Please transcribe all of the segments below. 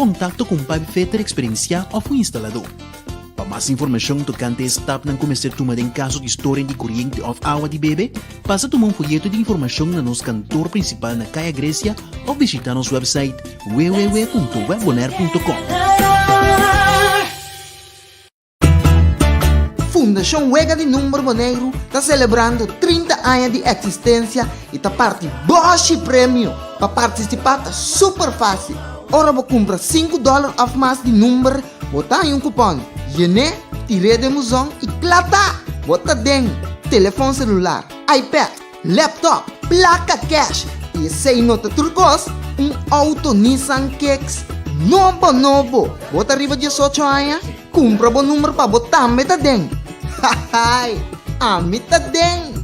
contacto com Pipefitter Experiencia ou um instalador. Para mais informação tocante esse TAP não começar a tomar em caso de história de corrente ou água de bebê, passa a tomar um folheto de informação no nosso cantor principal na Caia Grécia ou visitar nosso website www.webbonaire.com. Fundação Wega de Número Boneiro está celebrando 30 anos de existência e está parte Bosch Prêmio. Para participar está super fácil. Ora vou comprar $5 a mais de número, botar em um cupom. Gené, tirei de musão e plata. Bota dentro, telefone celular, iPad, laptop, placa cash e sem nota turcos, auto Nissan Kicks novo. Bota arriba de 18 anos, compra o número para botar meta dentro. Amita dentro.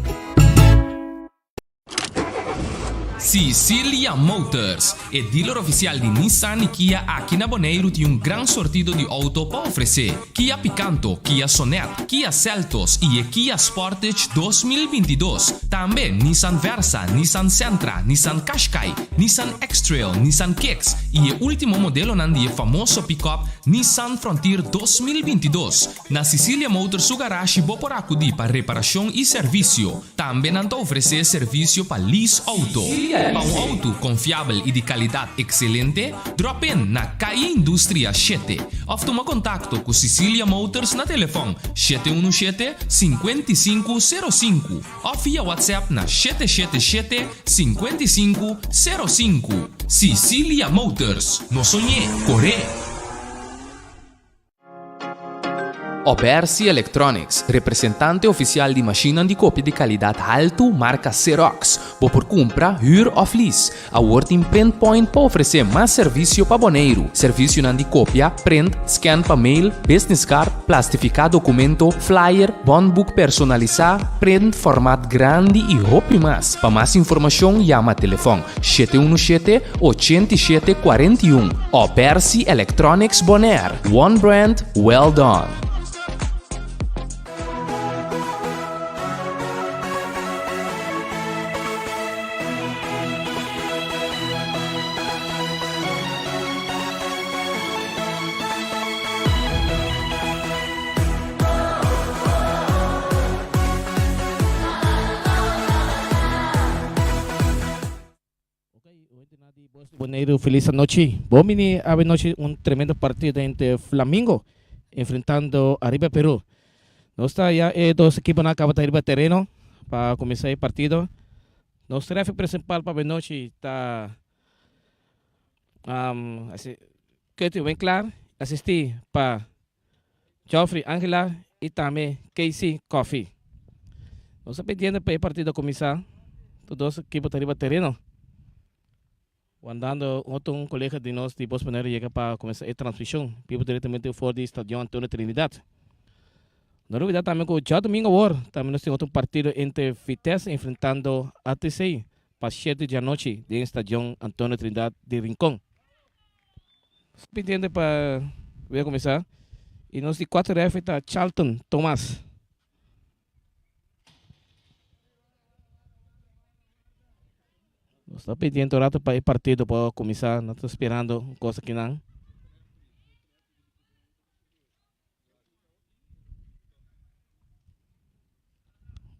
Cecilia Motors é dealer oficial de Nissan e Kia aqui na Bonaire tem grande sortido de auto para oferecer. Kia Picanto, Kia Sonet, Kia Seltos e Kia Sportage 2022. Também Nissan Versa, Nissan Sentra, Nissan Qashqai, Nissan X-Trail, Nissan Kicks e o último modelo de famoso pick-up Nissan Frontier 2022. Na Cecilia Motors o garagem por acudir para reparação e serviço. Também não oferecer serviço para lease auto. Para um auto confiável e de qualidade excelente, drop in na Caia Indústria 7. Ou toma contato com Cecilia Motors na telefone 717-5505 ou via WhatsApp na 777-5505. Cecilia Motors, no sonhé, corre! Obersi Electronics, representante oficial de máquina de cópia de qualidade alto, marca Xerox. Por compra, huur ou lease. A Working Print Point para oferecer mais serviço para Bonaire. Serviço de cópia, print, scan para mail, business card, plastificar documento, flyer, bondbook personalizar, print formato grande e roupa mais. Para mais informação, chama telefone 717-8741. Obersi Electronics Bonaire. One brand, well done. Bonaire, feliz noche. Bomini, a noche un tremendo partido entre Flamengo enfrentando a River Perú. Nuestra ya dos equipos na acaba de ir terreno para começar o partido. Nosso trefe principal para a noite está que bem claro assistir para Geoffrey Angela e também Casey Coffee. Nós pedindo para o partido começar. Todos os equipos estão terreno. Andando um colega de nós de Bosch Bonaire chega para começar a transmissão, vivo diretamente fora do estádio Antônio Trinidade. Na novidade também que já domingo agora, também nós temos um partido entre Vitesse enfrentando ATC para 7 da noite no estádio Antônio Trinidade de Rincón. Pedindo para ver começar. E nós de 4F está Charlton Thomas. Estou pedindo rato para o partido para começar. Não estou esperando coisa que não.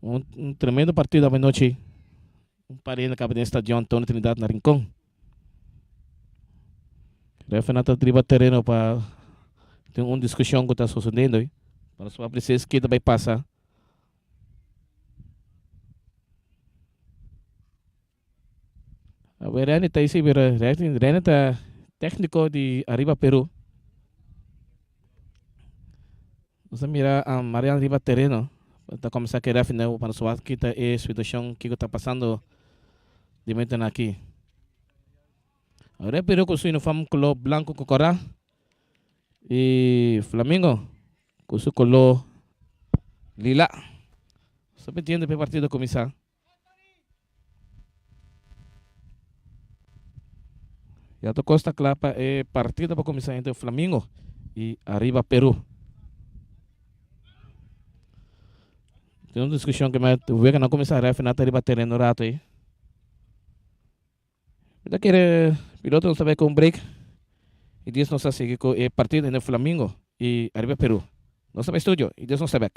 Um tremendo partido à noite. Parede na cabeça do estádio Antônio Trinidade na Rincón. Referente ao tribo terreno para ter uma discussão que está sucedendo. Para só precisar que vai passar. A Rene está aí, Rene está técnico de Arriba Peru. Você mira a Mariana Arriba Terreno. Está começando a querer afinal para sua que está a situação que está passando de momento aqui. Agora Peru com seu uniforme color branco com cora e Flamengo com seu color lila. Você entende para o partido começar? Já estou costa clara para a partida para começar entre o Flamengo e Arriba Peru. Tem uma discussão que não começar a final Arriba terreno rato aí. Eu quero piloto não sabe com break. E Deus nos seguir com o partido no Flamengo e arriba Peru. Nós estamos estúdio e Deus nos sabe.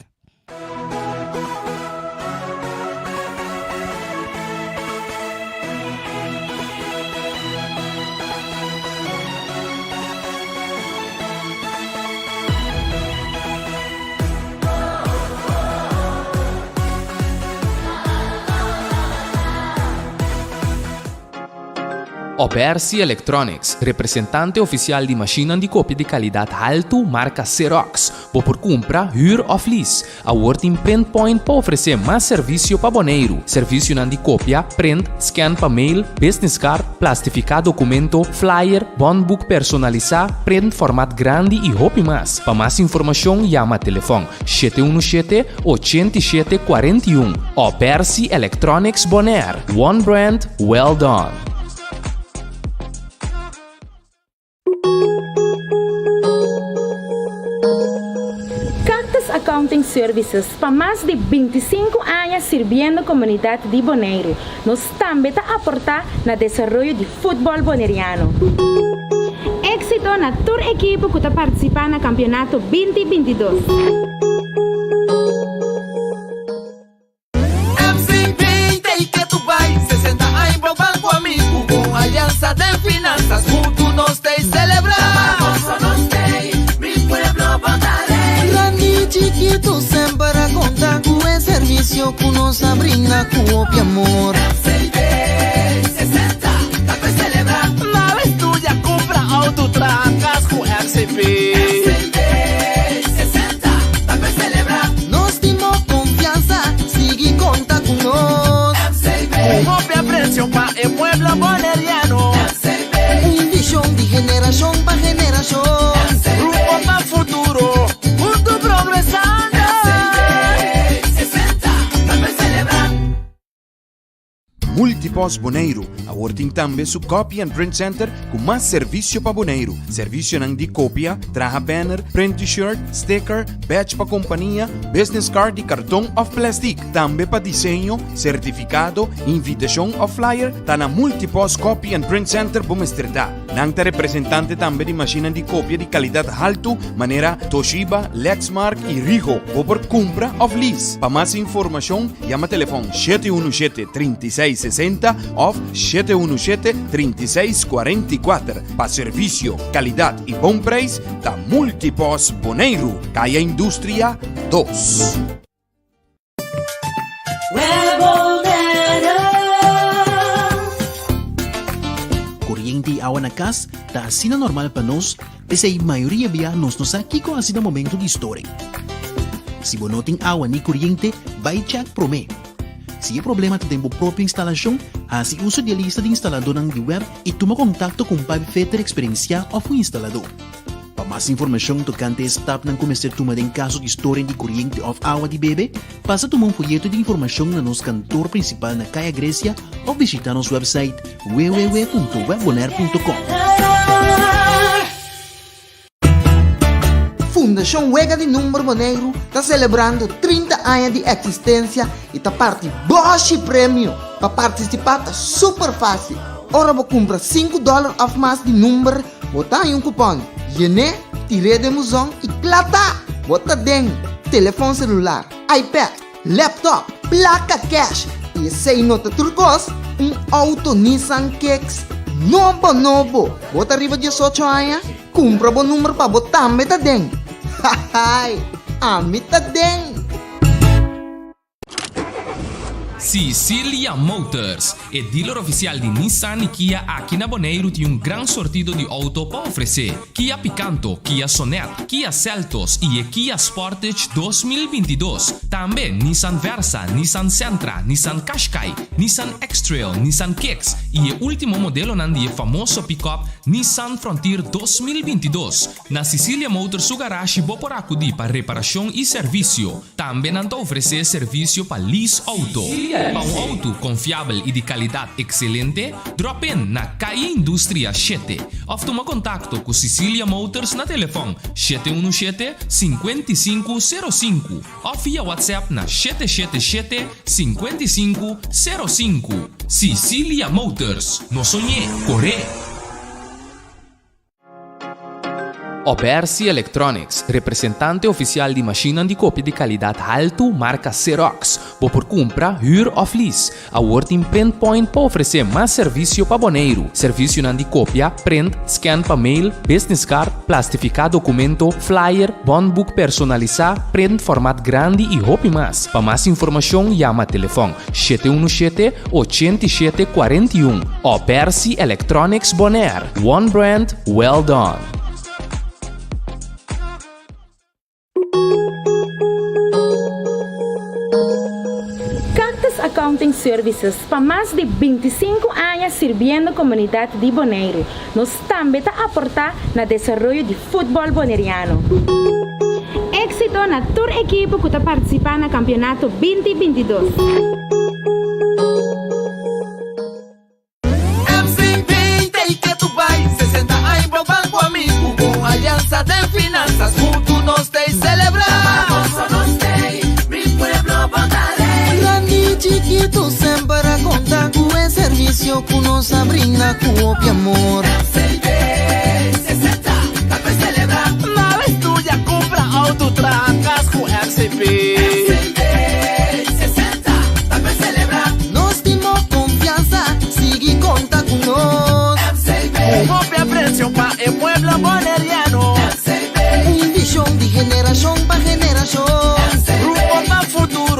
Obersi Electronics, representante oficial de máquina de cópia de qualidade alto, marca Xerox. Por compra, huur of lease. A Working Print Point para oferecer mais serviço para boneiro. Serviço de cópia, print, scan para mail, business card, plastificar documento, flyer, bondbook personalizar, print formato grande e roupa mais. Para mais informação, chama telefone 717-8741. Obersi Electronics Bonaire. One brand, well done. Accounting Services para mais de 25 anos servindo a comunidade de Bonaire. Nós também está aportar no desenvolvimento de futebol boneriano. Éxito na tour equipe que está participando no campeonato 2022. MCP tem que tu vai 60 anos pro banco amigo com aliança de finanças junto nós tem celebrar. Mi pueblo Bonare. Chiquito sempre conta com o serviço que nos brinda com o amor. MCP 60, tá pra celebrar. Na estúdia compra autotracas com MCP. MCP 60, tá pra celebrar. Nós temos confiança, sigue conta com nós. MCP, copia precio pa el pueblo boneriano. MCP, Visão de geração para geração. rumbo para futuro. Progressando. MCP 60, tá pra celebrar. Multipos Boneiro, a working também su copy and print center com mais serviço para boneiro. Serviço de cópia, traja banner, print t-shirt, sticker, badge para companhia, business card e cartão of plastic. Também para desenho, certificado, invitação of flyer, tá na Multipos Copy and Print Center Bumestredá. Nangta representante também de máquina de cópia de qualidade alto, maneira Toshiba, Lexmark e Rigo. Ou por compra of lease. Para mais informação, chama telefone 717-3660 ou 717-3644. Para serviço, qualidade e bom preço, da Multipos Boneiro, Caia Indústria 2. Corriente e água na casa está assim normal para nós, pese a maioria via nos aqui com assim momento de história. Se você não tem água nem corriente, vai check prome. Se é problema de tempo própria instalação, assim uso de lista de instalador na web e toma contato com o Pai Fetter Experiência ou o instalador. Para mais informação tocante stop na começar tomar em caso de história de corriente ou água de bebê, passa a tomar um folheto de informação na nosso cantor principal na Caia Grécia ou visitar nosso website www.webbonaire.com. Fundação Wega de Número Boneiro está celebrando 30 anos de existência e está parte Bosch Prêmio. Para participar está super fácil. Ora vou comprar $5 a mais de número, botar em um cupom. Yene, tire de musão e plata. Bota dentro. Telefone celular, iPad, laptop, placa cash e sem nota turcos, auto Nissan Kicks novo. Bota arriba de 18 anos, compra bom número para botar meta dentro. Hahay, a meta dentro. Sicilia Motors, é dealer oficial de Nissan e Kia aqui na Bonaire tem gran sortido de auto para oferecer. Kia Picanto, Kia Sonet, Kia Seltos e Kia Sportage 2022. Também Nissan Versa, Nissan Sentra, Nissan Qashqai, Nissan X-Trail, Nissan Kicks e o último modelo nandi famoso pick-up Nissan Frontier 2022. Na Sicilia Motors su garage bo por acudir para reparação e serviço. Também nanta oferecer serviço para lease auto. Para um auto confiável e de qualidade excelente, drop in na Caia Indústria 7. Ou toma contato com Sicilia Motors na telefone 717-5505 ou via WhatsApp na 777-5505. Sicilia Motors, no sonhé, corre! Obersi Electronics, representante oficial de máquina de cópia de qualidade alto, marca Xerox. Por compra, huur of lease. A Working Print Point para oferecer mais serviço para boneiro. Serviço de cópia, print, scan para mail, business card, plastificar documento, flyer, bondbook personalizar, print formato grande e roupa mais. Para mais informação, chama telefone 717-8741. Obersi Electronics Bonaire. One brand, well done. Accounting Services para mais de 25 anos servindo a comunidade de Bonaire. Nós também está aportar no desenvolvimento de futebol boneriano. Éxito na tour equipe que está participando no campeonato 2022. MCB, take to buy 60 anos pro banco amigo com aliança de finanças junto nós tem celebrar. Chiquito sempre conta com o serviço que nos brinda com o amor. MCB 60, tá pra celebrar. Nova estúdia, compra autotracas com MCB. MCB 60, tá pra celebrar. Nós temos confiança, sigue conta com nós. MCB, copia preço para o pueblo boneriano. MCB, visão de geração para geração. Rumbo para futuro.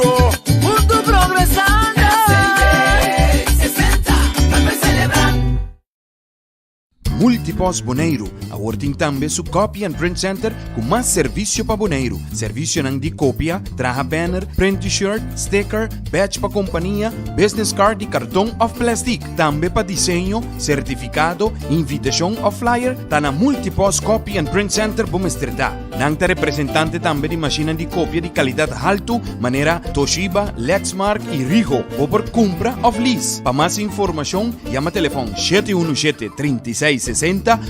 Multipos Boneiro, a working também su copy and print center com mais serviço para boneiro. Serviço de cópia, traja banner, print t-shirt, sticker, badge para companhia, business card e cartão of plastic. Também para desenho, certificado, invitação ou flyer, tá na Multipos Copy and Print Center Bumestredá. Nangta representante também de máquina de cópia de qualidade alto, maneira Toshiba, Lexmark e Rigo. Ou por compra of lease. Para mais informação, chama telefone 717-3660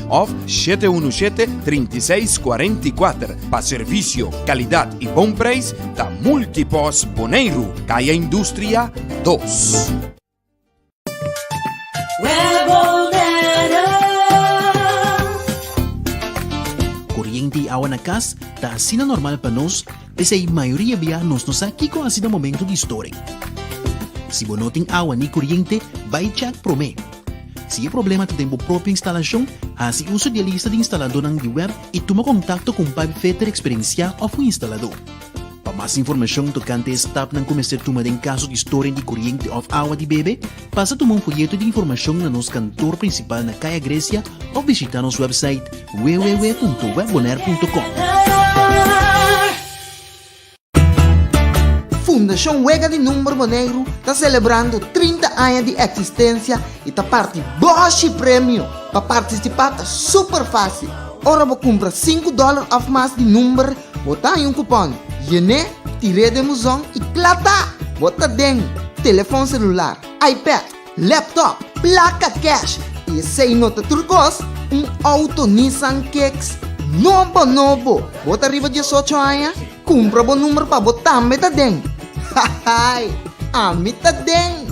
ou 717-3644. Para serviço, qualidade e bom preço, da Multipos Boneiro, Caia Indústria 2. Corriente e água na casa está assim normal para nós, mas a maioria via nos aqui com assim no momento de história. Se você não tem água nem corriente, vai check promê. Se é problema que tem a própria instalação, assim uso de lista de instalador na web e toma contato com o Pipe Fitter Experiência ou o instalador. Para mais informação tocante stop na começar tomar em caso de história de corriente ou água de bebê, passa a tomar folheto de informação na nosso cantor principal na Caia Grécia ou visitar nosso website www.webbonaire.com. Fundação Wega de Número Boneiro está celebrando 30 anos de existência e está parte Bosch Prêmio. Para participar está super fácil. Ora você compra $5 off mais de número, botar em cupom. Yene, tire de musão e plata. Bota dentro. Telefone celular, iPad, laptop, placa cash e sem nota turcos, auto Nissan Kicks novo. Bota arriba de 18 anos, compra o número para botar meta dentro. Hahay, a meta dentro.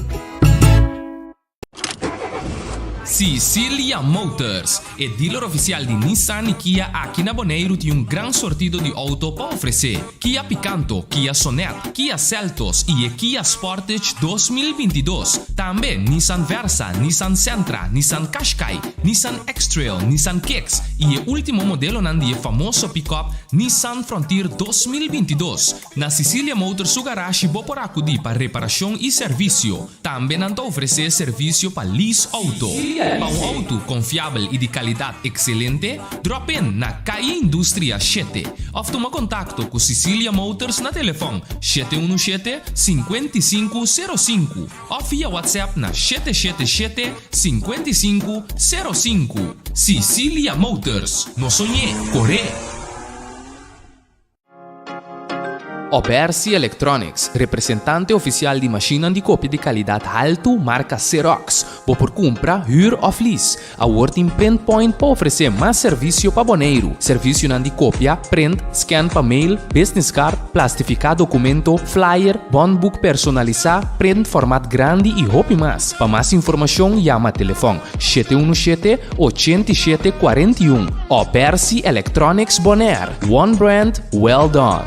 Sicilia Motors, é dealer oficial de Nissan e Kia aqui na Bonaire tem gran sortido de auto para oferecer. Kia Picanto, Kia Sonet, Kia Seltos e Kia Sportage 2022. Também Nissan Versa, Nissan Sentra, Nissan Qashqai, Nissan X-Trail, Nissan Kicks e o último modelo nandi famoso pick-up Nissan Frontier 2022. Na Sicilia Motors su garage por acudir para reparação e serviço. Também nanta oferecer serviço para lease auto. Para auto confiável e de qualidade excelente, drop in na Caia Indústria 7. Ou toma contato com Sicilia Motors na telefone 717-5505 ou via WhatsApp na 777-5505. Sicilia Motors, no sonhé, corre! Obersi Electronics, representante oficial de máquina de cópia de qualidade alto, marca Xerox. Por compra, huur of lease. A Working Print Point para oferecer mais serviço para boneiro. Serviço de cópia, print, scan para mail, business card, plastificar documento, flyer, bondbook personalizar, print format grande e hop mais. Para mais informação, chama telefone 717-8741. Obersi Electronics Bonaire. One brand, well done.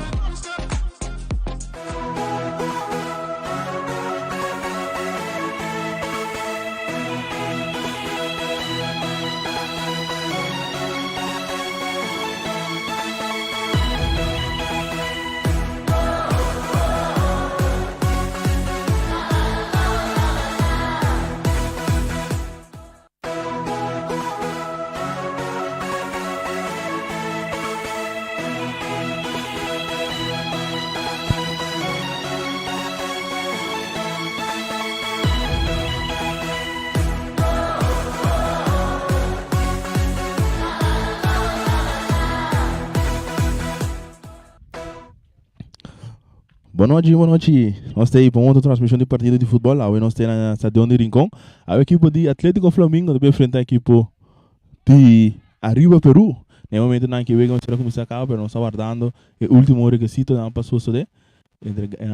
Boa noite. Nós temos para outra transmissão de partida de futebol lá. Nós temos na Estadião de Rincón. A equipe de Atlético Flamengo vai enfrentar a equipe de Arriba Peru. No momento em que vamos começar a acabar, nós estamos aguardando o último requisito para passar sobre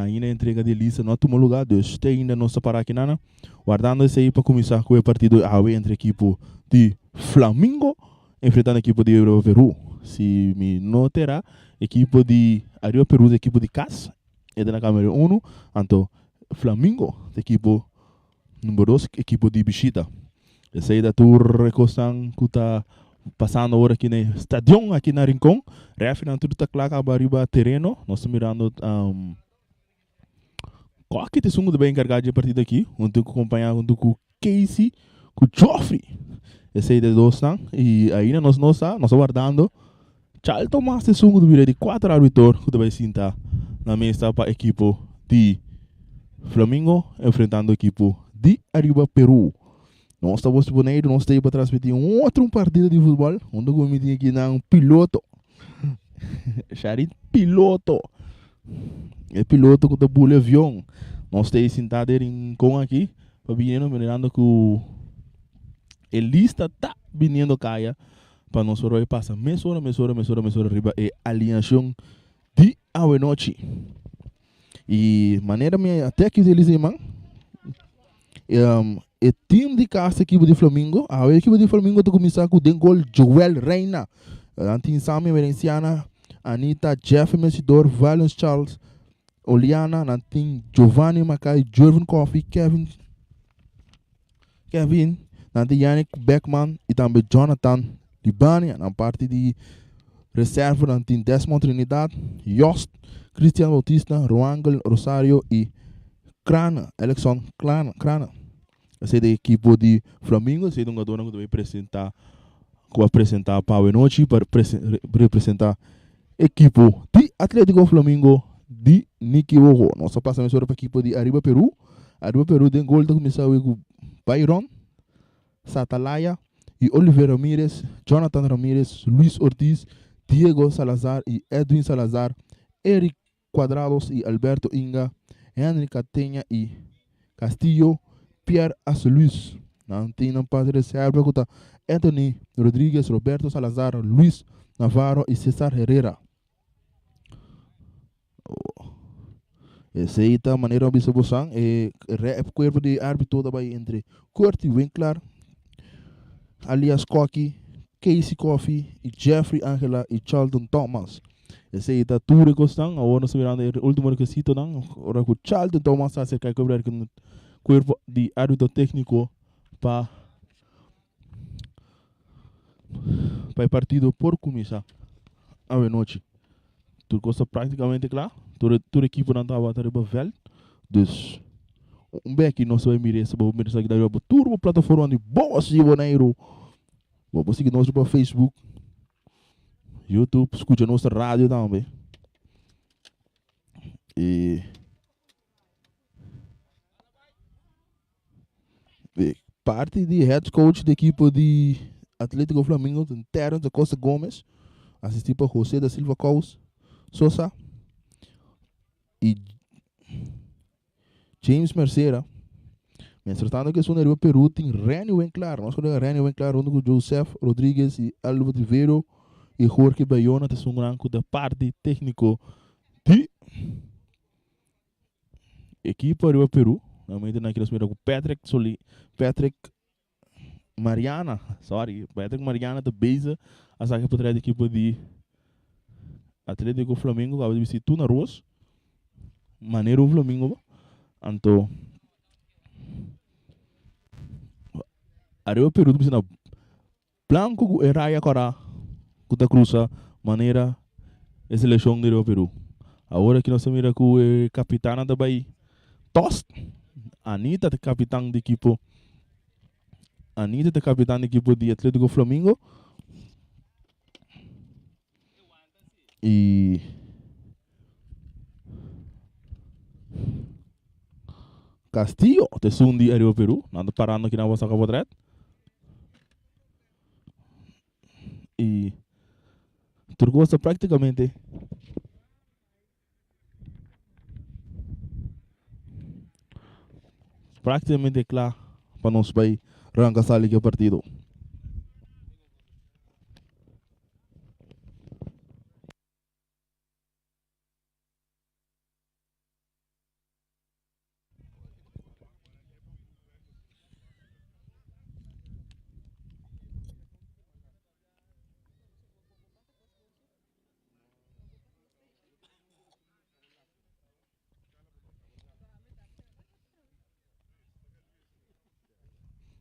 ainda a entrega de lista no último lugar. Deus ainda não está para aqui nada. Guardando esse aí para começar com o partido entre a equipe de Flamengo enfrentando a equipe de Arriba Peru. Se me notará, a equipe de Arriba Peru, a equipe de CAS. É na câmera 1, então Flamengo, equipe número 2, equipe de Bichita. Essa aí da tour que está passando agora aqui no estádio, aqui na Rincón. Refinal, tudo está claro, arriba terreno. Nós estamos mirando qual que tem de bem encarregado de partida aqui. Junto com acompanhado com o Casey, com o Joffrey. Essa aí de dois, e ainda nós estamos aguardando. Charlton Master sungo de 4 árbitros que vai sentar na mesa para a equipe de Flamengo enfrentando a equipe de Arriba Peru. Nós estamos disponíveis, nós estamos para transmitir outro partido de futebol, onde vamos meter aqui um piloto. Charit piloto. É piloto que está pulando avião. Nós estamos sentados com aqui, para vir mirando que o lista está vindo caia. Para nós passar mesura arriba e alinhação de a noite. E maneira até que eles irmão o time de casa equipe de Flamengo, a equipe de Flamengo está começando com o gol Joel Reina, Antin Sami Merenciana, Anita Jeff Messidor, Valens Charles, Oliana, Antin Giovanni Macai, Jordan Coffee, Kevin, Antin Yannick Beckman e também Jonathan Libani, na parte de reserva, Antin Desmond Trinidad, Jost, Cristian Bautista, Roangel Rosario e Crana, Alexon Crana. Essa é a equipe de Flamengo, essa é um jogador que vai apresentar para a noite para representar a equipe de Atlético Flamengo de Niquiogo. Nós passamos para a equipe de Arriba Peru. Arriba Peru tem gol de começar com Byron, Satalaya e Oliver Ramírez, Jonathan Ramírez, Luis Ortiz, Diego Salazar e Edwin Salazar, Eric Quadrados e Alberto Inga, Henry Catenha e Castillo, Pierre Asuluz. Não tem na parte de reserva que Anthony Rodrigues, Roberto Salazar, Luis Navarro e César Herrera. Essa aí está a maneira de observação. O corpo de árbitro também entre Kurt Winkler, alias Cocky, Casey Coffey e Jeffrey Angela e Charlton Thomas. Esse aí está tudo gostando. Agora nós mirando o último requisito. Agora com Charlton Thomas está cerca de cobrar com o corpo de árbitro técnico para o partido por começar a noite. Tudo costa praticamente claro. Toda a equipe não estava a velho. Então, aqui nós vamos mirar essa aqui da turbo plataforma de boa de Bonaire. Vamos seguir nós para Facebook, YouTube, escuta nossa rádio também. E parte de head coach da equipe de Atlético Flamengo, Terence da Costa Gomes, assistir para José da Silva Caus, Sosa, e James Mercera. Entretanto, que o Peru tem Renio bem claro. Nós temos Renio bem claro, onde o Joseph Rodrigues e Alvo Rivero e Jorge Bayona são um da parte técnico de equipa do Peru. Normalmente naquele com Patrick Mariana, Patrick Mariana da base a sair para a equipa de Atlético Flamengo, que vai ser Tuna Ross, maneiro o Flamengo, então Arriba Peru tu na Blanco e Raya Cora Kuta Cruza maneira a seleção do Peru. Agora que nós mira com o capitão da Bahia Tost Anita é capitão de equipo de Atlético Flamengo e Castillo te sundi Arriba Peru nada parando aqui na vossa cabotret e Turcosa praticamente claro para nós vai arrancar sair o partido.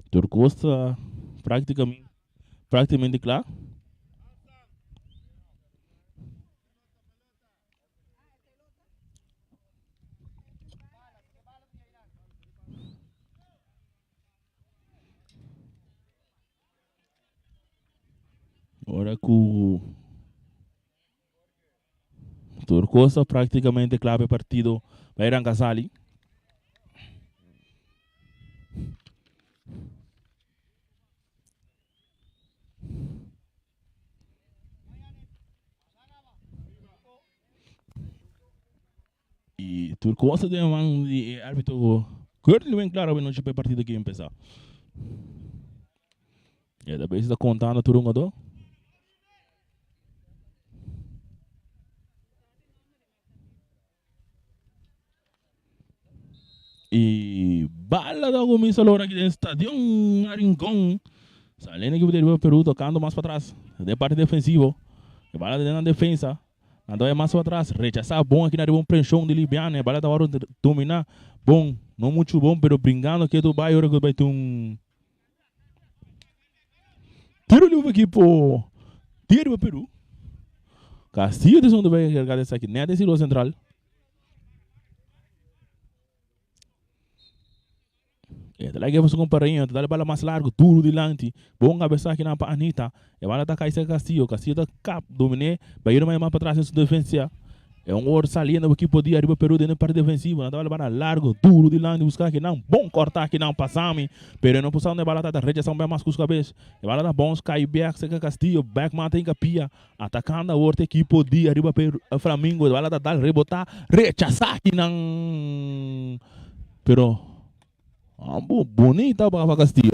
Turcosa praticamente claro. Agora com Turcosa praticamente claro o partido vai arrancar sair. E Turcosa tem um árbitro curto bem claro que não tinha partido aqui começar. E depois está contando tudo um jogador. E bala da começa agora aqui no estádio Rincón. Saindo aqui do Peru tocando mais para trás. De parte defensiva. E bala dentro da defesa. Andou mais para trás, rechazar bom aqui na bom pressão de Libiana, a bola tá hora de dominar, bom, não muito bom, pero brincando que tu vai hora que vai ter um tiro livre aqui pro tiro para Peru. Castillo de segundo vai carregar essa aqui, nem a central. Ela que você comparinha, dá a bola mais largo, duro de lante, bom cabeça aqui na Anita, e a bola tá caindo Castillo tá cap, dominé, vai ir mais para trás em sua defesa. É um outro saliendo que podia arriba Peru dentro da parte defensiva, dá a bola largo, duro de lante, buscar aqui não, bom cortar aqui não, passame, pero não posição de bola tá rejeção bem mais com os cabeças. A bola tá bom, cai back, seca Castillo, back mata em capia, atacando a outra que podia arriba Peru, Flamengo, a bola tá rebotar, rechazar aqui não, pero bonita para Castillo.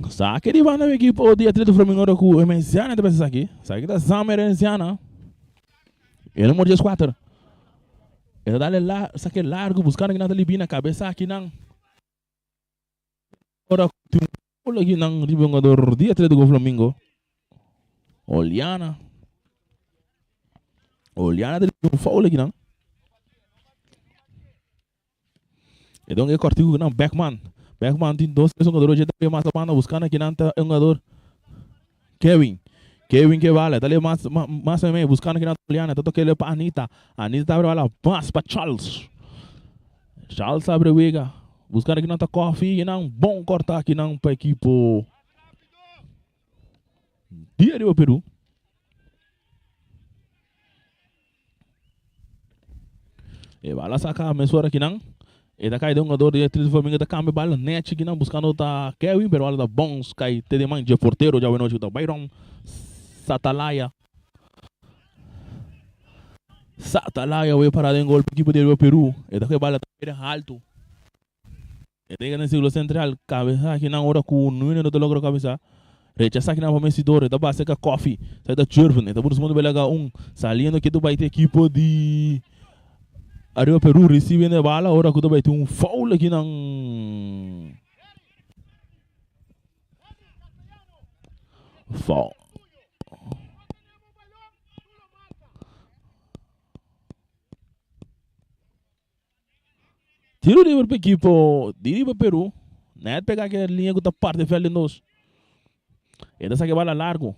Saque de banda da equipe o dia Atlético Flamengo com o Menciana de pensar aqui. Saque da Samer Menciana. Ele não morde os quatro. Ele dá lá, saque largo, buscando aqui na Libina, cabeça aqui não. Ora tem um aqui não de jogador de Atlético Flamengo. Oliana tem um foul aqui não. Então é cortigo não Beckman tem dois jogadores já tá mais a buscando aqui não tá um jogador Kevin que vale tá ali mais também buscando aqui na Italiana tá tocando para Anita abre lá pass para Charles abre o Vega buscando aqui não tá Coffee e não bom cortar aqui não para equipe dia do Peru. E vai lá sacar a mensura aqui não. E da cai de um jogador de Atlético Flamengo da câmbio bala net que não buscando tá Kevin, pero ela da bons cai te de mãe de porteiro já noite da Byron Satalaya. Satalaya vai parar em gol para a equipe do Peru. Esta que bala está alto. Esta que no círculo central, cabeça aqui na hora com o número do logo cabeça. Rechaça aqui na vencedora, esta base que coffee, sai da churven, esta por segundo belega saliendo que tu vai ter equipe de Arriba Peru recebendo a bala, agora que tu vai ter foul aqui na foul. Tiro livre para a equipe de Peru. Net pegar aquela linha que está parte de feld nós. Esta saque bala largo.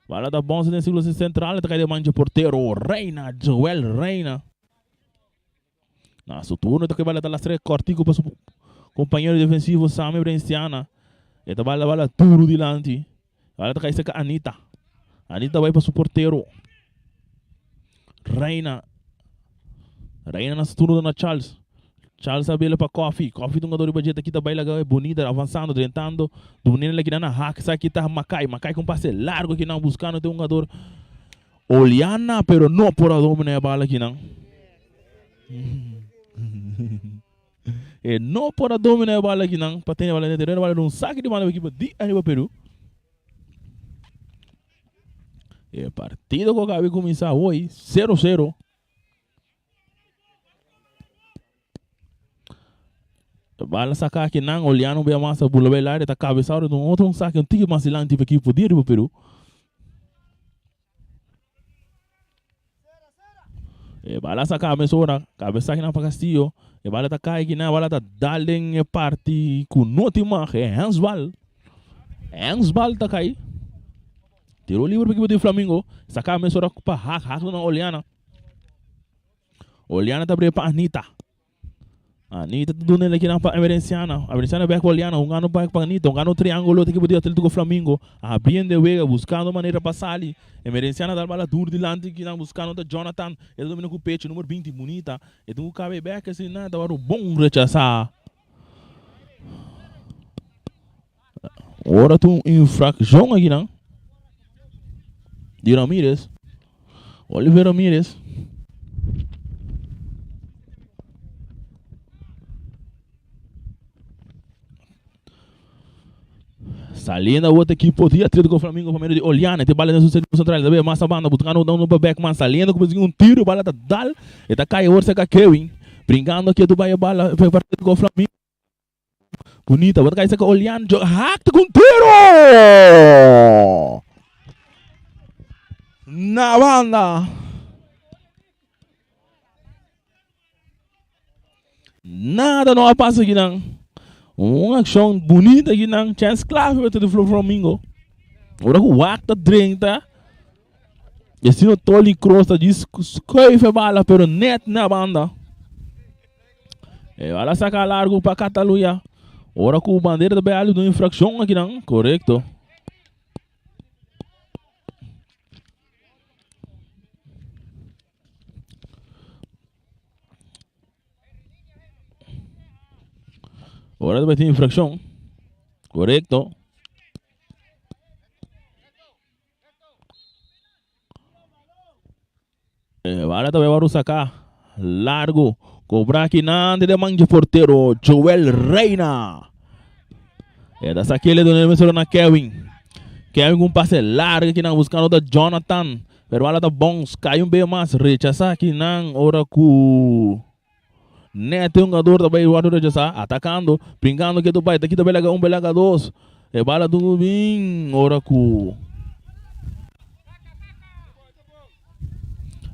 Bala da bom no círculo central. Esta cai de mancha porteiro. Reina, Joel Reina. Na seu turno, esta que bala da lastre cortico para o companheiro defensivo Sami Brenciana. Esta bala duro dilante. Bala cai seca Anita. Anita vai para o porteiro. Reina. Reina na seu turno na Charles. Charles abela para Coffee. Coffee tem um jogador de budget aqui também é bonita, avançando, tentando. Do menino aqui na hack, sai aqui tá Macai. Macai com passe largo aqui não buscando tem um jogador. Oliana, pero não por a dominar a bala aqui não. E não por a dominar a bala aqui não. Para ter a bala na terreno, a bala um saque de mano equipe de Arriba Peru. E o partido que acaba de começar hoje, 0-0. Bala sacar aqui não, olhando bem a massa, bula bem lá, está cabeçado de um outro saque antigo, mas lá tipo aqui podia ir para o Peru. E bala sacar a mesora, cabeça aqui na para Castillo, e bala está cai aqui na bala está dalen e parte com notima, é Hansbal está cai. Tirou livre para a equipe do Flamengo, sacar a mesora para hack na Oliana. Oliana está para Anita. Anita tudo nele aqui na Emerenciana. A Emerenciana vai com a Oliana, ano para Anita, ano triângulo, tem que poder Atlético Flamengo. Abrindo a vega, buscando maneira para passar ali. Emerenciana dá bala duro de lante, que não buscando o Jonathan. Ele domina com o pecho, número 20, bonita. E tem um cabeback assim, nada, agora um bom rechaçar. Agora tem infração aqui, não? De Ramírez. Oliver Ramírez. Saliendo a outra equipe de Atlético Flamengo, primeiro de Oliana, tem bala no centro central, também massa banda, buscando no Beckman, saliendo como um tiro, bala da Dal, e tá cai orça com Kevin, brincando aqui do Bahia bala, para Atlético Flamengo. Bonita, bota cai com Oliana, hack com tiro! Na banda! Nada não passa aqui não. Uma ação bonita aqui na chance clave do Flamengo. Agora o Wacta 30. E assim o Toli Cross diz que foi bala, pero net na banda. E ela saca largo para Catalunha. Agora com o bandeira da BL do infração aqui não, correto. Agora vai ter infração. Correto. Agora também vai sacar. Largo. Cobrar aqui na de manja porteiro. Joel Reina. Da saquele do Nemesoro na Kevin. Kevin com passe largo aqui na buscando da Jonathan. Pero ela tá bom. Cai bem mais. Rechaça aqui na hora com... Net um jogador também o outro já atacando, brincando que tu vai daqui também lega belega dois. E bala do bem, ora cu.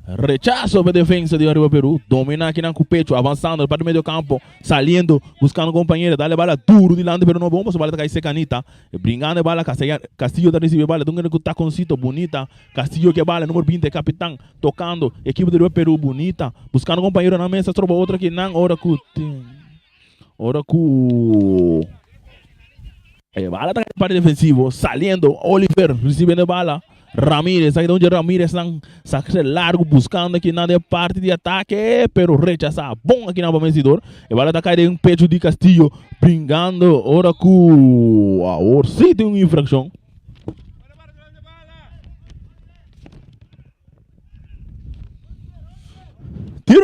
Rechaço para a defesa de Arriba Peru. Domina aqui na pecho, avançando para o meio campo, saliendo, buscando companheiro, dá-lhe bala duro de lado, pero não bom, a bala está caindo canita. Brincando bala, Castillo está recebendo bala, dunga que está com cito bonita. Castillo que bala, número 20, capitão, tocando, equipe de Arriba Peru bonita, buscando companheiro na mesa, tropa outra aqui, não, ora cu. Bala está para defensivo, saliendo, Oliver recebendo bala. Ramírez, aí onde Ramírez não saca largo buscando aqui na parte de ataque, pero rechaça bom aqui na vencedor. E vai atacar de um pecho de Castillo, brincando, ora com a Orsi tem uma infração.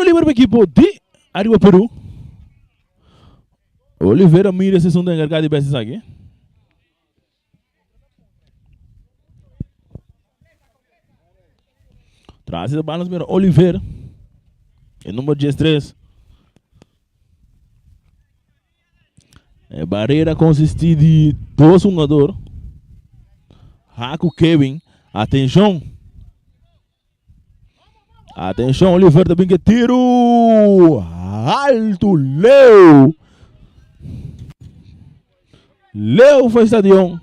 Tiro livre para equipo de Arriba Peru. Oliveira mira esse som da encargada de peças aqui. Traz a bola para Oliveira. É número 13. A barreira consiste de 2 jogadores. Raco Kevin. Atenção. Atenção, Oliveira também que tiro. Alto, Leo. Leo foi estadião.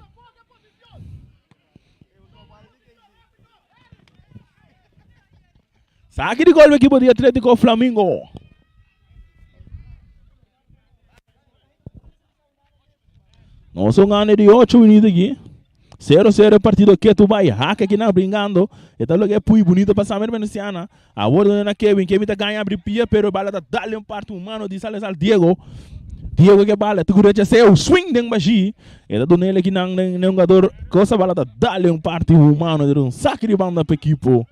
Saque de gol da equipe de Atlético Flamengo. Nós ganhamos de 8 minutos aqui. 0-0 partido que tu vai hack aqui na brincando. Então logo é pui bonito para saber Veneciana. Agora na Kevin tá ganha abrir pia, pero bala tá dale um parte humano de Salazar Diego. Diego que bala, tu curte seu swing deng baixi. Eta do nele aqui nang jogador, coisa bala tá dale um parte humano de um saque de banda para equipo.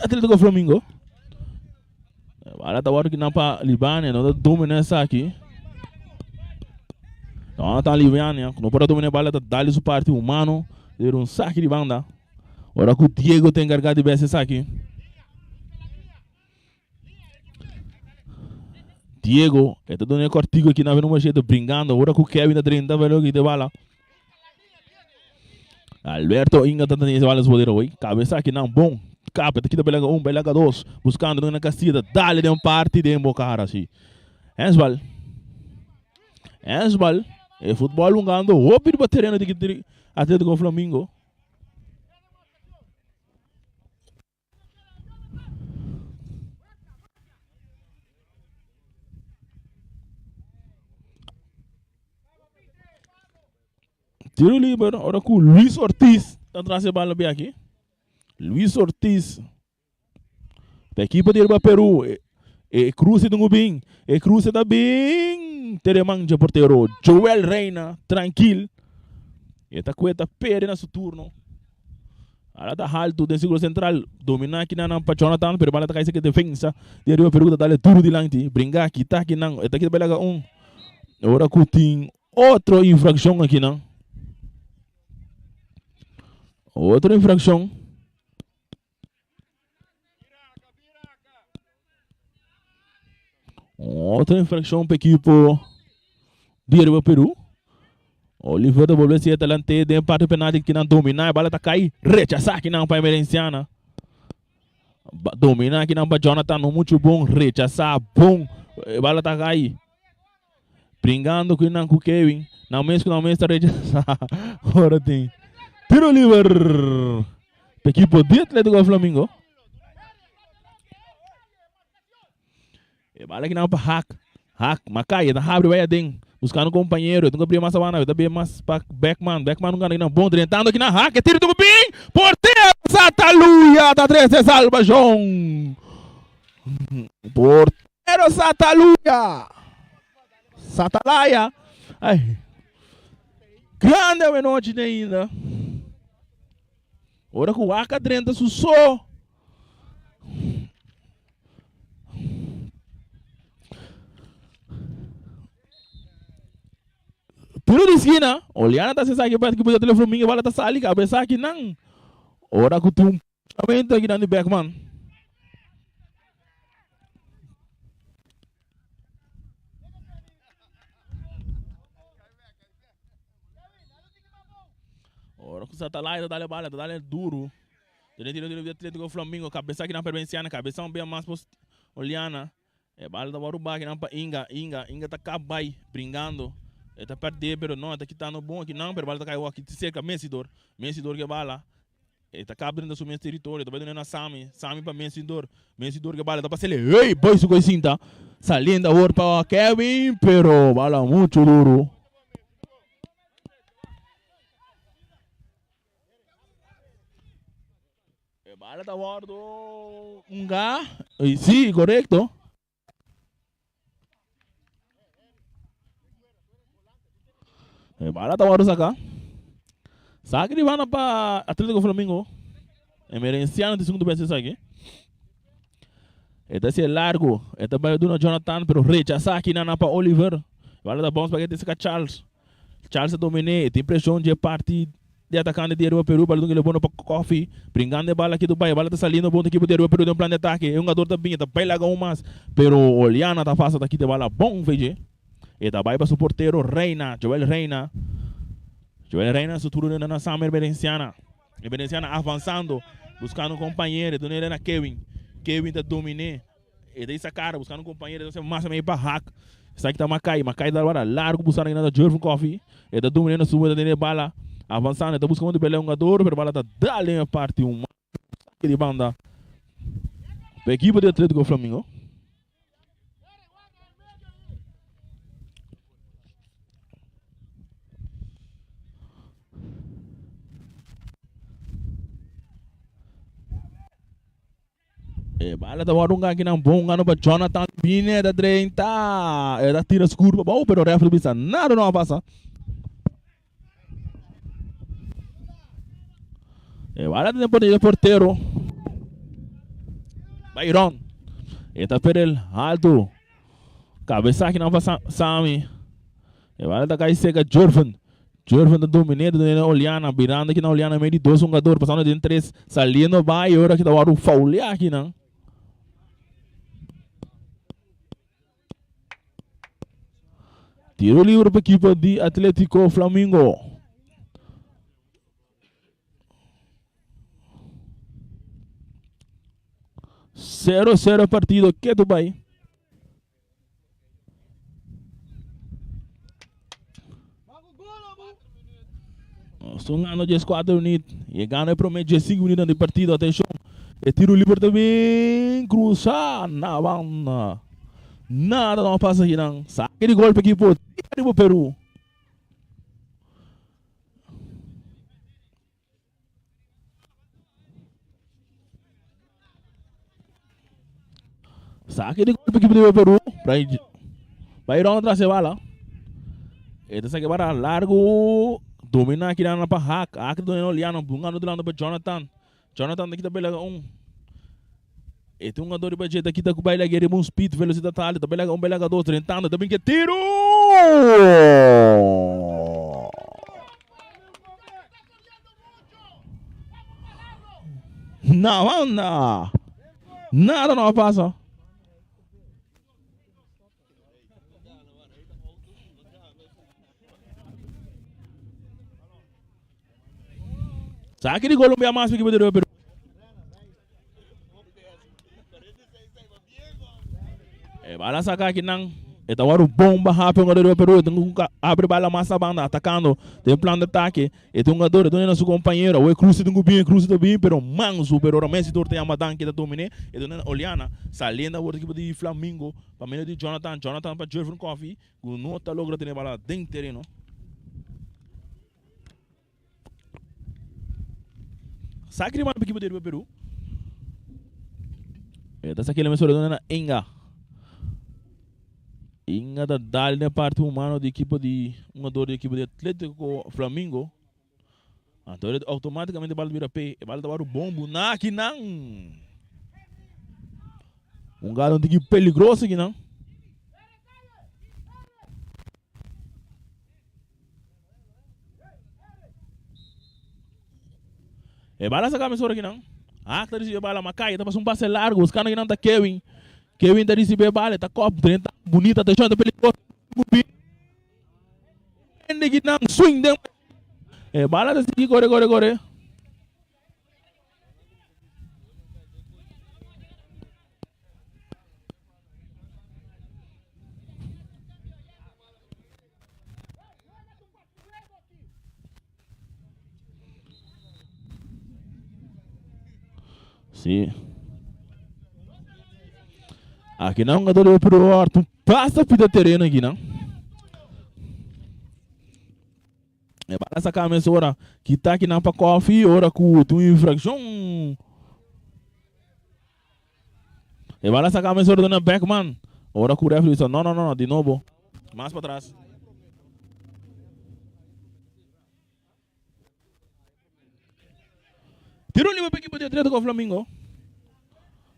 Atlético Flamengo. Bala tá agora que não para Libânia, não tá domina essa aqui. Não está aliviando, não pode dominar a bola, dá-lhe o parte humano, der um saque de banda. Agora que o Diego tem encarregado de ver esse saque. Diego, está dando cortigo aqui na venda jeito brincando. Agora que o Kevin está 30 velho aqui de bala. Alberto Inga está tentando balas poder hoje. Cabeça aqui não bom. Capa, aqui da belega 1, belega 2, buscando na Castilla, dá-lhe de um parte de embocar assim. Ensbal. É futebol jogando o óbvio para terreno de Atlético Flamengo. Tiro livre, agora com Luiz Ortiz. Está trazendo a bola bem aqui. Luiz Ortiz. A equipe de Peru. E cruze do bem. E cruze da bem. Teremanja porteiro. Joel Reina. Tranquilo. E tá coeta perde na seu turno. Ela tá alto dentro do seguro central. Dominar aqui na Jonathan. Pero bala tá caindo aqui defesa. De Rio Peru tá dando duro de lante. Brincar aqui. Tá aqui não. Tá aqui belega 1. Agora tem outra infração aqui não. Outra infração. Outra infração para a equipe de Rio Peru. Oliveira voltou a ser talante de parte penal que não domina. A bola está caindo. Rechaçar aqui não para a Emerenciana. Dominar aqui não para Jonathan. Não muito bom. Rechaçar. Bom. A bola está caindo. Brincando com o Kevin. Não mesmo está rechaçar. Agora tem. Tiro livre. Para a equipe de Atlético Flamengo. E bala aqui não para Hack. Macai. Está abre vai adem. Buscando um companheiro. Tenho que abrir mais a mão. Está bem mais para Beckman. Beckman não ganha não. Bom, drentando aqui na Hack. Tiro do bem. Porteiro. Sataluia. Está 13 salva, João. Porteiro Sataluia. Satalaia. Ai. Grande a noite ainda. Ora com o Aka drenta sussou. Tiro de esquina. Olhando tá se aqui para que o telefone minha bala tá sali cabeça aqui não. Ora com tu também aqui dando Beckman. Ora com Satalaia dá-lhe bala, dá-lhe duro. Tiro Atlético Flamengo, cabeça aqui na pervenciana, cabeça bem mais olhando. É bala da Waruba aqui não para Inga tá cabai brincando. Está perto pero não, está aqui tá no bom aqui não, pero bala tá caiu aqui cerca Messidor que bala. Está cabrando do seu território, tá vendo na Sami para Messidor que bala tá passando. Ei, boy, isso coisinha tá. Saliendo agora para Kevin, pero bala muito duro. Bala da guardo sí, correcto. Bala da guardo saca. Saca de bala para Atlético Flamengo. Emerenciano de segundo vez aqui. Esta se largo. Esta vai do Jonathan, pero rechaça aqui na para Oliver. Vale da bom para que Charles. Charles domine, tem pressão de parte de atacante de Peru, para que ele bom para Coffee. Brincando de bala aqui do Bahia, bala tá salindo bom equipe de Peru, tem um plano de ataque. É um jogador também, tá bem legal mais. Pero Oliana tá fácil daqui de bala bom, veja. E tá vai para o porteiro Reina, Joel Reina. Joel Reina se turno na Summer Berenciana. E Berenciana avançando, buscando um companheiro, do nele na Kevin. Kevin tá domine. E daí essa cara, buscando um companheiro, então massa meio para hack. Sai que tá Macai da hora largo, buscando ainda da Jordan Coffee. E tá dominando subindo dele bala. Avançando, está buscando um jogador, pero bala tá dali a parte uma de banda. A equipe de Atlético Flamengo. E bala tá warunga aqui na bonga para Jonathan Bine da 30. É da tira curva, bom, pero o refle bisa nada não passa. E bala tem por porteiro. Byron. Eta perel alto. Cabeça aqui não passa Sami. E bala da cai seca Jorvan. Jorvan da dominado da Oliana, virando aqui na Oliana meio de 2 jogadores, passando de 3, salindo vai, hora que tá o faule aqui não. Tiro livre para a equipe de Atlético Flamengo. Zero partido. Que tu vai? São ganhando 4 minutos. E ganha promete 5 minutos de partido. Atenção. E tiro livre também. Cruzar na banda. Nada não passa aqui não. Saque de golpe aqui para o Peru. Saque de golpe aqui para o Peru. Vai ir atrás da bala. Este saque para largo. Domina aqui na para Hack. Hack do Oliano. Bungando do lado para Jonathan. Jonathan daqui da bela Este um jogador de aqui tá com o baile aqui, um speed, velocidade tal, tá bem um belo jogador, 30 anos, também que tiro! Não, não! Nada não passa. Sabe que Colômbia mais que poderia Peru? Bala sacar aqui não. Então agora o bomba rápido do Peru, tem abre bala massa banda atacando, tem plano de ataque, e tem um jogador, tem nosso companheiro, o Cruz tem Cruz também, pero manso, pero o Messi tem a madan que tá domine, e tem Oliana, saliendo o equipe de Flamengo, para meio de Jonathan para Jordan Coffee, o não tá logra ter bala dentro terreno. Sacri mano para equipe do Peru. Essa aqui é a mensura da Inga. Inga da dali na parte humana da equipe de um jogador da equipe de Atlético Flamengo. Então ele automaticamente bala vira pé, bala dar o bombo na aqui não. Um galo de equipe peligroso aqui não. E bala essa camisa aqui não. Ah, tá recebendo bala Macai, tá passando um passe largo, os caras aqui não tá Kevin. Kevin tá recebendo bala, tá copo, tá bonita, tá chata peligrosa. Ende aqui não, swing dem. E bala tá aqui, corre. Sim. Aqui não, jogador pro Horto. Passa pelo terreno aqui, não. É para essa camisa ora que tá aqui na para coffee, ora com tu infração. É para essa camisa ora dona Beckman. Ora com o refle não, de novo. Mais para trás. Tirou livre para a equipe de Atlético Flamengo.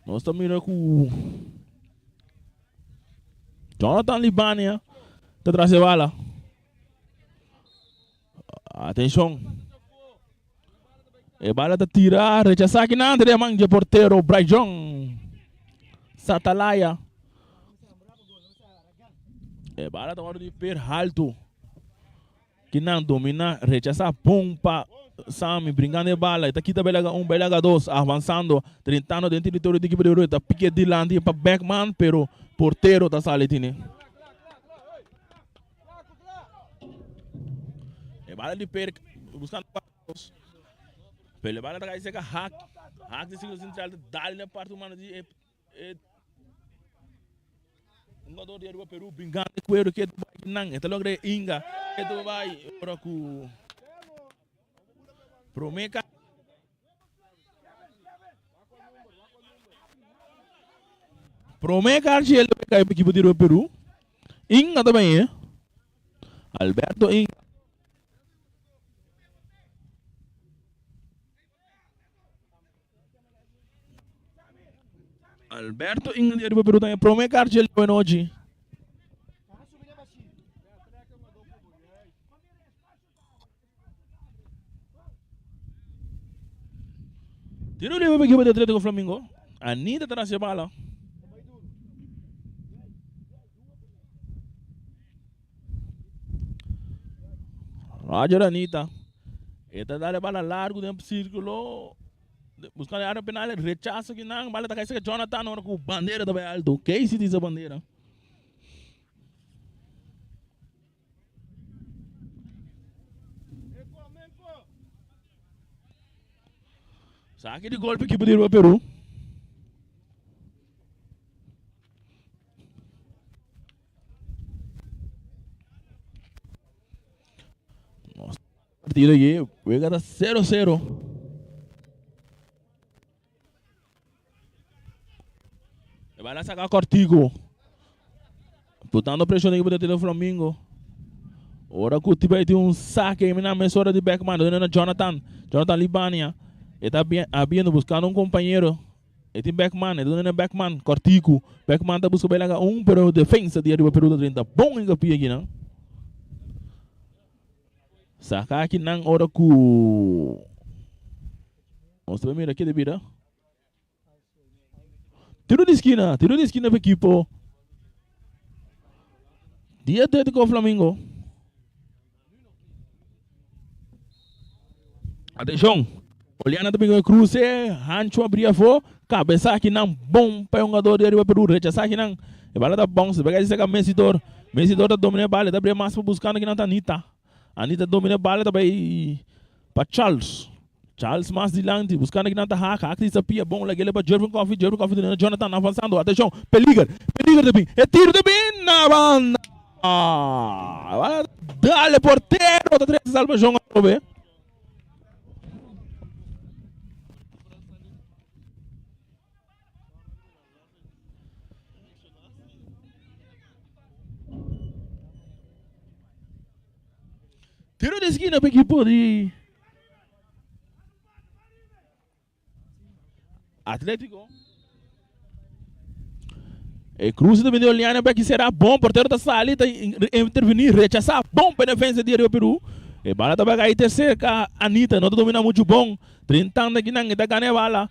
Nós estamos mirando com Jonathan Libania está atrás de bala. Atenção. E bala está tirar, rechazar aqui na André Manje, porteiro, Braijon. Satalaya. E bala está hora de per alto. Que não domina, rechazar pompa. Sami, brincando de bala, está aqui também Belaga 2, avançando, tentando dentro do território da equipe de Uruguai, está pique de lande para Beckman, pero porteiro está salindo. E bala de per, buscando passos, pela bala da cabeça hack de ciclo central, dá-lhe na parte humana de jogador de Uruguai Peru, brincando de cuero que tu vai não, então logo de Inga, que tu vai para o Promeca. Promeca Argel para a equipe de Peru. Inga também, é? Alberto Inga. Alberto Inga de Peru também. Promeca Argel para hoje. Tiro livre para a equipe de Atlético Flamengo. Anita está na bala. Roger Anita. Está dando bala largo dentro do círculo. Buscando a área penal. Rechaça aqui não. Bala está caindo. Jonathan agora com bandeira também alto. Que se diz a bandeira? Saque de golpe aqui para o Peru. Nossa, partida aqui. Pega da 0-0. Vai lá sacar Cortigo. Botando pressão aqui para o Flamengo. Ora que o tipo aí tem um saque na mesura de Beckman. Dona Jonathan Libania. Ele está abrindo, buscando companheiro. Ele tem Beckman, ele tem Beckman, Cortico. Beckman está buscando Belaga 1, pero defesa de Arriba Peru da 30. Bom em capia aqui, não? Sacar aqui não, hora que... Vamos ver, mira aqui de vida. Tiro de esquina para a equipe. De Atlético Flamengo. Atenção. Olhando também com o cruze, Hancho abria fo, cabeça aqui não, bom para um jogador de Arriba Peru, rechaçar aqui não, e bala da bom, se pegar esse aqui Messidor está dominando a bala, está abrindo mais para buscando aqui não tá Anita domina a bala também para Charles mais dilante, buscando aqui não tá Hack desafia, bom, legal para Jervin Coffee, Jonathan avançando, atenção, perigo também, é tiro também na banda, dale porteiro, tá 3 salva João a ver. Tiro de esquina para a equipe de Atlético. E Cruz também de Oliana para que será bom. Porteiro da salita intervenir, rechaçar. Bom para a defesa de Arriba Peru. E bala também aí terceira com a Anita. Não domina muito bom. 30 anos aqui não está ganhando bala.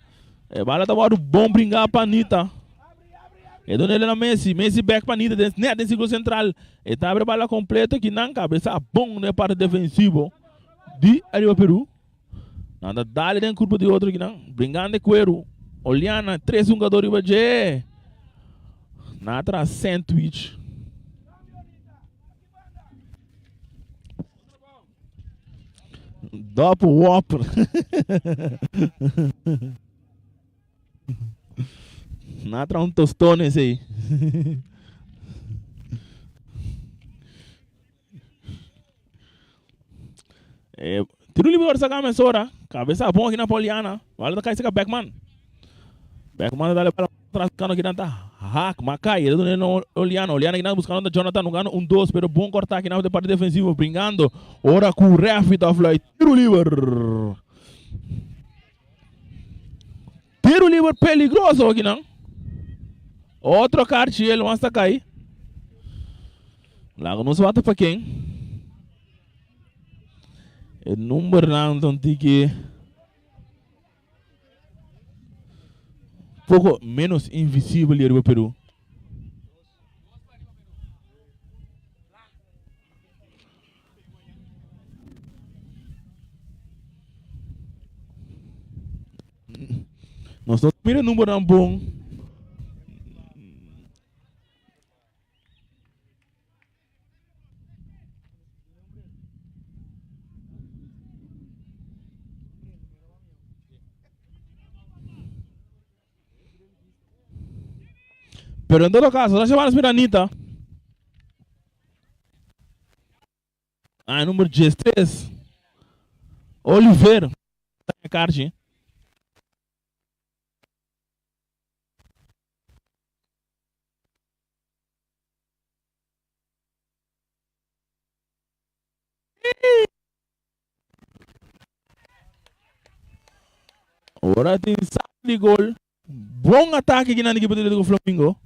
E bala também bom brincar para a Anita. E dona Helena Messi back para Anita, dentro do ciclo central. E tá abre a bala completa que não cabeça bom na parte defensiva de Arriba Peru. Nada dá-lhe dentro curva de outro aqui não. Brincando de cuero. Oliana, 3 jogadores de Bajé. Nada sandwich. Double Whopper. Nada um tostone aí. Tiro livre agora sacar a mesora. Cabeça bom aqui na Poliana. Vale da caixa com Beckman. Beckman dá para trascando aqui na Hack, Macai. Ele não Oliana aqui na buscando Jonathan, não ganha 1-2, pero bom cortar aqui na parte defensiva, brincando. Ora com o ref da fly. Tiro livre. Tiro livre peligroso aqui não. Outro carte ele vai sacar aí. Lago nos wata para quem? O número não então que pouco menos invisível ali no Peru. Nós não mira número não bom. Pero en todo caso, las semanas miranita. Número 16. Oliveira. Carte. Agora tem salto de gol. Bom ataque aqui na equipe do Flamengo.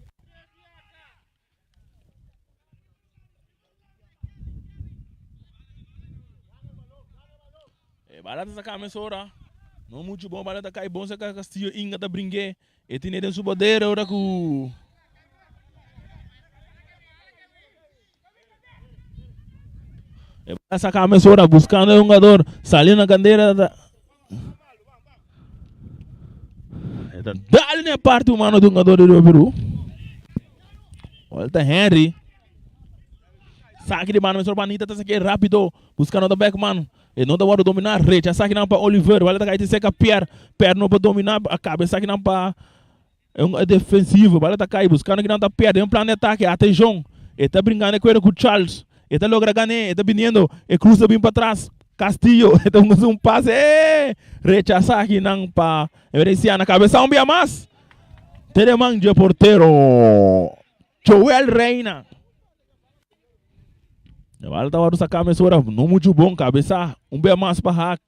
Balada sa camesora. Não muito bom, balada cai bom, se Castillo inga da brinque. E tem dentro sua poder ora com essa camesora buscando um jogador, saindo na candeira da dá-lhe na parte humana do jogador do Peru. Volta Henry. Saque de mano, Sorbanita tá aqui rápido, buscando o backman. E não dá hora dominar a rede. Saque não para Oliveira, vai lá tá seca Pierre não para dominar a cabeça, saque não para é defensivo, vai lá tá cair buscando que não tá Pierre, é um plano de ataque, atenção. Ele tá brincando com o Charles. Ele tá logra ganhar, ele tá vindo, e cruza bem para trás. Castillo, ele tá um passe, rechaça aqui não para evidenciar na cabeça um bia mais. Telemann de porteiro. Joel Reina. Agora tá a camesora, não muito bom, cabeça, um bem mais para hack,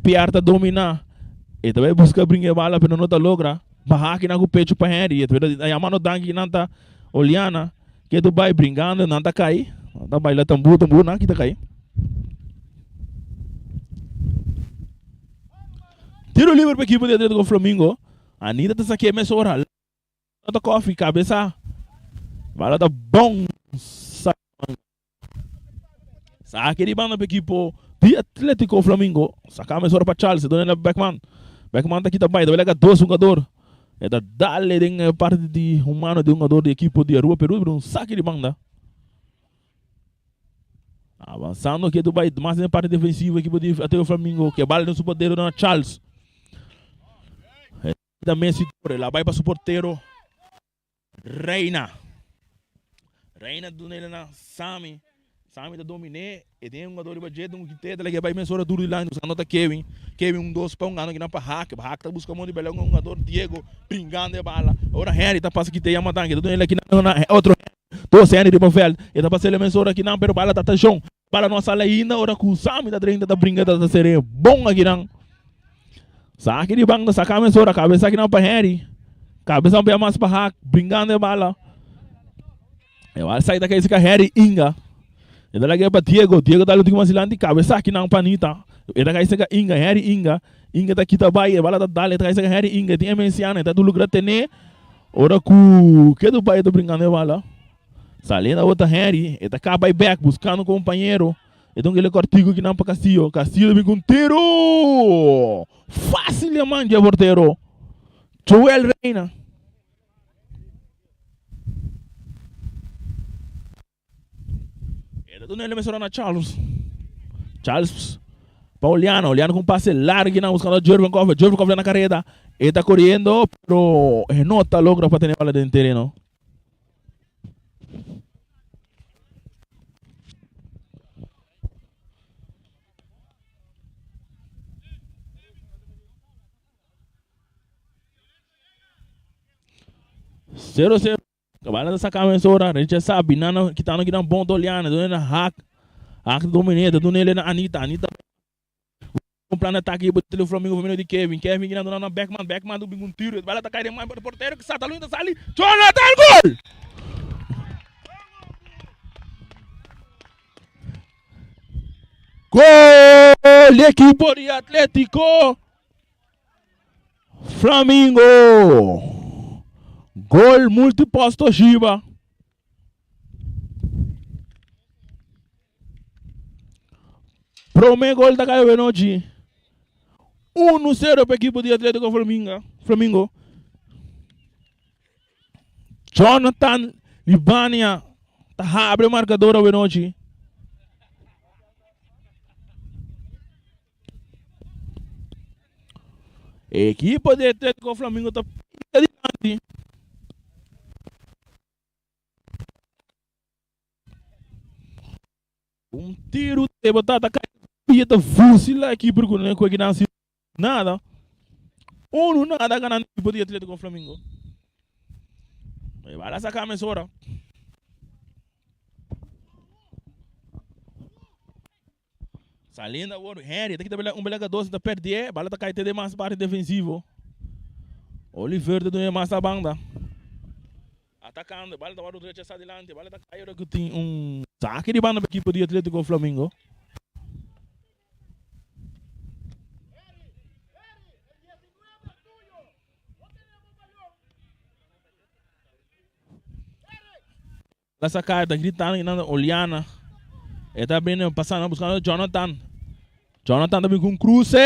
Pierre tá dominar, e também busca brincar bala, mas não tá logra, para hack na o pecho para Henry, e também a mano dangue não tá olhando, que tu vai brincando, não tá cair, tá baila tambu, não que tá cair. Tiro livre para a equipe do Flamengo, Anitta tá aqui, camesora, tá coffee, cabeça, bala tá bom. Saque de banda para a equipe do Atlético Flamengo. Sacamos agora para Charles, dona Beckman. Beckman está aqui também, deve levar dois jogadores. É da dale de parte de humano de um jogador de equipe de Rua Peru, um saque de banda. Avançando aqui do Dubai, mais na parte defensiva, equipe de Atlético Flamengo, que é bala no suporteiro da Charles. Também se lá vai para o suporteiro Reina. Reina do nele na Sami. Sami da dominé, e tem um jogador de jeito, um que tem, vai mensura duro de lá, usando tá Kevin, um dos para um ano que não para hack tá buscando um de belão, um jogador Diego, brincando de bala, agora Henry tá passando que tem Yamatan, que ele aqui não outro, dois Henry de Pavel, e tá passando a mensura aqui não, pero bala tá tachão, bala nossa ainda, agora com o Sami da drenda da brincada da sereia, bom aqui não, saque de banda, sacar a mensura, cabeça aqui não para Henry, cabeça um mais para hack, brincando de bala, eu acho que sai daqui esse Henry Inga. Ele lagi para Diego dá lutando mais lante cabeça aqui na panita. Ele cai sega Harry Inga tá aqui também, bala tá dale, tá sega Harry Inga, tem mensiana, tá do lugar tene. Ora ku, que do pai do brincando bala. Salendo outra Harry, ele tá cá back buscando um companheiro. Então ele cortigo aqui na para Castillo vem com tiro. Fácil de manja porteiro. Joel Reina. Ele começou na Charles para Oliano com passe largo na buscando Jorvankov na carrera, ele está correndo, pero não está logra para ter bola dentro do terreno. Zero. Bala da sacar mensura, a gente sabe, não que tá no bom do Oliana, do na hack dominada, do nele na Anitta um plano ataque para o Flamengo feminino de Kevin que não na Beckman do um tiro, bala tá caindo mais para o porteiro que salta ali, Jonathan gol! Gol! Equipo de Atlético Flamengo. Gol multiposto Shiba. Primeiro gol da Caio Benoji. 1-0 para a equipe de Atlético Flamengo. Jonathan Libania abre o marcador ao Benoji. A equipe de Atlético Flamengo está adiante. Tiro de batata caída tá fuzila aqui porque não é que não se nada. Ou não nada ganhando a equipe de Atlético Flamengo. Vai lá sacar a mesora. Salindo agora, Henry, daqui tá um belega doce da perder, bala tá caindo de mais parte defensivo. Oliveira do mais a banda. Atacando, bala tá agora rechaçar adelante, bala tá caindo que tem um saque de banda para a equipe de Atlético Flamengo. La sacada, tá gritando, Oliana. Ele tá abrindo, passando, buscando Jonathan. Jonathan também com cruze.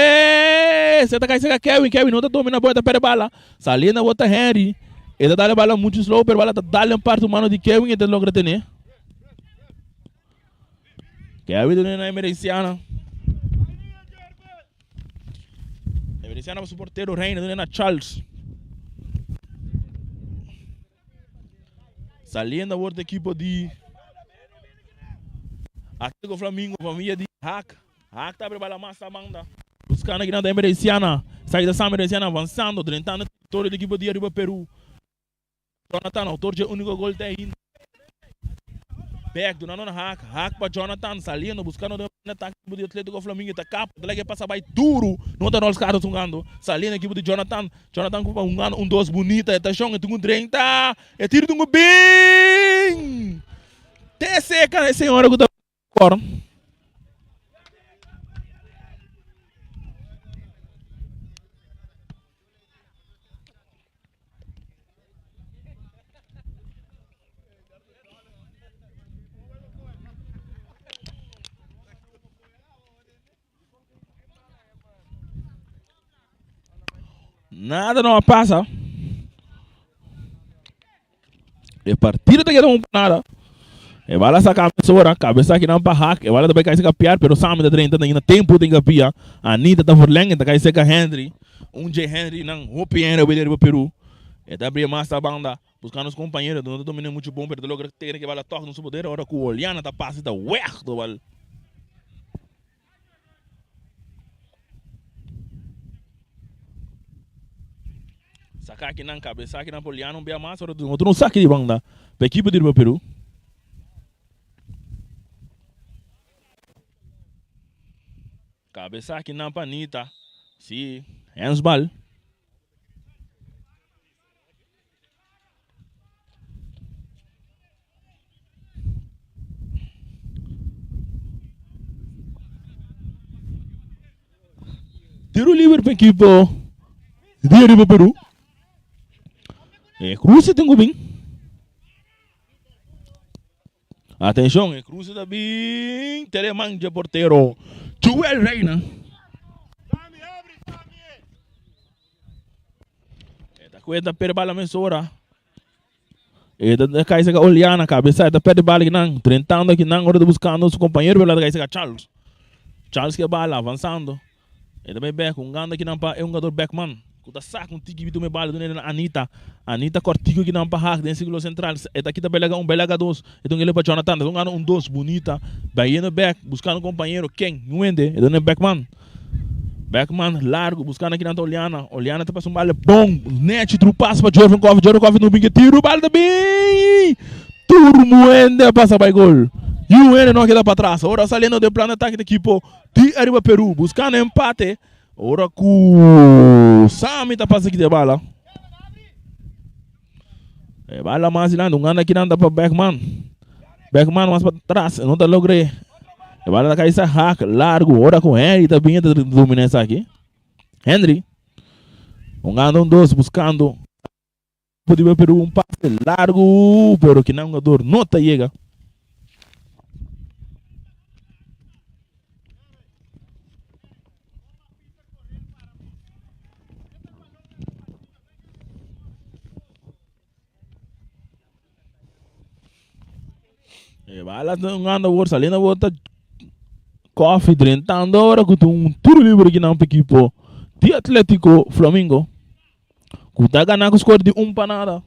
Você tá caindo Kevin não tá dominando a bola, tá perde bala. Salindo a outra Henry. Ele tá dando a bala muito slow, pero bala tá dando um parte humano de Kevin e ele logra ter. Kevin não é emergenciana. Emergenciana para o porteiro Reina, não é na Charles. Saliendo a outra equipe de Atlético Flamengo, família de Hack. Hack tá abrindo a massa da banda. Buscando aqui na emergenciana. Saída da emergenciana avançando, tentando o território da equipe de Arriba Peru. Jonathan, autor de único gol da ainda. Back do Nano Hack. Hack para Jonathan, saliendo, buscando o ataque do Atlético Flamengo. Tá capa, dele que passa vai duro. Não tá nos caras jogando. Saliendo a equipe de Jonathan. Jonathan com um dos bonita. É chão, é um 30. É tiro de um bem. Até seca, né, senhora? Agora. Nada não passa. É partida tem que não nada. É bala sacar a pessoa, cabeça aqui não para hack. É bala também cai se capiar, pero sabe da 30 ainda tempo tem que capiar. A Anitta tá por lenga, tá cai seca Henry. J. Henry não, Hopi Henry obedece para Peru. É da abrir massa a banda, buscando os companheiros, não domina muito bom, pero logo tem que bala toca no seu poder, hora que o Oliana tá passa da uer do bal. Sacar aqui na cabeça, aqui na Poliana, um bem massa, outro não saque de banda. Para a equipe de Peru. Cabeça aqui na Panita. Sim, handsball. Tiro livre para a equipe de Peru. Cruze tem bem. Atenção, cruze da bem. Teleman de porteiro. Joel Reina. Esta coisa perde bala mensura. Esta caixa que olhar na cabeça, esta perde bala que não, tentando aqui não, agora buscando os companheiros pela caixa que Charles. Charles que bala avançando. Esta bem back, ganda aqui não é jogador backman. Kuta saca tiki bitu me bala na Anitta. Anitta cortico que não para hack dentro do círculo central. Esta aqui tá belega belega dos. Então ele para Jonathan, então dos bonita. Vai no back, buscando companheiro quem? Nuende, então é backman. Backman largo, buscando aqui na Oliana. Oliana tá passando bala bom. Net trupasse para Jordan Coffee no bingue tiro bala bem. Turmuende passa para gol. E o N não queda para trás. Ora saliendo de plano ataque da equipe de Arriba Peru, buscando empate. Ora com Sami tá passando aqui de bala. É bala mais lá, não anda aqui nada para Beckman. Beckman mais para trás, não tá logrei. E bala da cabeça hack, largo, ora com Henry também está dominando aqui. Henry. Anda dois buscando. Podia per um passe largo, pero que não jogador nota chega. E bala anda por salindo volta coffee drentando agora com um tiro livre aqui na equipe de Atlético Flamengo. Que está ganhando o score de 1-0.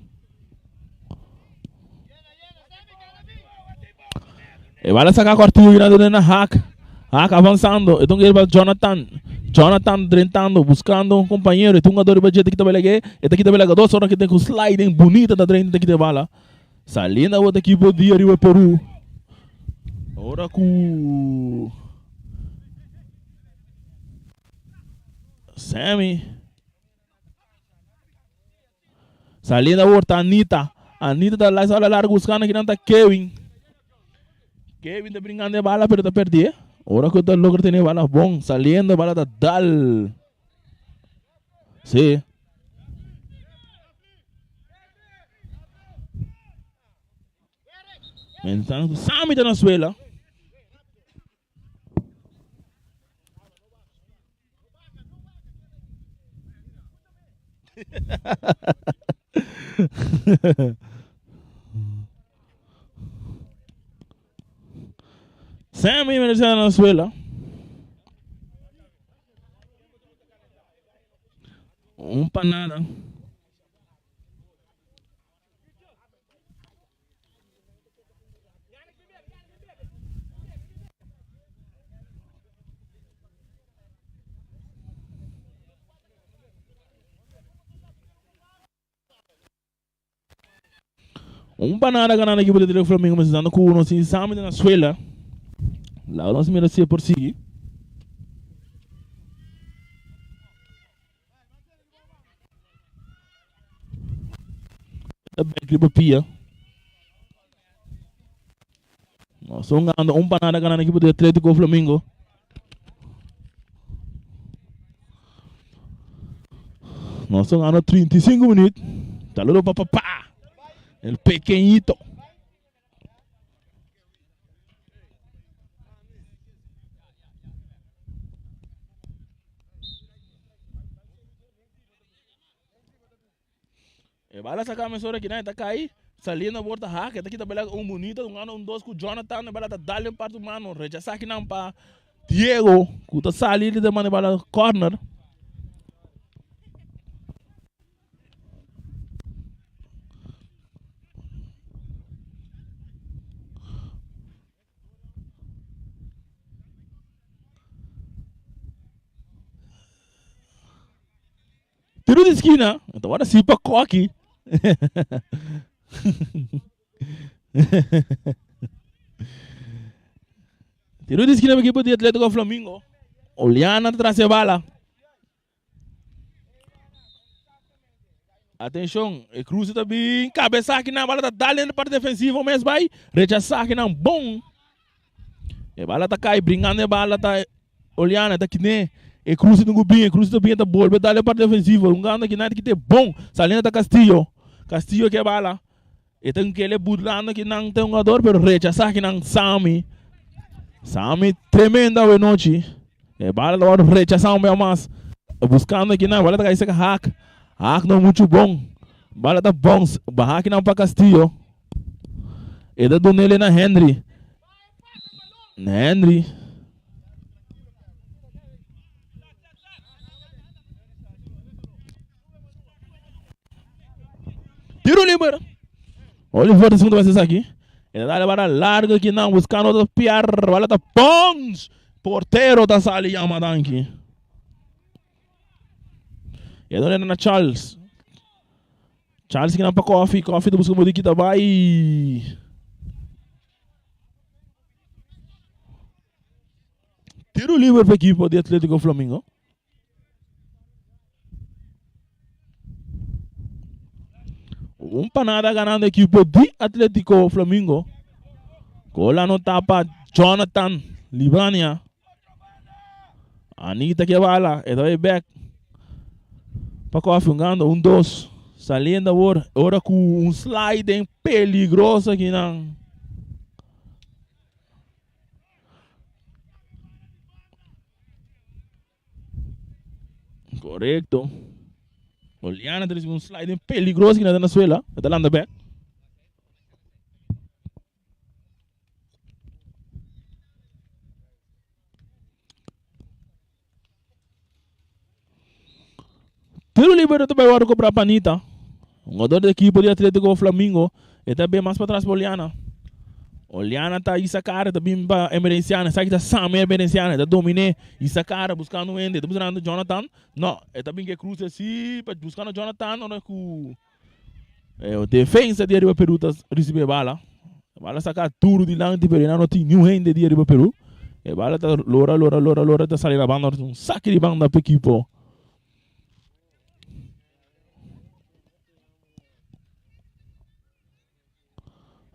E vai sacar a cortina na Hack. Hack avançando. Então ele vai Jonathan. Jonathan drentando, buscando um companheiro. Então o jogador vai aqui também aqui. Este aqui também 2 horas que tem com sliding bonita da drenta aqui de bala. Salindo a outra equipe de Arriba Peru. Agora com Sammy. Salindo a outra Anita. Anita da lá sala larga buscando aqui não tá Kevin. Kevin tá brincando de bala, pero tá perdido. Agora que tá logra ter bala bom. Saliendo a bala da Dal. Sim. Então, Sammy tá na suela. Sammy merece na suela. Panada. Panada ganando aqui para o Flamengo, mas dando com o nosso exame na suela. Lá o nosso merece por si. Também pia. Nós estamos ganhando panada ganhando aqui para o Atlético Flamengo. Nós estamos ganhando 35 minutos. Saludos para papá. El pequeñito. Bala sacar a mesura aqui, né? Tá aí, salindo a borda hack, tá aqui também bonito, ano 2 com o Jonathan, bala tá dando parte do mano, rechaçar aqui não para Diego, que tá salindo de mano bala corner. Tiro de esquina, então agora sim para coque. Tiro de esquina aqui para o Atlético Flamengo. Olhando atrás da bala. Atenção, o Cruz também. Cabeça aqui na bala, tá dando na parte defensiva, mas vai rechaçar aqui não. Bom. A bala tá cai, brincando a bala, tá olhando, tá aqui né. E Cruz não bem, Cruz também tá boa, vai dar a parte defensiva. Um gano aqui nada que tem bom. Salindo da Castillo. Castillo que é bala. E tem que ele burlando que não tem um jogador, pero rechaçar que não Sammy. Sammy tremenda a noite. E bala da hora rechaçar o mais. Buscando aqui não, bala da cabeça hack. Hack não muito bom. Bala da bom. Hack não para Castillo. E da Donele na Henry. Henry. Tiro livre. Olha o forte segundo vai ser aqui. Ele dá a bola larga aqui não, buscando outro piar. Bola tá pons. Porteiro tá sali Yamadanki. E dona na Charles. Charles que não para Coffee do busca muito aqui tá vai. Tiro livre para a equipe de Atlético Flamengo. Panada ganando a equipe de Atlético Flamengo. Cola no tapa Jonathan. Libania. Anita que bala. Esta vai back. Para Coffee, um 2. Saliendo agora com slide peligroso aqui não. Correcto. Oliana tem slide peligroso aqui na Venezuela. Está lá back. Tiro livre também agora comprar a Panita. Um jogador da equipe de Atlético Flamengo. E também mais para trás para Oliana. Oliana está aí sacar, também para Emerenciana. Sabe que está Sam Emerenciana. Está dominé e sacar, buscando o Ende. Está buscando Jonathan. Não, é também que cruza assim, para buscando Jonathan. Não é que o defesa de Arriba Peru está recebendo bala. A bala sacar tudo de lá, pero não tem nenhum Ende de Arriba Peru. A bala está lora, está saindo a banda. Um saque de banda para a equipe.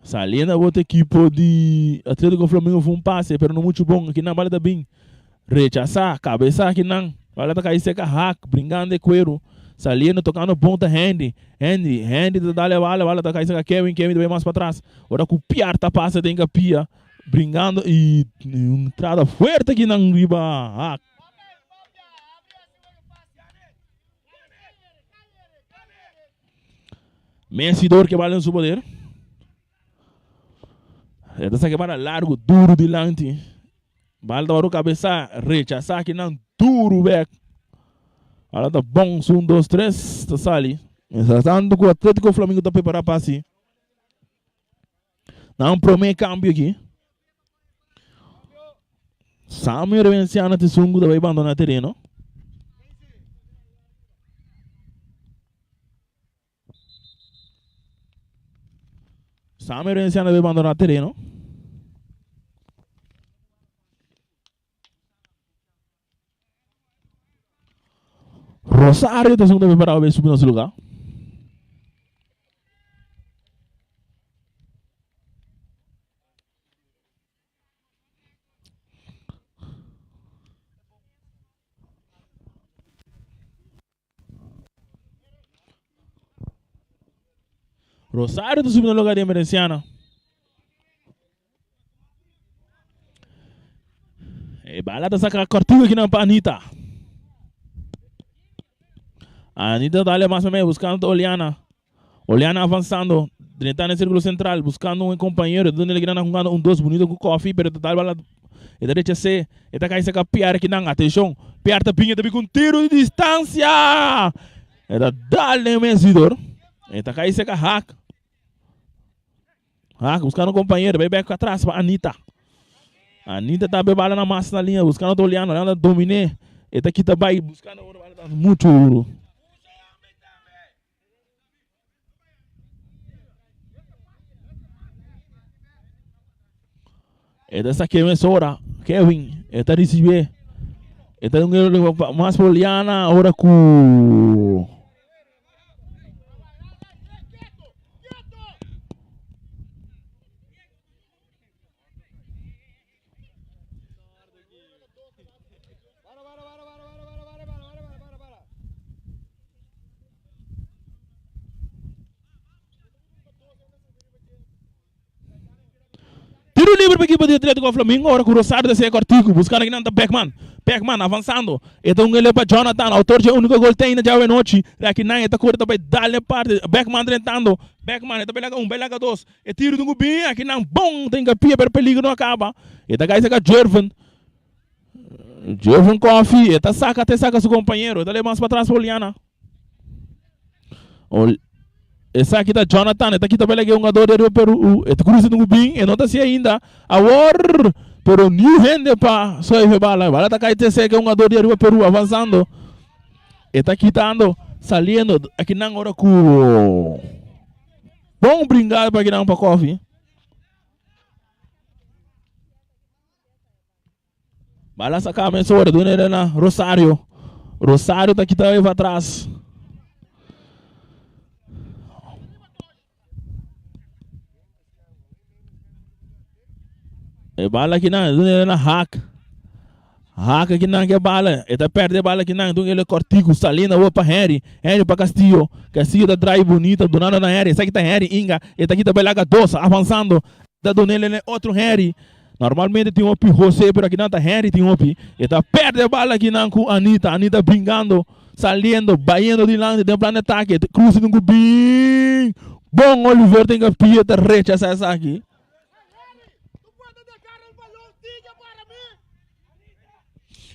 Saliendo a outra equipe de Atlético Flamengo foi passe, pero não muito bom. Aqui na bala da bem. Rechazar, cabeça aqui não. Bala tá caindo seca hack, brincando de cuero. Saliendo, tocando ponta Handy tá dando a bala tá caindo seca Kevin também mais para trás. Agora com o Piar tá passa, tem que pia. Brincando e entrada forte aqui na riba hack. Messidor que vale no seu poder. Essa que para largo, duro delante. Balda para o cabeça, rechazar que não duro back. Agora tá bom, 1, 2, 3, tá sali. Estando com o Atlético Flamengo tá preparado para si. Dá um primeiro câmbio aqui. Samuel Venciana te sungo vai abandonar o terreno. Samuel Venciana vai abandonar o terreno. Rosário está sendo preparado para subir no seu lugar. Rosário está subindo no lugar de Emerenciana. E bala está sacando a cortiga aqui na Panita. A Anitta dá mais ou menos buscando a Oliana. Oliana avançando, entrando no círculo central, buscando um companheiro. Donde ele grana jogando 1-2 bonito com o Coffee, pero total bala. E da direita C, e tá caindo a Piar aqui não. Atenção, Piar tá pinha também com tiro de distância. E da dale Messidor. E tá caindo a Hack. Hack buscando um companheiro, vai back atrás para Anitta. Anitta tá bebala na massa na linha, buscando a Oliana. Oliana dominé. E tá aqui também buscando muito ouro. Esta aqui é hora, Kevin, esta recebe, esta é mais poliana, agora com tiro livre para a equipe de Atlético Flamengo. Agora com o Rosário desce a cortico. Buscando aqui não tá Beckman. Beckman avançando. Então ele para Jonathan. Autor de único gol tem na já noite. Aqui não está curta para dar parte. Beckman tentando. Beckman está bem bem 2. E tiro do Gubin. Aqui não bom. Tem que pia para peligro não acaba. E da gaisa com Jervan. Jervan Coffee. E tá saca até saca seu companheiro. Dá mais para trás para Oliana. Essa aqui tá Jonathan, essa aqui também é um jogador do Peru. Esse cruze no Gubin, e não tá assim ainda. Agora, pero new hand para só ir bala. Bala tá caindo que é um jogador do Peru avançando. E tá quitando, saliendo aqui na hora com bom brincar para aqui não para Coffee. Bala sacar a mensura do Nerena Rosário. Rosário tá aqui também para trás. E bala aqui não, ele na hack. Hack aqui não, que é bala. Ele perde a bala aqui não, então ele é cortico, salina, ou para Harry. Harry para Castillo. Castillo da drive bonita, do nada na Harry. Essa aqui tá Harry, Inga. Ele aqui também larga doce, avançando. Da dona ele é outro Harry. Normalmente tem um opi José, pero aqui não tá Harry, tem um opi. Ele perde a bala aqui não com Anita. Anita brincando, saliendo, baiando de lá, de plano de ataque. Cruza no cubinho. Bom, Oliver tem que pia, tá recha essa aqui.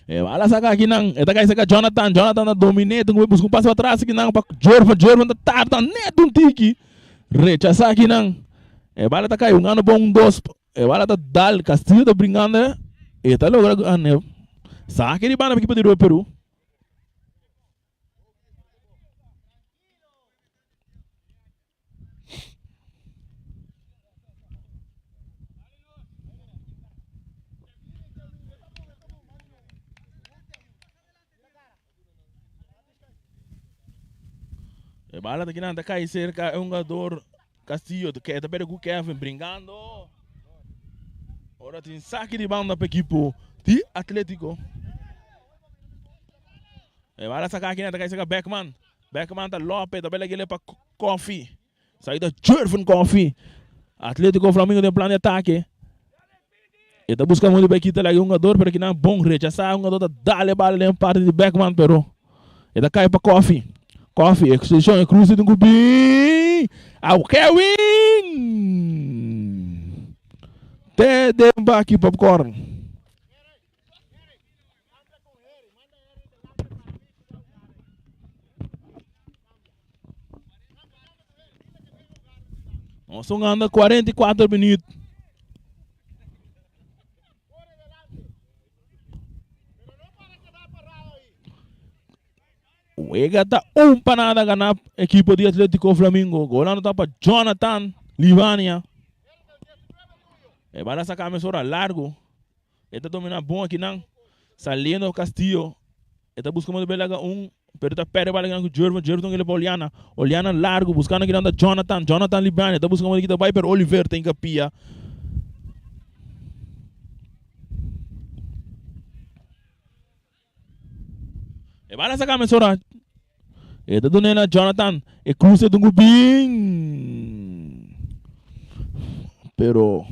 Bala saca aqui não, eta kai saca Jonathan da dominate, um busca um passo atrás aqui não, para Jorvan da tarda neto um tiki, rechaça aqui não, bala tá caiu, ano bom dois, bala tá dal Castillo tá brincando, tá logo ano, saca ele bala aqui para o Peru. Bala daqui não, tá cai cerca, é um jogador Castillo, que é também com Kevin brincando. Ora tem saque de banda para a equipe de Atlético. Bala sacar aqui não, tá cai cerca Beckman. Beckman tá Lopes, também ele para Coffee. Saída Jervin Coffee. Atlético Flamengo tem plano de ataque. E tá buscando muito bem aqui, tá lá um jogador, para que não é bom rechaçar, um jogador tá dale bala em parte de Beckman, pero ele tá cai para Coffee. Coffee, exposição e cruze do Cubim. Ao Kevin. Tedemba aqui, popcorn. Nós estamos andando 44 minutos. O Ega tá para nada ganhar a equipe de Atlético Flamengo. Golando tá para Jonathan Livania. Vai sacar a mesura largo. Ele tá dominando bom aqui não. Saliendo Castillo. Ele tá buscando belaga pero tá perde bala com Jervin ele para Oliana. Oliana largo buscando aqui não da Jonathan Livania. Tá buscando aqui da Viper Oliver tem que pia. Vai lá sacar a mesura. E tá dando na Jonathan. E cruza do Gubin. Pero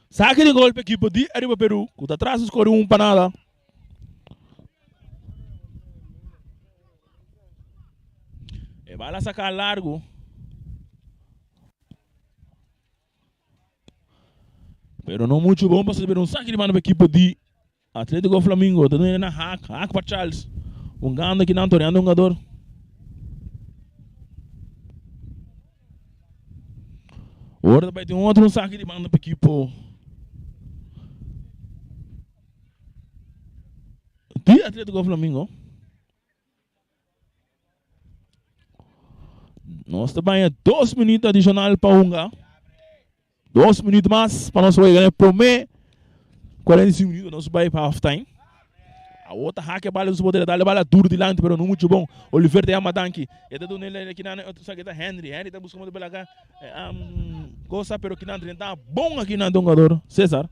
saque de golpe equipe de Arriba Peru. Que tá atrás escolhe para nada. E vai lá sacar largo. Pero não muito bom para saber saque de mano para a equipe de Atlético Flamengo. Está dando na hack para Charles. Ganda aqui não, torneando jogador. Agora vai ter outro saque de mano para a equipe de Atlético Flamengo. Nós também 2 minutos adicionais para Unga. 2 minutos mais para nós ganhar por meio. 45 minutos nós vai para halftime. A outra hack é bala dos poderes dar bala duro de lante, pero não muito bom. Oliver tem a matanque. Ele tá dando aqui na outro saque da Henry. Henry tá buscando pela cá. Gosta pero que não tá bom aqui na jogador. César.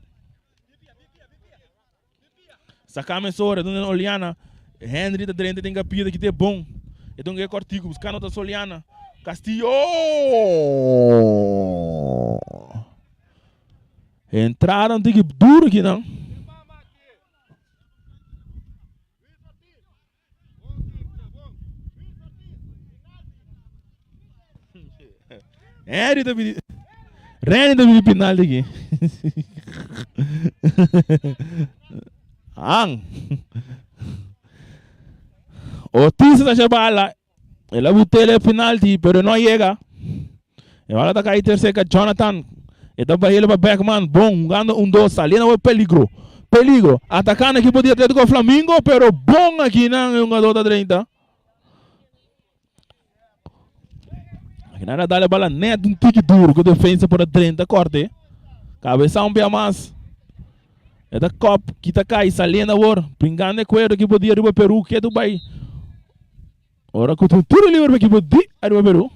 Sacar a mesura, dando Oliana. Henry tá dentro tem que pida que tem bom. Então é cortico buscando outra Soliana. Castillo. Entraram tem que duro aqui não. Henry tá me penal aqui. Otis tá chamando. Ela botou ele penalti, pero não chega. Agora tá caindo terceira Jonathan. Ele vai ele para Beckman. Bom, ganhando 1-2. Ali não é peligro. Peligro. Atacando aqui podia ter com o Flamengo, pero bom aqui não é um jogador da 30. Aqui nada dá a bola neto, um tique duro com defesa por a 30, corte. Cabeção bem mais. É da Cop, que tá cai, saliendo agora. Pingando é coelho que podia ir para Peru, que é do Bahia. Ora que tu tudo livre para equipe de Arriba Peru.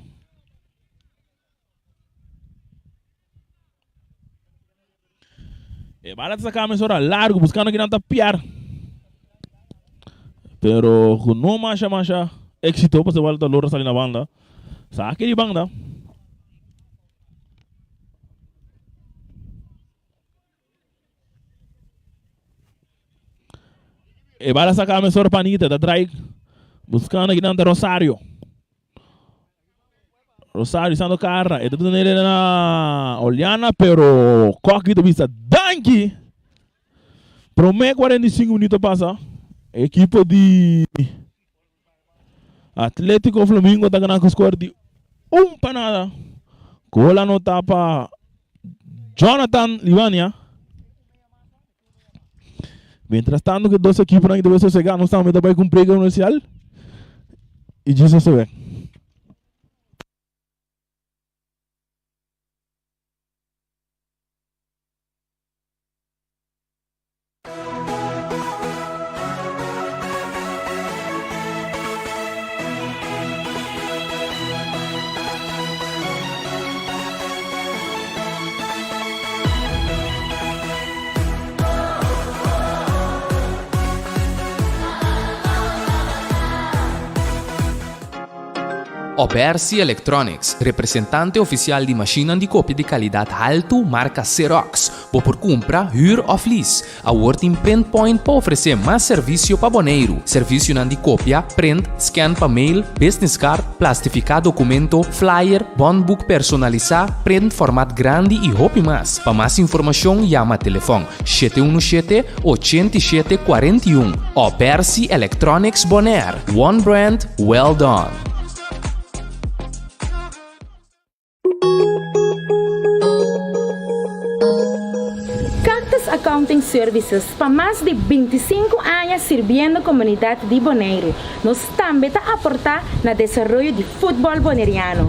E bala sacamos ora largo buscando que não tapiar. Pero com não marcha éxito para se volta loro sair na banda. Saque de banda. E bala sacamos ora panita da drive. Buscando aqui dentro Rosário. Rosário estando carra. E tudo nele na Oliana, pero coque do vista danque. Pro me 45 minutos passa. Equipe de Atlético Flamengo está ganhando com o score de 1-0. Cola no tapa Jonathan Livania. Mientras tanto que duas equipes não devem sossegar, não estão metendo para cumprir o comercial. E disso se vê. Obersi Electronics, representante oficial de máquina de cópia de qualidade alto, marca Xerox. Ou por compra, huur of lease. A Working Print Point para oferecer mais serviço para boneiro. Serviço de cópia, print, scan para mail, business card, plastificar documento, flyer, bondbook personalizar, print formato grande e roupa mais. Para mais informação, chama telefone 717-8741. Obersi Electronics Bonaire. One brand, well done. Accounting Services para mais de 25 anos servindo a comunidade de Bonaire. Nós também está aportar no desenvolvimento de futebol boneriano.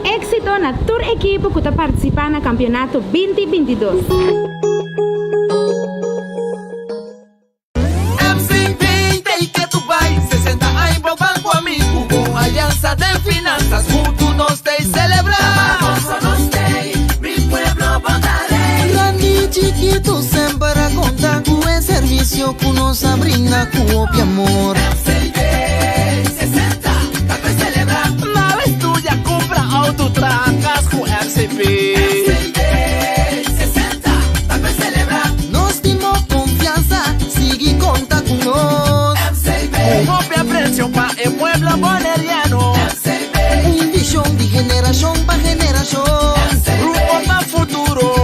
Éxito na toda a equipe que está participando no campeonato 2022. MC20 e que tu vai 60 anos pro banco amigo com aliança de finanças junto nós te celebrar. Nós te mi pueblo Bonare. Chiquito sempre conta com o serviço que nos brinda com o amor. MC20 60 tá pra celebrar. Na estúdia compra autotracas com MCP. MC20 60 tá pra celebrar. Nós temos confiança, sigue conta com nós. MC20 copia preço para o pueblo boneriano. MC20 Visão de geração para geração. Rumbo para futuro.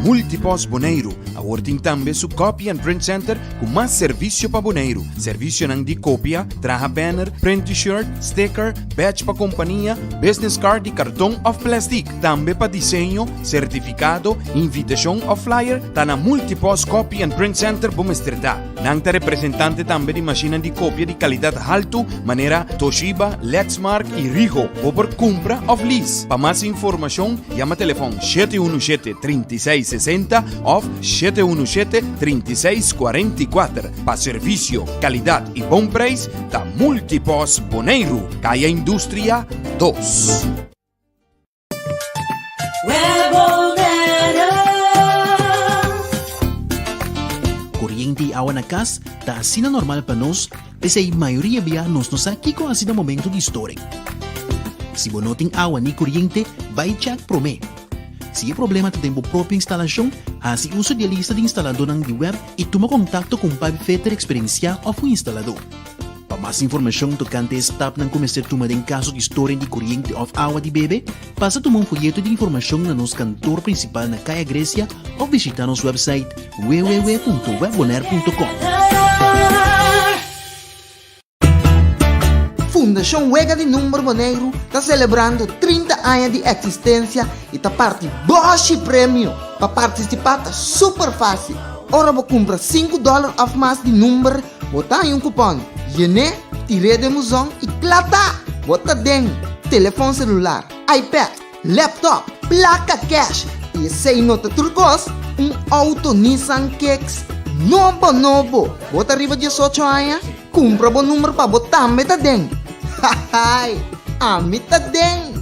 Multipos Boneiro, a working também su copy and print center com mais serviço para boneiro. Serviço nang de cópia, traha banner, print t-shirt, sticker, badge para companhia, business card e cartão of plastic. Também para desenho, certificado, invitação of flyer, tá na Multipos Copy and Print Center Bumesterdad. Nang ta representante também de máquina de cópia de qualidade alto, maneira Toshiba, Lexmark e Rigo. Ou por compra of lease. Para mais informação, chama telefone 717-3660 ou 717-3644. Para serviço, qualidade e bom preço, da Multipos Boneiro, Caia Indústria 2. Corriente e água na casa está assim normal para nós, pese a maioria via nos aqui com assim momento de história. Se você não tem água nem corriente, vai check prome. Se o problema tem a própria instalação, assim uso de lista de instalador na web e toma contato com o Pabi Fetter Experiência ou o instalador. Para mais informação tocante esta não começar a tomar em caso de história de corriente ou água de bebê, passa tomar folheto de informação na nosso cantor principal na Caia Grécia ou visitar nosso website www.webbonaire.com. Fundação Wega de Número Boneiro está celebrando 30 anos de existência e está parte Bosch Prêmio. Para participar está super fácil. Ora você compra $5 a mais de número, botar em cupom. Yene, tire de musão e plata. Bota dentro. Telefone celular, iPad, laptop, placa cash. E se nota turcos, auto Nissan Kicks novo. Bota arriba 18 anos, compra bom número para botar meta den. Hahay, a meta den.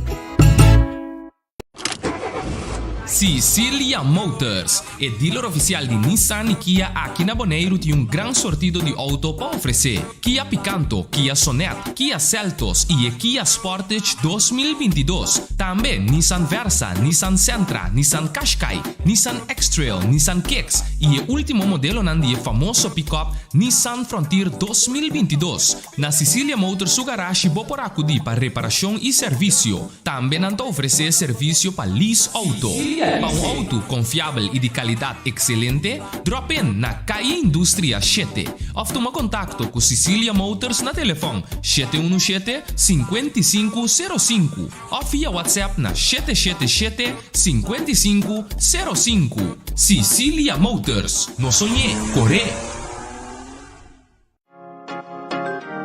Sicilia Motors é dealer oficial de Nissan e Kia aqui na Bonaire. Tem gran sortido de auto para oferecer: Kia Picanto, Kia Sonet, Kia Seltos e Kia Sportage 2022. Também Nissan Versa, Nissan Sentra, Nissan Qashqai, Nissan X-Trail, Nissan Kicks e o último modelo de famoso pick-up Nissan Frontier 2022. Na Sicilia Motors, o garagem vou por acudir para reparação e serviço. Também não oferecer serviço para lease auto. Para auto confiável e de qualidade excelente, drop in na KI Indústria 7. Ou toma contato com Sicilia Motors na telefone 717-5505 ou via WhatsApp na 777-5505. Sicilia Motors, no sonhé, corre!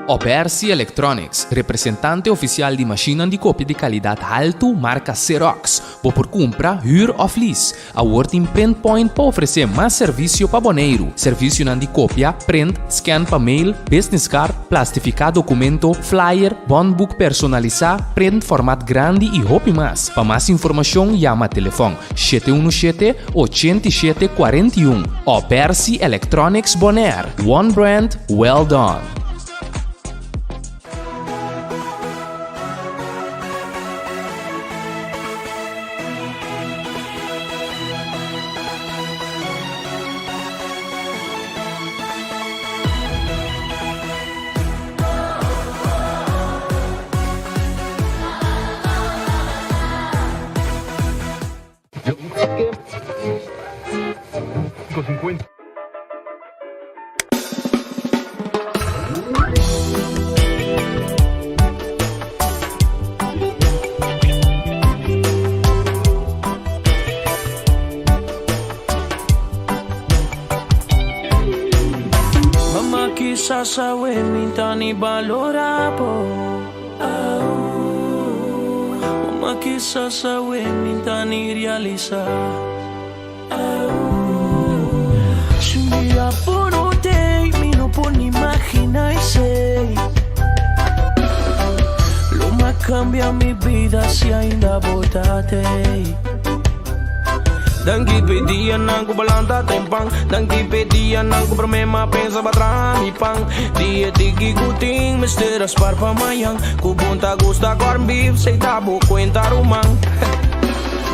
Opersi Electronics, representante oficial de máquina de cópia de qualidade alto, marca Xerox. Por compra, huur of lease. A Working Print Point para oferecer mais serviço para Bonaire. Serviço de cópia, print, scan para mail, business card, plastificar documento, flyer, bondbook personalizar, print formato grande e hobby mais. Para mais informação, chama telefone 717-8741. Opersi Electronics Bonaire. One brand, well done. Sasawe minta ni balorapo. Mama kisa sawe minta ni realiza. Se um dia ponotei, me não pode imaginar sei. Luma cambia mi vida se ainda botatei. Dangi pedia nang ko balanta tempang. Dangi pedia nang ko problema pensa batrami pang. Dia digi kuting misteras par pamayang. Kubunta gusta corn beef sei tabo cuenta rumang.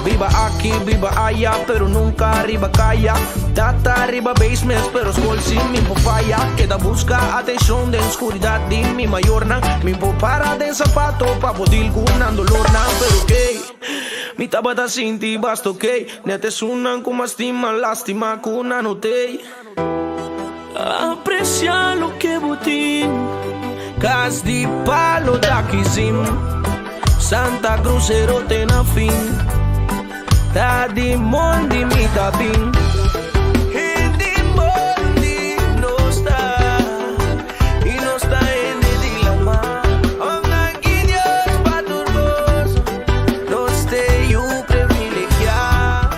Viva aquí, viva allá, pero nunca arriba calla. Data arriba basements, pero school sin mi falla. Queda busca atención de oscuridad de mi mayor nang. Mi para de zapato pa poder gunan dolor nang. Pero que mi tabata sinti basto que nete sunan como estima lástima kuna notei. Aprecia lo que botín. Cas di palo da kizim. Santa Cruz erote na fin. Ta di mondi mi tabin. Hindi mondi no sta. Y no sta en el dilema. Om nanguinhos paturboso. No ste you privilegiado.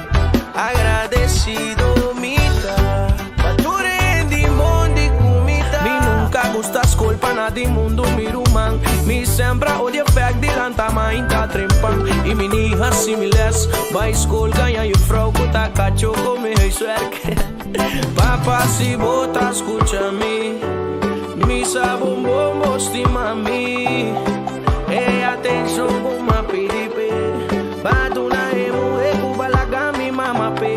Agradecido mita. Pature di mondi kumita. Mi nunca gustas colpa na di mundo miruman. Mi sembra odia fag di lantama inta trempan. E meninas similares. Vai school ganha e o frau puta cacho come rei suerque. Papa si bota escucha-me. Mi sabon bombo estima-me. E atenção como a piripe. Batu na emo e kubalaga mi mama pe.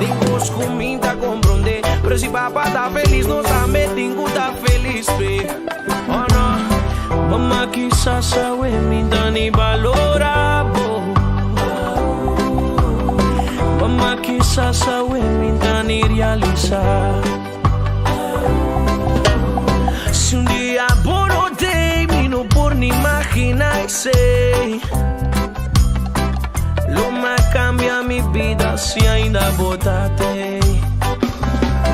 Dingos kuminta comprende. Pero si papa tá feliz nós também dingo tá feliz pe. Oh no. Mama quizás sabe minta ni valorabo. Mama quizás sabe minta ni realizar. Se dia borotei, me não por ni imaginar sei. Luma cambia mi vida se ainda botatei.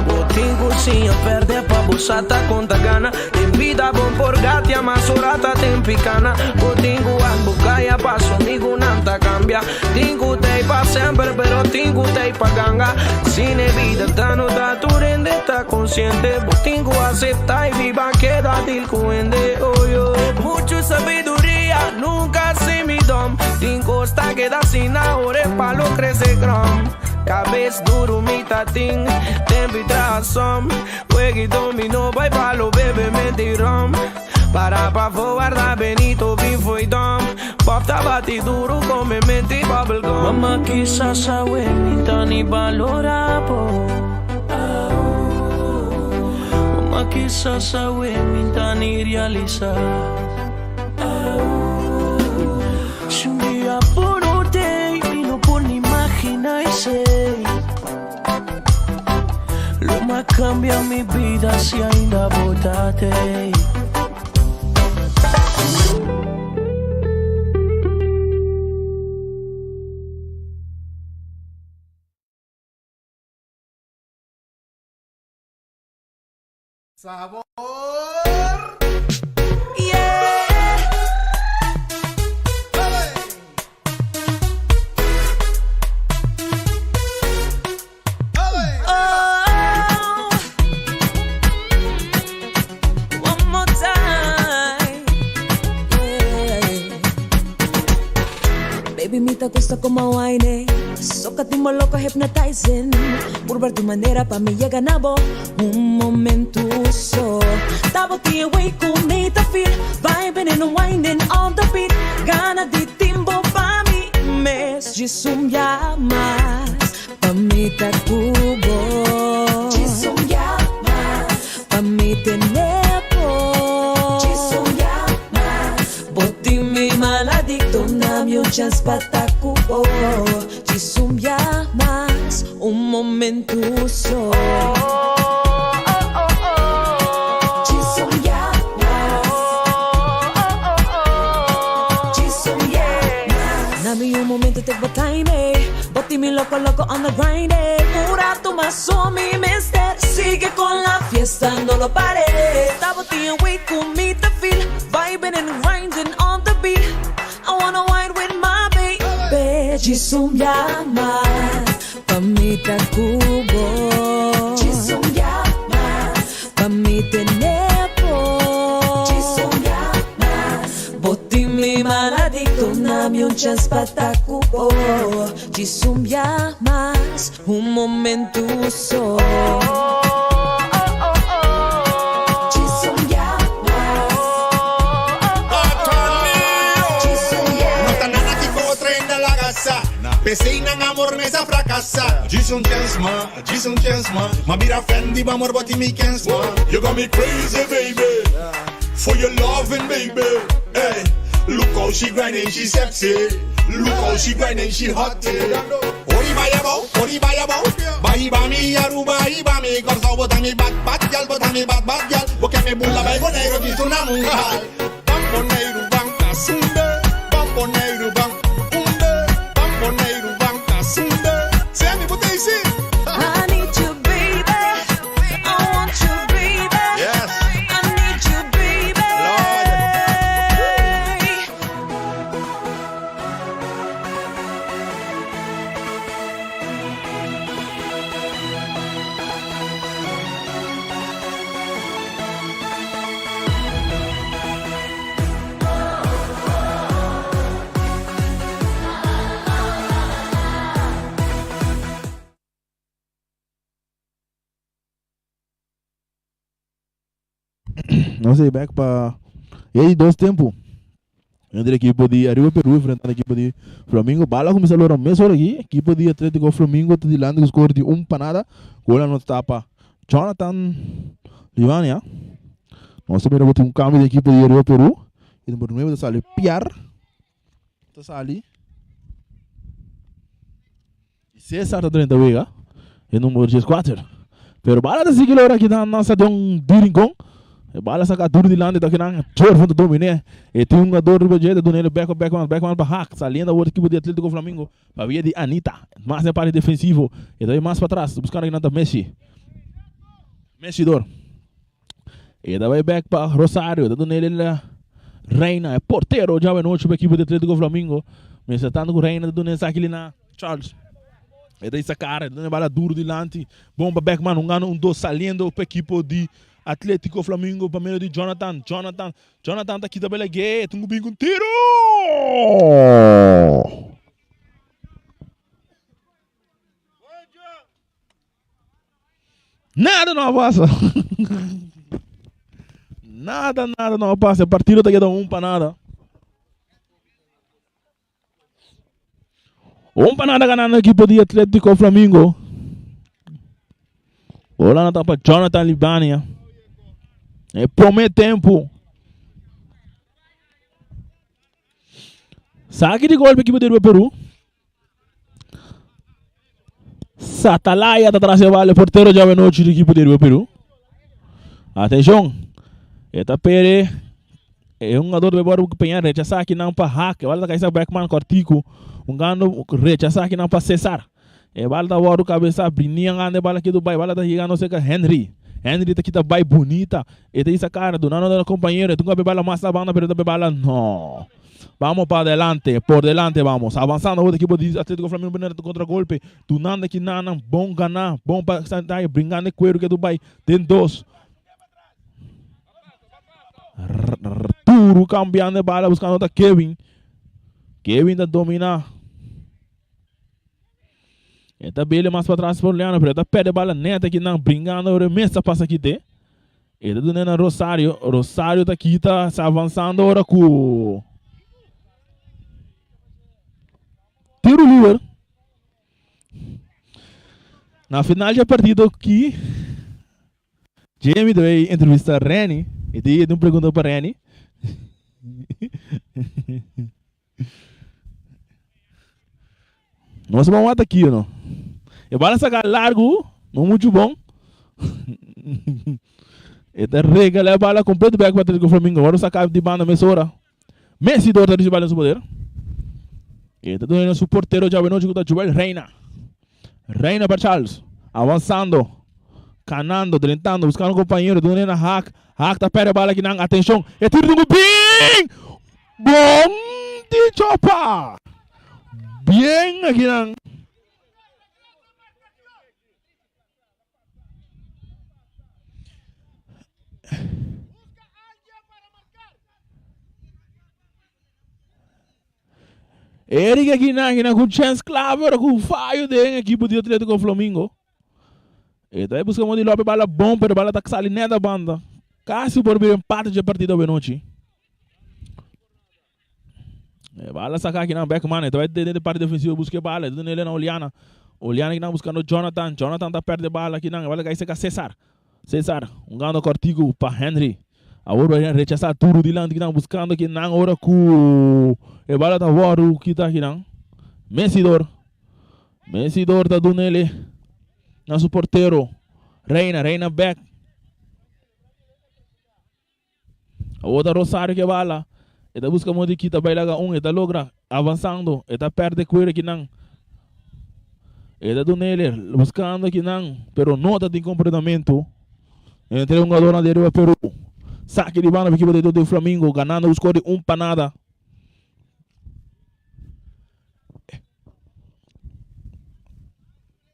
Botinho cozinha perde pa busata conta gana. Tem vida bom por gatia, mas orata tem picana. O tingo a bucaia, passo amigo nanta cambia. Tingo tei pa sempre, pero tingo tei pa ganga. Sin vida, dano da tu rende, tá consciente. Tingo acepta y viva queda del cuende. Oh, yo. Mucho sabiduría, nunca se me dom. Tingo está queda sin ahora, palo crece gram. Cabeça duro, mi tating, tempo e tração. Juegue dominó, vai palo, bebe mentirão. Para voar da Benito, vivo e dom. Pop tá bate duro, come mente bubblegum. Mama quizás sabe, ni tan ni valora, po. Mama quizás sabe, ni tan ni realiza. Se um dia por te e não por ni imaginarse, lo más cambia mi vida si ainda botate. Sabor. Baby, me tá gusta como wine. Soca ti mo loco hypnotizing. Por ver tu manera pa mi llega nabo. Un momento so. Tabo ti away con me ta feel. Vibing and winding on the beat. Gana di timbo pa mi. Mes jisum llamas. Pa mi ta cubo. Jisum llamas. Pa mi te nepo. Jisum llamas. Boti mi maladicto na mi chance patacubo. Jisum llamas. Un momento so. Un momento te botaine, boti mi loco on the grind. Pura tu maso mi mister, sigue con la fiesta, no lo pare. Está boti away con me to feel, vibing and grinding on the beat. I wanna wine with my baby. Jisum llamas, pa mi ta cubo. Jisum llamas, pa mi te nepo. Jisum llamas, boti mi maladicto na mi un chance patacubo. Jisum llamas, un momento so. Jisum llamas. No tan nada que tren de la casa. Pesina en amor mesa fracasa. Jisum chance ma. Ma mira fendi ba amor boti mi kens ma. You got me crazy baby. For your loving baby. Hey. Look how she grinding, she sexy. Look how she grinding, she hot. Ori baya bo. Bahi ba mi aruba, iba mi. Korsa bota mi bad gal, porque me bulla bego negro, dice una mujer. Bambo negro, banca sunde. Bambo negro, banca unde. Bambo negro, banca sunde. Say me what they say. I need you, baby. I want you, baby. Yes. I need you, baby. Lord. Não sei, back para. E aí, 2 tempos. Entre a equipe de Arriba Peru enfrentando a equipe de Flamengo. Bala começou a mesma hora aqui. Equipe de Atlético Flamengo de Lando que score de 1 para nada. Gol não tapa Jonathan Livania. Nós também vamos ter um cambio de equipe de Arriba Peru. E número 9 está ali Pierre. Está ali. E César está dentro da vega. E número 14. Pero bala da seguir aqui na nossa de Durincon. Bala saca duro de lande daqui na chor fundo domine. E tem um ador do jeito do nele back para hack. Saliendo a outra equipe de Atlético Flamengo. Para via de Anita. Mais na parte defensivo. E daí mais para trás. Buscando aqui na Messi. Messi dor. E daí vai back para Rosário. Tá dando ele lá. Reina é porteiro. Já vai noite para a equipe do Atlético Flamengo. Mas tá dando com Reina. Tá dando essa aqui na Charles. E daí essa cara. Tá dando bala duro delante. Bomba back, mano. Um dos saliendo para a equipe de Atlético Flamengo. Para meio de Jonathan. Jonathan tá aqui da bela gay. Tungo bem com tiro. Nada não passa. Nada não passa. A partida tá aqui da para nada. Para nada ganhando a equipe de Atlético Flamengo. Olha tá para Jonathan Libania. É promete tempo. Saque de gol para a equipe do Peru. Satalaya está atrás do vale. Porteiro já vem noite da equipe do Peru. Atenção. Eta Pere. É um jogador de bola que penhar. Rechaçar aqui não para hack. Vale da cabeça Beckman Cortico. Gano rechaçar aqui não para César. E vale da bola cabeça. Brininha ande bola aqui do Bai. Vale da chegando seca Henry. Henry tá aqui da Bai bonita. E tem essa cara do nano da companheira. Tu não bala mais da banda, pero da bala não. Vamos para adelante, por delante vamos. Avançando o equipe de Atlético Flamengo contra golpe. Tu nanda que nana, bom ganhar, bom para estar brincando de cuero que do Bai. Tem dois. Arturo cambiando de bala, buscando da Kevin. Kevin da dominar. Esta bela mais para trás por Leandro, pero esta perde bala neta que não brincando, o remessa passa aqui de. Esta do Nena Rosário. Rosário tá aqui, tá se avançando agora com tiro livre. Na final da partida aqui, Jamie deu entrevista a Reni. E daí ele perguntou para Reni. Nós vamos matar aqui, não? E vai sacar largo, não muito bom. E tá regala a bala completo back para o Flamengo. Agora sacar de banda Messora. Messi dor de bala no seu poder. E tá dando o porteiro já veio com o Joel Reina. Reina para Charles. Avançando. Canando, tentando, buscando um companheiro. Dando na Hack. Hack tá perde a bala aqui. Atenção. É tiro do Gubim. Bom de chopa. Bem aqui. Eric aqui na com chance clave, com falho da equipe do Atlético Flamengo. E daí buscamos de lobe bala bom, pero bala tá salinha da banda. Quase por vir empate de partida de noite. E bala sacar aqui na Beckman, então vai ter de parte defensiva buscar bala, dando ele na Oliana. Oliana que não buscando Jonathan. Jonathan tá perto de bala aqui na, bala que seca César. César, gano cortigo para Henry. Agora vai rechazar tudo de lá que não buscando aqui na hora com e bala tá voando que tá aqui não. Messidor tá dando ele. Nosso porteiro. Reina back. A outra Rosário que bala. Ele busca muito aqui, tá bailaga ele logra avançando, ele tá perto de cuero aqui não. Ele tá dando ele, buscando aqui não, pero nota de comportamento. Entre um jogador na deriva Peru. Saque de banda para a equipe do Flamengo, ganhando o score de para nada.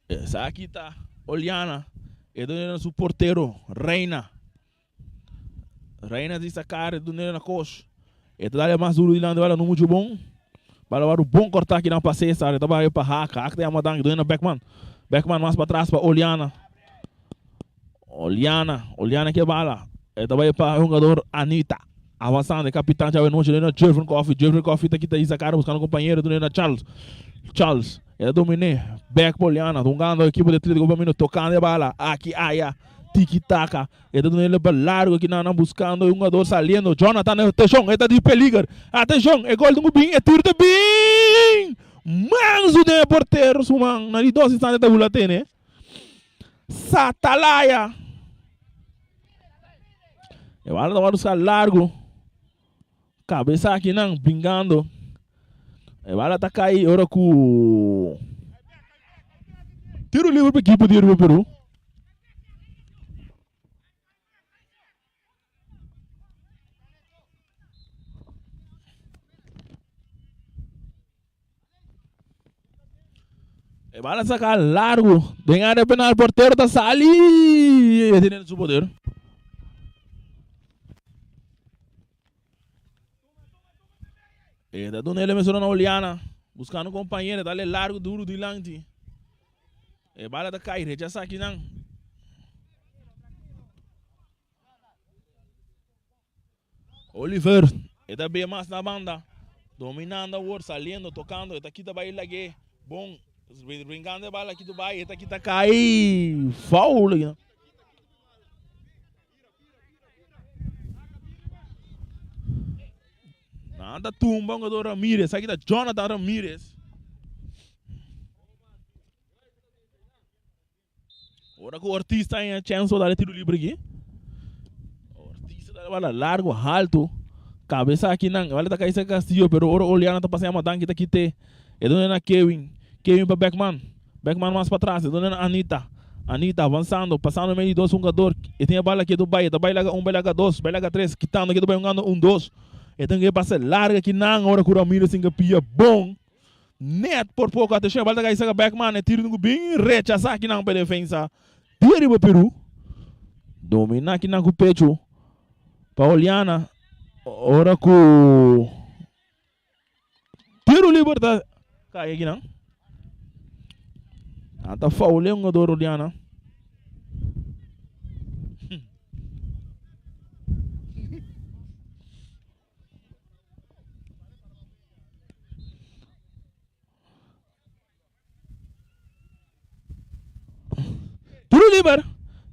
Essa aqui tá Oliana. E do nosso porteiro, Reina de sacar do na coxa. E tá mais duro de lá, não muito bom. Para o bom cortar aqui na passeia, sabe? Tá aí para Hack tem a madang do Beckman. Beckman mais para trás para Oliana que bala. E tá aí para o jogador Anita. Avançando, capitão já vai no Jeffrey Coffee tá aqui, tá aí sacar buscando um companheiro do Charles. Ele dominou, back Poliana, tungando a equipe de Atlético Flamengo, tocando a bala, aqui, tiki-taka. Ele dando ele para largo aqui, não buscando um jogador saliendo. Jonathan, atenção, ele está de peligro. Atenção, é gol do Gubim, é tiro de bem. Manso de porteiro, suman, na de 2 instantes da bulletin, né? Satalaya. E vai lá buscar largo. Cabeça aqui, não, brincando. E vai lá tá cair, ora com tiro livre para a equipe do Peru. E bala sacar largo. Den área penal, porteiro tá sali. E tiene su poder. E tá dando ele mesmo na Oliana. Buscando companheiro, dá-lhe largo, duro, dilante. E bala tá cair, rechaça aqui não. Oliver, está bem mais na banda. Dominando a work, saliendo, tocando. Está aqui também lagi. Bom, brincando a bala aqui do Bahia. Está aqui tá cai. Foul. Né? Nada tumba do Ramirez. Aqui tá Jonathan Ramirez. Ora que o Ortiz tem a chance de dar tiro livre aqui. Bala largo, alto, cabeça aqui não, vale tá caindo Castillo, pero ora Oliana tá passando a matanque tá aqui te. É dona na Kevin para Beckman mais para trás, é dona na Anita avançando, passando no meio de dois jogadores, e tem a bala aqui do Bahia, tá Bahia Bahia 2, Bahia 3, quitando aqui do Bahia 1-2, e tem que passar larga aqui não, ora que o Ramirez sem pia bom, net por pouco, até chegar a bala tá caindo Beckman, é tiro no bem, rechaçar aqui não para defesa, tira para Peru, dominar aqui não com o pecho. Pauliana, ora com tiro livre tá cai aqui não? Tá faule um do Pauliana. Tiro livre.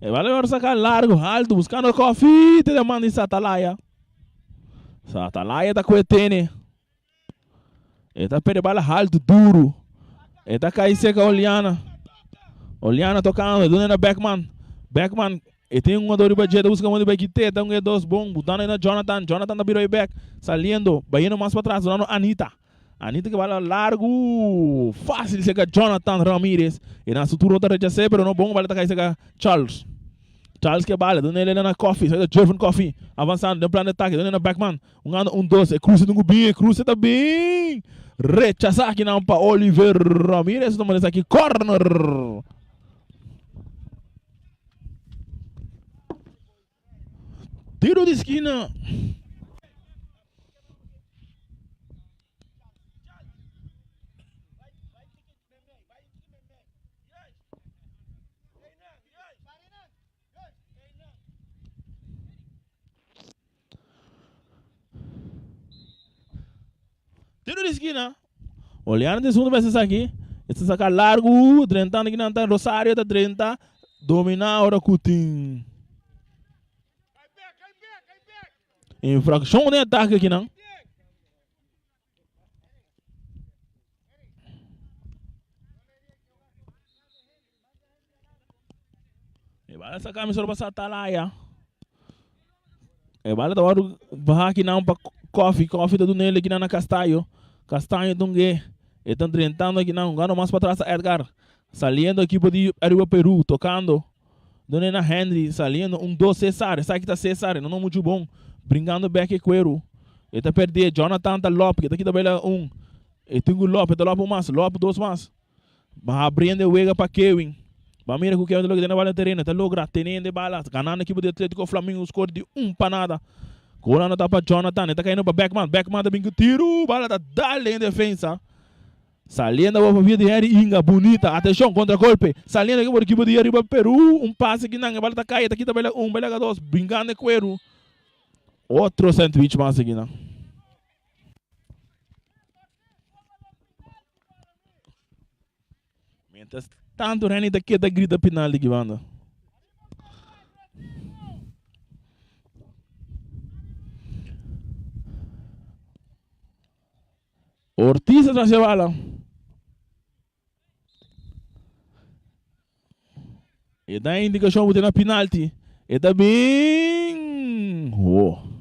Vale agora sacar largo, alto, buscando coffee, te demanda em Satalaya. Satalaya tá coetene. Ele tá perdendo bala alto, duro. Ele tá caindo seca a Oliana. Oliana tocando, dona na Beckman. Beckman, ele tem um adoro de budget, busca um de backite, tá um dois bom, botando aí na Jonathan. Jonathan tá virou back, saliendo, baiano mais para trás, dando Anita. Anita que bala largo, fácil seca Jonathan Ramirez. E na sutura tá rechacer, pero não bom, bala tá caindo seca Charles. Charles que bala, dona ele na Coffee, sai da Jevon Coffee, avançando, no plano de ataque, dona na Beckman, um dois, é cruze no bem, cruze tá bem, rechaçar aqui não para Oliver Ramirez, não aqui, corner. Tiro de esquina. Tiro de esquina. Olhando de segundo vezes aqui. Esse saca largo. 30 aqui não tá. Rosário tá 30. Dominar ora Coutinho. Infração de ataque aqui não. E vai sacar a missão para Satalaya. E vai dar barra aqui não para Coffee tá do nele aqui na Castanho. Castanho dungue. E estão tentando aqui não. Ganhando mais para trás Edgar. Saliendo aqui para Arriba Peru. Tocando. Dona na Henry. Saliendo 2 Cesar. Essa aqui tá Cesar. Não é muito bom. Brincando back e Cuero. Ele tá perdendo. Jonathan tá Lopes. Aqui também é Ele tem o Lopes. Tá Lopes mais. Lopes 2 mais. Vai abrindo o Wega para Kevin. Vai mirar que o Kevin tá logrando a bola no terreno. Tá logrando. Tendo bala. Ganhando a equipe do Atlético Flamengo. Score de 1 para nada. Colando tá para Jonathan. Ele tá caindo para Beckman. Beckman tá bem com tiro. Bala tá dale em defesa. Saliendo a via de Harry Inga. Bonita. Atenção contra golpe. Saliendo aqui por equipe de Arriba Peru. Passe aqui. A bola tá caindo. Aqui também é 1. Bela 2. Brincando e Cuero. Outro sandwich mais aqui, não? Mientras tanto, Reni daqui da grita penal de banda. Ortiz atrás da bala. E dá indicação para ter penalti. E tá bem. Oh.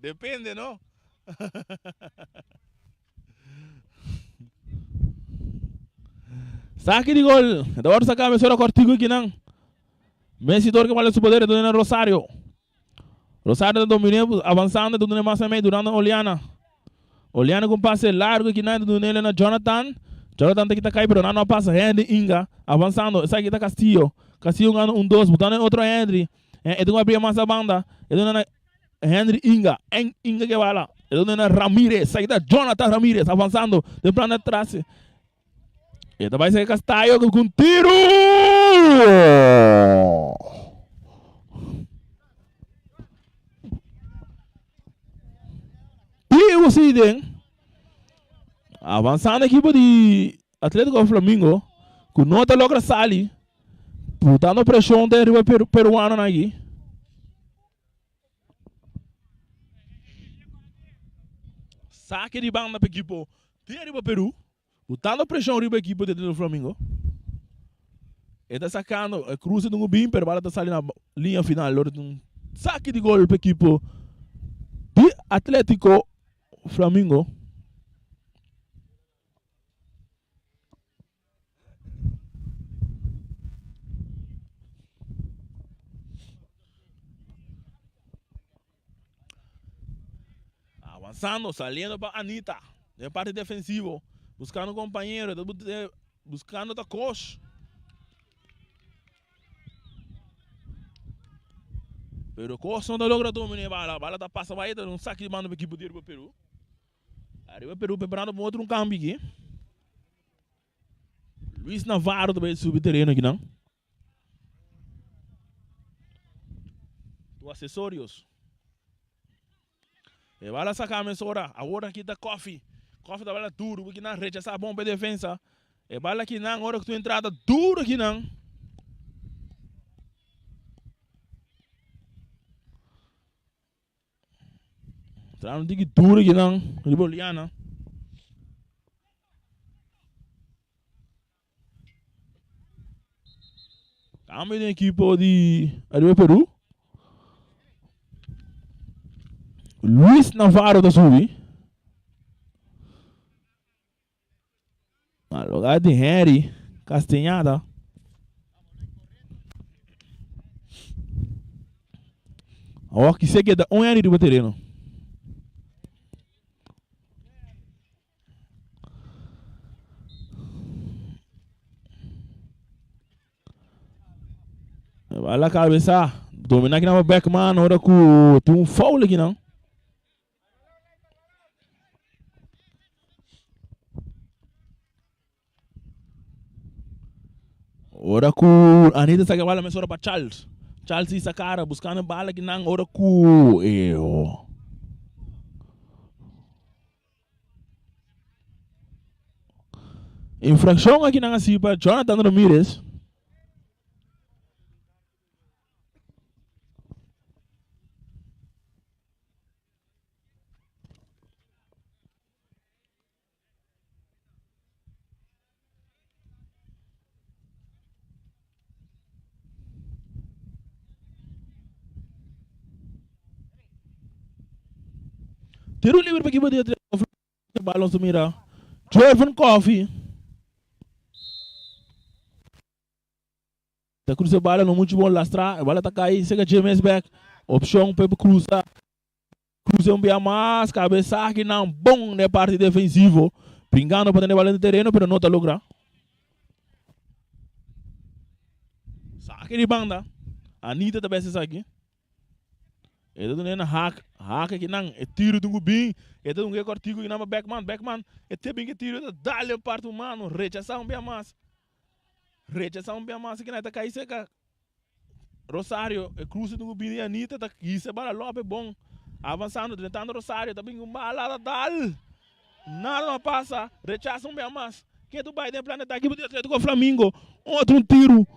Depende, não? Saque de gol. Agora saca a mesura cortigo aqui, não? Vencedor que vale o poder do Rosário. Rosário dominou, avançando, do mais meio, durante a Oliana. Olhando com passe largo aqui na do nele na Jonathan. Jonathan tem que cair, pero não passa. Henry Inga avançando. Essa aqui tá Castillo. Castillo ganha 1-2, botando outro Henry. Ele vai abrir mais a banda. Ele não Henry Inga. Inga que vai lá. Ele não é Ramirez. Essa aqui tá Jonathan Ramirez avançando. De plano atrás. Ele vai ser Castillo com tiro. Pio Siden. Avançando a equipe de Atlético Flamengo, com nota logra sali, botando pressão de rival peruano aqui. Saque de banda para a equipe de rival Peru, botando pressão rival equipe de Atlético Flamengo. Ele está sacando a cruz de um bim, pero a bola está saindo na linha final. Saque de gol para a equipe de Atlético Flamengo. Avançando, saliendo para Anita, de parte defensivo, buscando um companheiro, buscando a coach. Pero o coach não logra dominar a bala está passando aí, um saque de mano para a equipe do Peru. Arriba Peru preparando para outro câmbio aqui. Luiz Navarro também subir terreno aqui, não? Os acessórios. E vai lá sacar a mesora. Agora aqui está Coffee. Coffee está lá duro, porque não rechaça a bomba de defesa. E vai lá aqui não, agora que tu entrada duro aqui não. Não digo duro aqui não, Riboliana. Câmbio de equipe de Arriba Peru. Luiz Navarro da subir. No lugar de Henry Castanhada. Agora que você quer dar Henry do terreno. Vai lá cabeça, dominar aqui na Beckman, hora que tem foul aqui não. Hora que a Anitta saca a bala, mas hora para Charles. Charles e sacara, buscando bala aqui não, hora que infração aqui não assim para Jonathan Ramirez. Tiro livre para a equipe de balão se mira. Trevor Coffee. Tá cruzando a bala no muito bom lastra. A bala tá caindo. Chega James Beck. Opção para cruzar. Cruza um bem mais. Cabeça aqui não. Bom na parte defensiva. Brincando para ter a bola no terreno, mas não tá logrando. Saque de banda. Anitta também se saque. Ele não é na hack aqui não, é tiro do bem, ele não é cortigo que não é Beckman, é ter bem que tiro, dá-lhe a parte humana, rechaçar bem mais aqui não está caindo seca. Rosário, é cruza do bem de Anitta, tá isso é bala lobe bom, avançando, tentando Rosário, tá bem com bala, dá, nada não passa, rechaça bem mais. Quem tu vai ter planeta aqui para Atlético com Flamengo, outro tiro,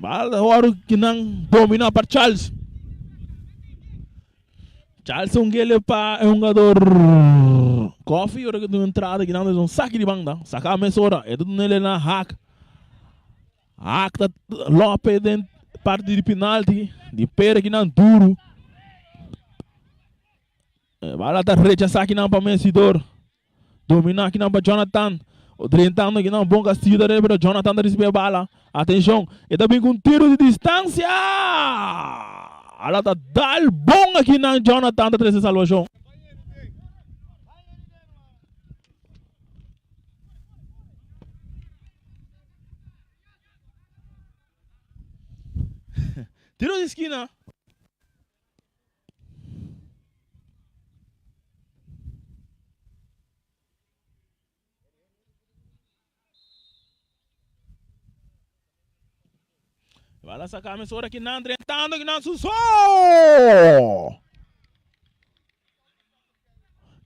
bala hora que não domina para Charles. Charles é um jogador Coffee, hora que tu entrada aqui não é um saque de banda, sacar a mesora, é tudo nele na hack tá Lopes dentro parte de penalti, de pera que não duro, vai lá tá rechaçar aqui não para Messidor, dominar aqui não para Jonathan, tentando aqui não bom Castillo da para Jonathan da receber a bala, atenção, ele tá bem com um tiro de distância. Ela tá dal bom aqui na Jonathan da 13 salvação. Tiro de esquina. Vai lá sacar a emissora aqui na entrando aqui na Susô.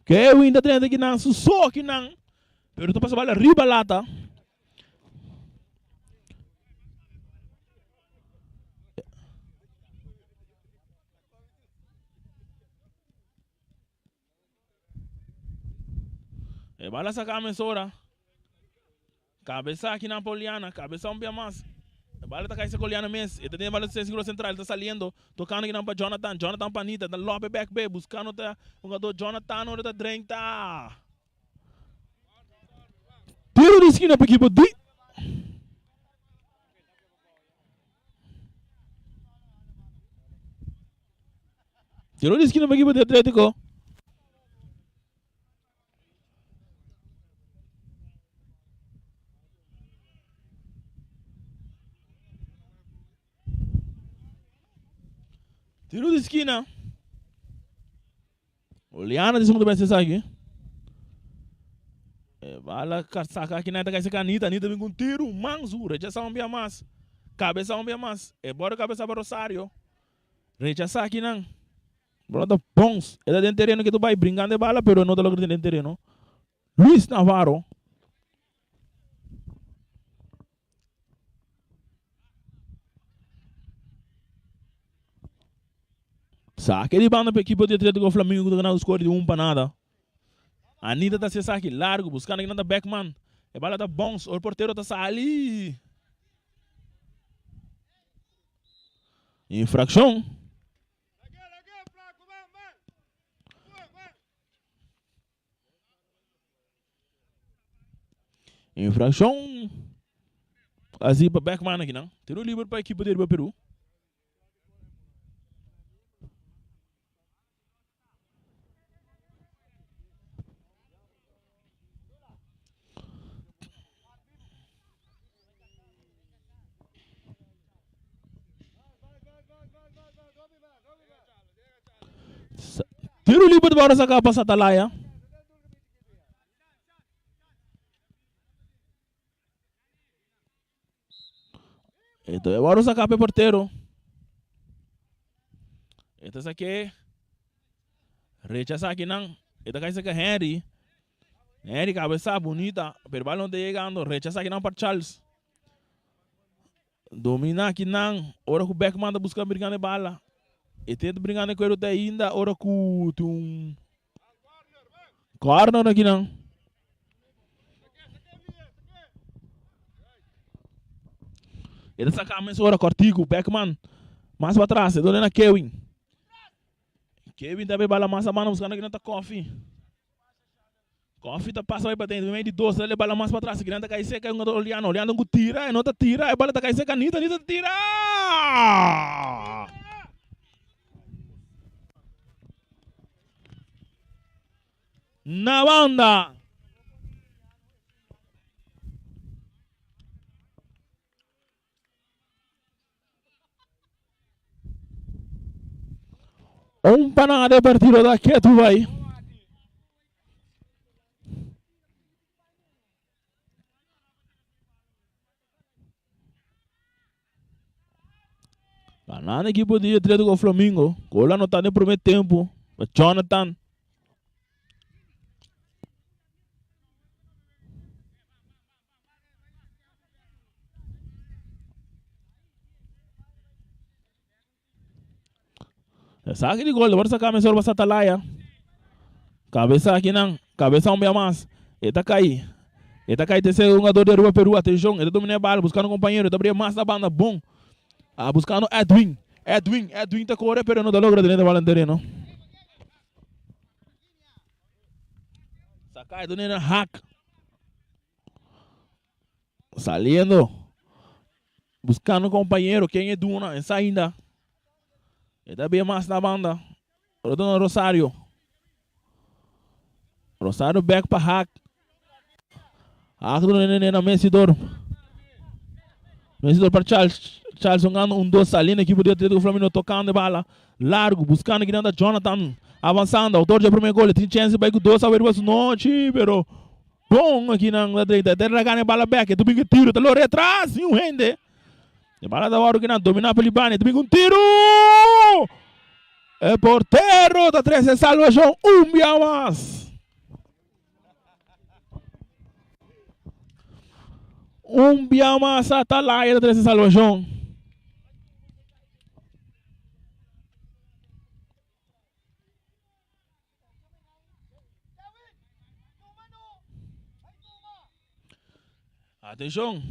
Kevin da trenta aqui na Susô aqui na. Pero tu passa bala riba lata. Vai lá sacar a emissora. Cabeça aqui na Poliana, cabeça um bem mais. Bala tá caindo colhendo mês. Ele tem bala de seguro central, tá saliendo, tocando aqui para Jonathan Panita, da lobe back bay, buscando tá um jogador Jonathan, hora da 30. Tiro de esquina para equipe de. Tiro de esquina para equipe de Atlético. Tiro de esquina. Oliana de segundo bem aqui. Bala sacar aqui na essa canita, Anita vem com tiro, manzura, já sabe bem mais. Cabeça um bem mais. Bora cabeça para Rosário. Rechaçar aqui não. Bora bons. É dentro do terreno que tu vai brincando de bala, pero não tá logo dentro do terreno. Luiz Navarro. Saque de banda para a equipe de Atlético Flamengo que ganhou o score de 1 para nada. Anita tá se saque largo, buscando aqui na Beckman. A bala tá bons, o porteiro tá ali. Infração. Infração. Assim para Beckman aqui não. Tiro livre para a equipe de Peru. Tiro livre de bora sacar para Satalaia. Então agora sacar para o porteiro. Então aqui. Rechaça aqui não. Então cai sacar Henry. Henry cabeça bonita. Pero balão tá chegando. Rechaça aqui não para Charles. Domina aqui não. Ora que o Beckman tá buscando brigando de bala. E tenta brincando com ele até ainda, ora com um corner aqui não. Ele saca a mensura, Cortico, Beckman, mais para trás, ele na Kevin. Kevin também bala mais a mão, buscando aqui não tá Coffee. Coffee tá passando aí para dentro, meio de doce, ele bala mais para trás, que não tá caindo seca, olhando com tira, e não tá tira, a bala tá caindo seca, Anita tira! Na banda. Panada de partido daqui tu vai. Panada equipe de Atlético Flamengo. Cola não tá nem por meio tempo. Jonathan. Saque de gol, agora sacar a mensura para Satalaia. Cabeça aqui não, cabeça um bem mais. Ele tá cair, terceiro jogador de Rua Peru, atenção, ele domina a bala, buscando um companheiro, ele abriu mais da banda, bom. Buscando Edwin tá correndo, pero não dá logra dentro da bala inteira, não. Sacar do Nena Hack. Saliendo. Buscando um companheiro, quem é Duna, essa ainda. Ele também mais na banda. Rodando Rosário. Rosário back para Hack. Hack do Nenê na Messidor. Vencedor para Charles jogando 1-2 ali na equipe do Atlético Flamengo, tocando de bala, largo, buscando aqui dentro da Jonathan, avançando, autor de primeiro gol, tem chance para ir com 2 a ver o não, pero bom aqui na direita, até a bala back, tu que tiro, tá lá atrás, e um rende. De bala da hora que não domina para Libane, tu um tiro! É porteiro da 13 salvação, dia mais. Dia mais está lá da 13 salvação. Atenção,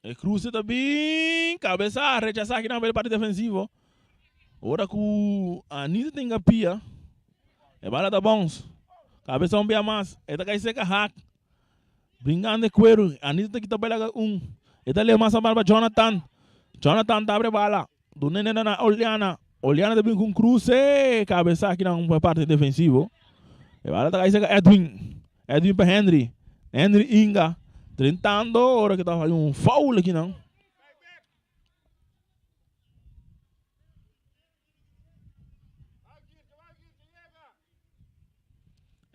é cruze também, cabeça, rechazar aqui na parte defensiva. Ora que a Anitta tem a pia, é bala da bons, cabeça um bia mais, é da seca hack, brincando de cuero, a Anitta que tá bela é da lhe massa para Jonathan tá abre bala, do nene na Oliana também com cruze, cabeça aqui na parte defensiva. É bala da seca Edwin para Henry Inga. Tentando, hora que tá fazendo foul aqui não.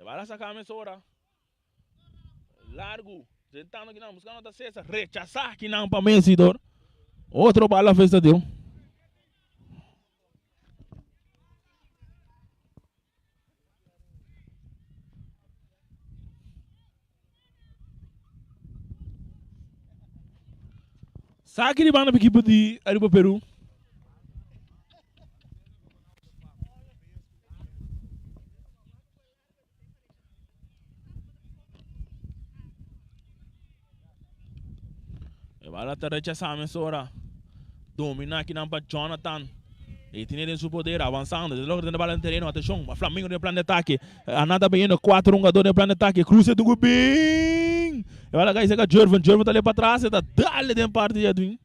Vai sacar a mesora. Largo, tentando aqui não, buscando da cesta, rechazar aqui não para vencedor. Outro bala festa deu. Saque de banda para a equipe de Aruba Peru. Vai até rechazar a mesora. Dominar aqui para Jonathan. Ele tem seu poder avançando. Desde logo dentro da bola no terreno. Atenção, o Flamengo no plano de ataque. A nada bem 4 jogadores no plano de ataque. Cruza do Gubin. Vai lá, guys, Jorvan tá ali para trás. Tá dali dentro parte de Edwin.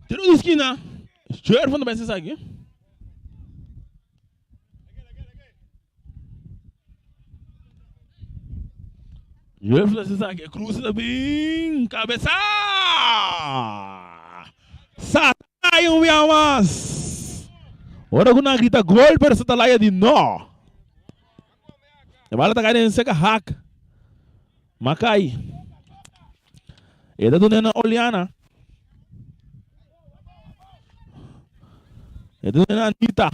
Tiro de esquina. Jorvan também se segue. Jorvan se segue. Cruza também. Cabeça. Satai um dia mais. Ora que não grita gol para Satalaia de nó. A bola tá caindo em seca hack. Macai. Ele tá dando Oliana. Ele tá dando Anitta.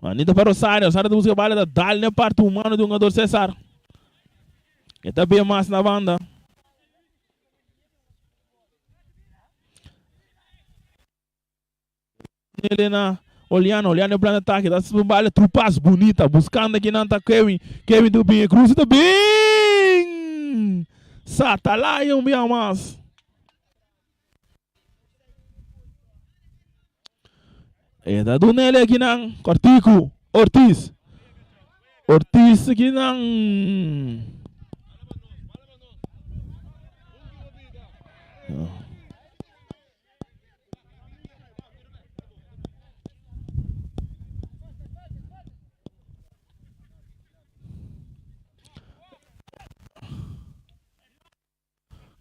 Anitta para o Rosário busca a bola da Dali na parte humana do jogador César. Ele tá bem mais na banda. Ele na olhando o plano de ataque, dá uma bola trupas bonita, buscando aqui não tá Kevin do bem, cruza do bem. Sata lá e bem mais. É da do nele aqui não, Cortico, Ortiz aqui não.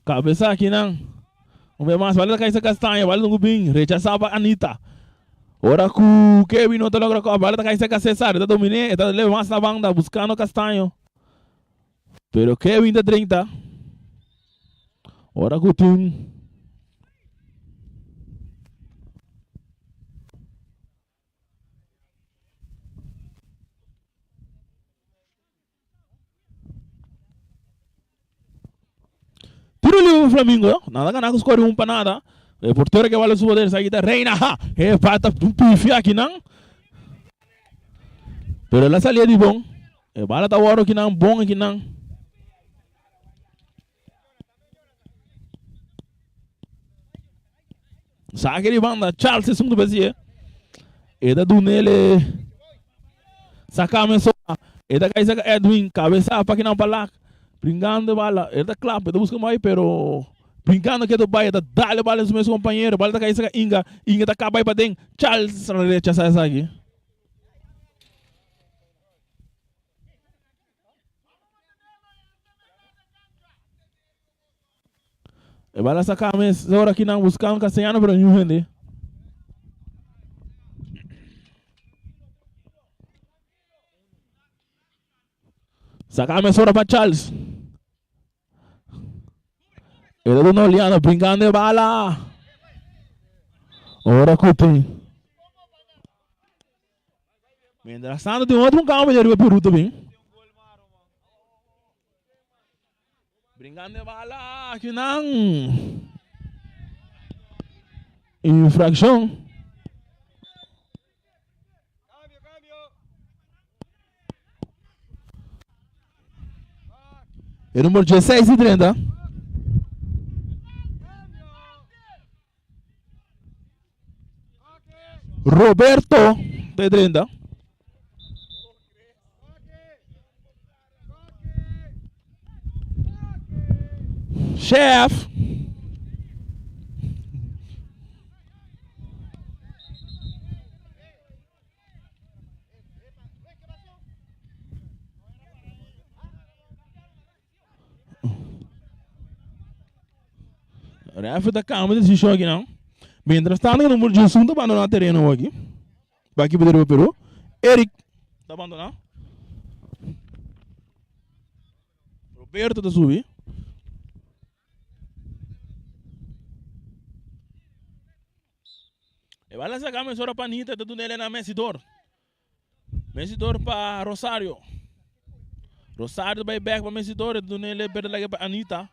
Cabeça aqui não. Vamos ver mais, vale da caixa castanha, vale do Gubin, rechazava a Anitta. Ora que o Kevin não está logo com a vale da caixa César, está dominando, está levando mais na banda, buscando castanho. Pero Kevin da 30. Ora que o time. Tiro o Flamengo, nada ganhar com os 41 para nada. É porteiro que vale o seu poder, sai da reina, é pata um pifi aqui não. Pero ela salia de bom, é bala da hora aqui não, bom aqui não. Saque de banda, Charles segundo vez. É da do nele. Saca a mensagem, é da Edwin, cabeça para que não para lá. Brincando de bala, é da clap, é da busca mais, pero Brincando que tu vai, tá dale bala nos meus companheiros, bala tá caída Inga, Inga tá acabando para dentro, Charles na direita sai aqui. E bala sacar mas agora aqui não buscar Castellano para não vender. Sacar mas agora para Charles. Ele não olhando, brincando de bala. Ora Coutinho. Mientras tanto tem outro campo de Peru também. Brincando de bala, que não. Infração. É número 16 e 30. Roberto de 30. Chef. Ref da câmera desse jogo não. Mientras tanto, o número de assunto abandonar o terreno aqui. Para aqui poder o Peru. Eric está abandonado. Roberto está subir. E vai lá sacar a sua panita de tunel na Messidor. Messidor para Rosário. Rosário vai back para Messidor de tunel para Anita.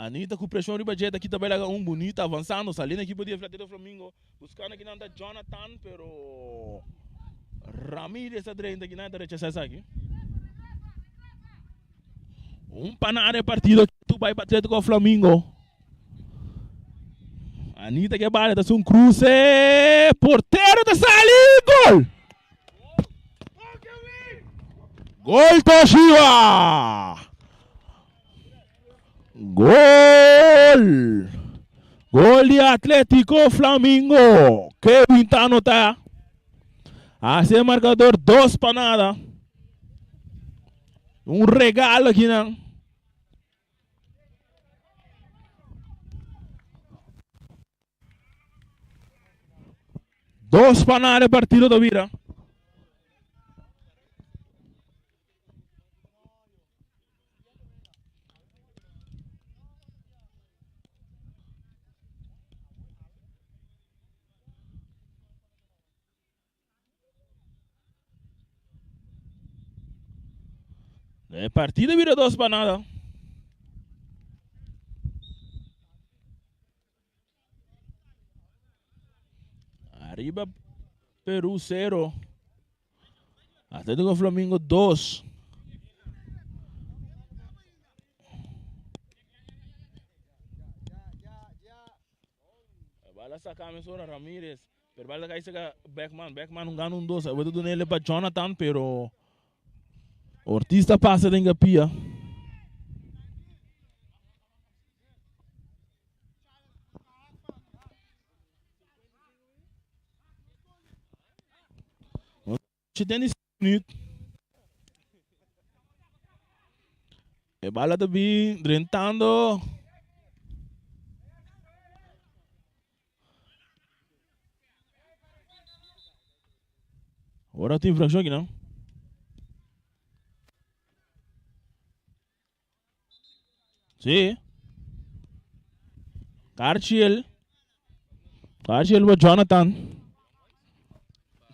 Anita com pressão riba jet aqui também lá bonita avançando, salindo aqui podia flatear o Flamengo, buscando aqui nanda Jonathan, pero Ramírez está dentro aqui nada rechaçar aqui. Panada partido que tu vai bater com o Flamengo. Anita que bala, tá um cruce, porteiro da sali, gol! Gol Toshiba! Gol! Gol de Atlético Flamengo! Que Quintano tá? Assim marcador 2-0. Regalo aqui, não? Dos para partido da vida. Partida vira 2-0. Arriba Peru 0. Atlético Flamengo 2. Bala sacar a mesura Ramírez. Pero bala caíse Beckman. Beckman não ganha 2. Eu vou dar nele para Jonathan, pero Ortiz está passando em Gapia. Tem minutos. E bala também drentando. Agora tem infração aqui, não? Sim. Cartiel para Jonathan.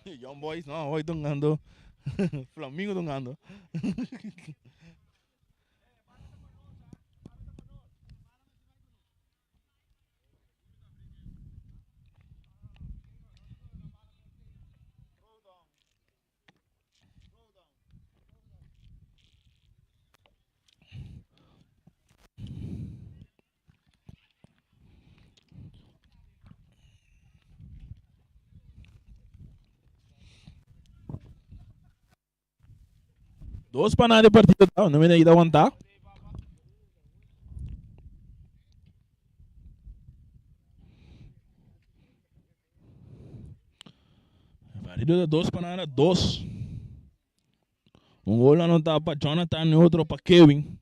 Young boys, não, hoje estão ganhando. Flamengo estão ganhando. Dos para nada de partida, não me dá aguentar. Marido de 2 para 2. Um gol lá não tá para Jonathan e outro para Kevin.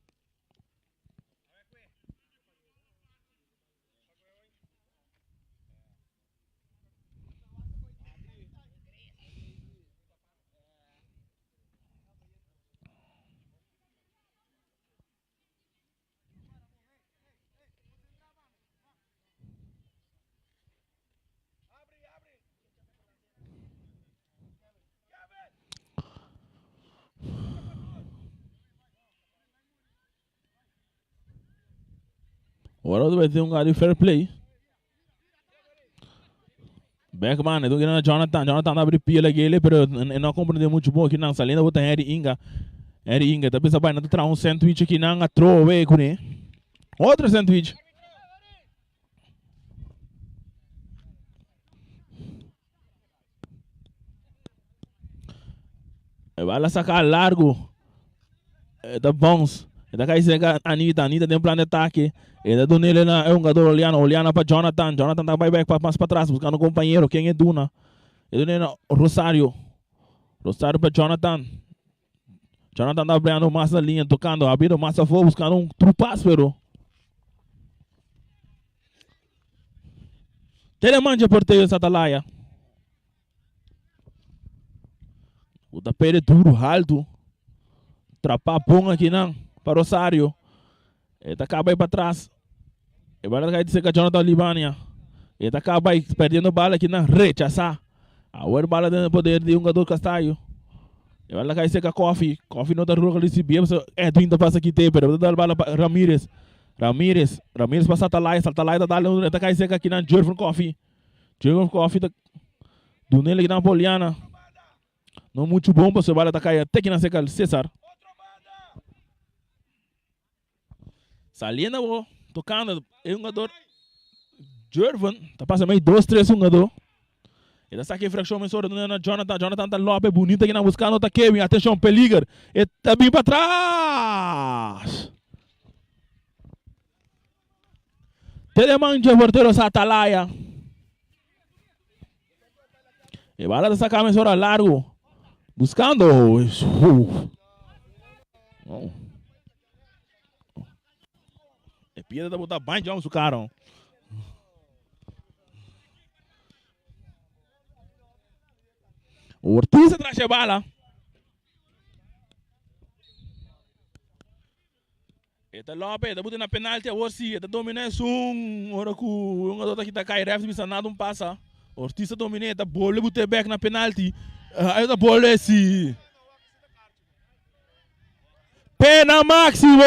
Agora vai ter um cara de fair play. Beckman, então que Jonathan tá abrindo pila aqui, mas não compreendeu muito bom aqui não. Salina bota Harry Inga, tá pensando vai não trazer um sandwich aqui não, a throw away com ele. Outro sandwich. Vai lá sacar largo. Da bons. Da cá chega Anita tem um plano de ataque. Da do nele é um jogador olhando para Jonathan tá back para trás buscando um companheiro, quem é Duna. Do nele Rosário para Jonathan tá abrindo massa linha, tocando, abrindo massa fogo, buscando um trupasso, pero Telemanja porteio Satalaia. O tapete duro, alto. Trapar bom aqui não. Para Rosário. Ele acaba aí para trás. Ele vai dizer que a Jonathan Libânia. Ele acaba aí perdendo bala aqui na rechaçar. A outra bala dentro do poder de um jogador Castalho. Ele vai dizer que a Coffee não está rua ali se bem. Edwin tá passa aqui tempo. Ele vai dar bala para Ramírez para Satalaia tá dando. Ele vai dizer que aqui na Jordan Coffee tá do nele aqui na Poliana. Não muito bom para você bala tá caindo até que na seca César. Salina, tocando, é um jogador. Jervan, tá passando meio 2-3 um jogador. Ele está aqui, fração, mas sobre Jonathan tá Lopes, bonito aqui na buscando, tá Kevin, atenção, Peliger, ele tá bem para trás. Telemanja, porteiro Satalaia. E bala da sacar, mas sobre largo, buscando. É piada da botar bem de onde ficaram. O Ortiz atrás de bala. Eta Lopes, da buta na penalti, a Orsi, da dominância ora que um jogador que tá cai ref, bisa nada passa. Ortiz domina, da bola buta back na penalti. Aí da bola esse. Pena máximo.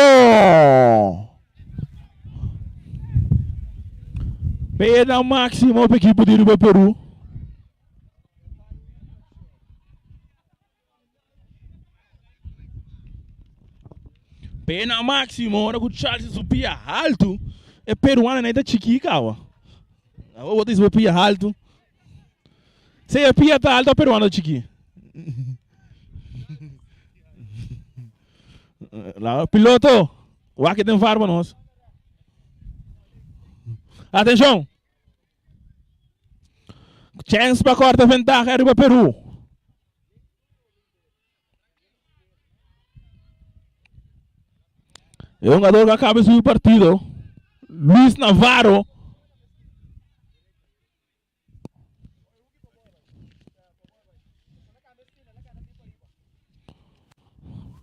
Pena máximo para a equipe de Rio Peru. Pena máximo, hora que o Charles subia alto. É peruano, né? Da chiquica, ó. O outro subia alto. Se é pia tá alto, é peruano, chiqui. Lá, piloto. O aqui tem farba, nós. Atenção! Chance para corta ventaja arriba Peru. É um jogador que acaba de subir o partido. Luiz Navarro.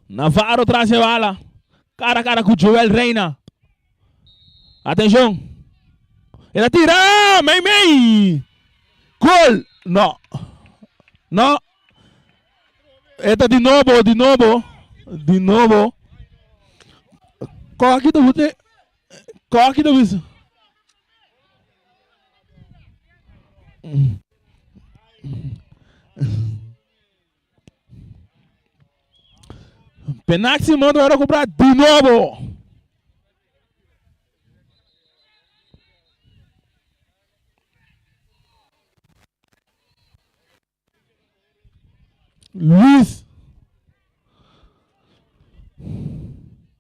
Navarro traz a bala. Cara a cara com o Joel Reina. Atenção! Ele atira! Mei! Gol! Não! Não! Eta de novo! Corre aqui do você! Corre aqui do isso! Penaxi manda agora comprar de novo! Luiz.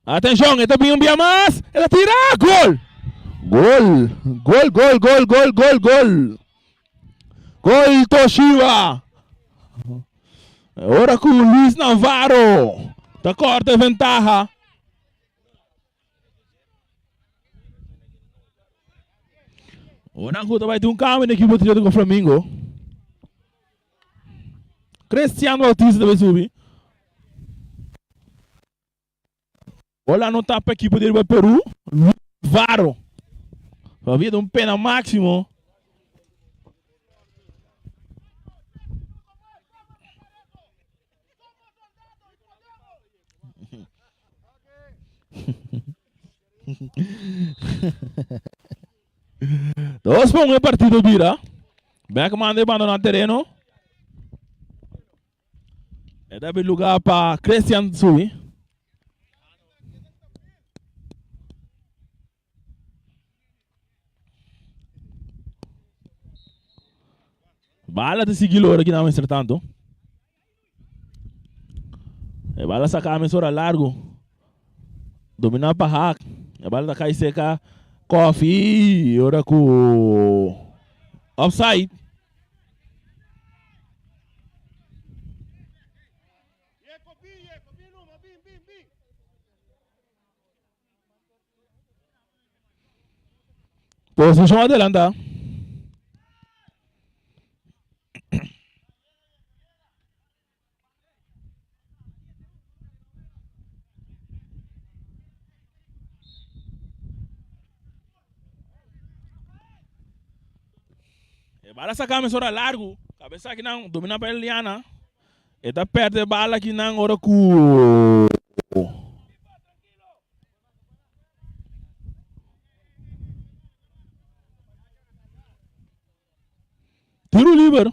Atenção, ele também envia mais. Ele tira. Gol. Gol Toshiba. Agora com o Luiz Navarro. Da corta ventaja. Agora vai ter um câmbio na equipe do Flamengo. Cristiano Bautista deve subir. Olha não tá para a equipe dele para Peru. Varo. Vai vir um pena máximo. Dos pontos partido vira. Beckman de abandonar o terreno. E deve lugar para Christian subir. Bala de seguir aqui não entretanto. E bala sacar a mensura largo. Dominar para hack. E bala da cai seca. Coffee. Ora com offside. Posição adelante. Bala sacar a mensura largo. Cabeça aqui não. Domina para Eliana. E tá perto de bala aqui não. Ora com tiro livre.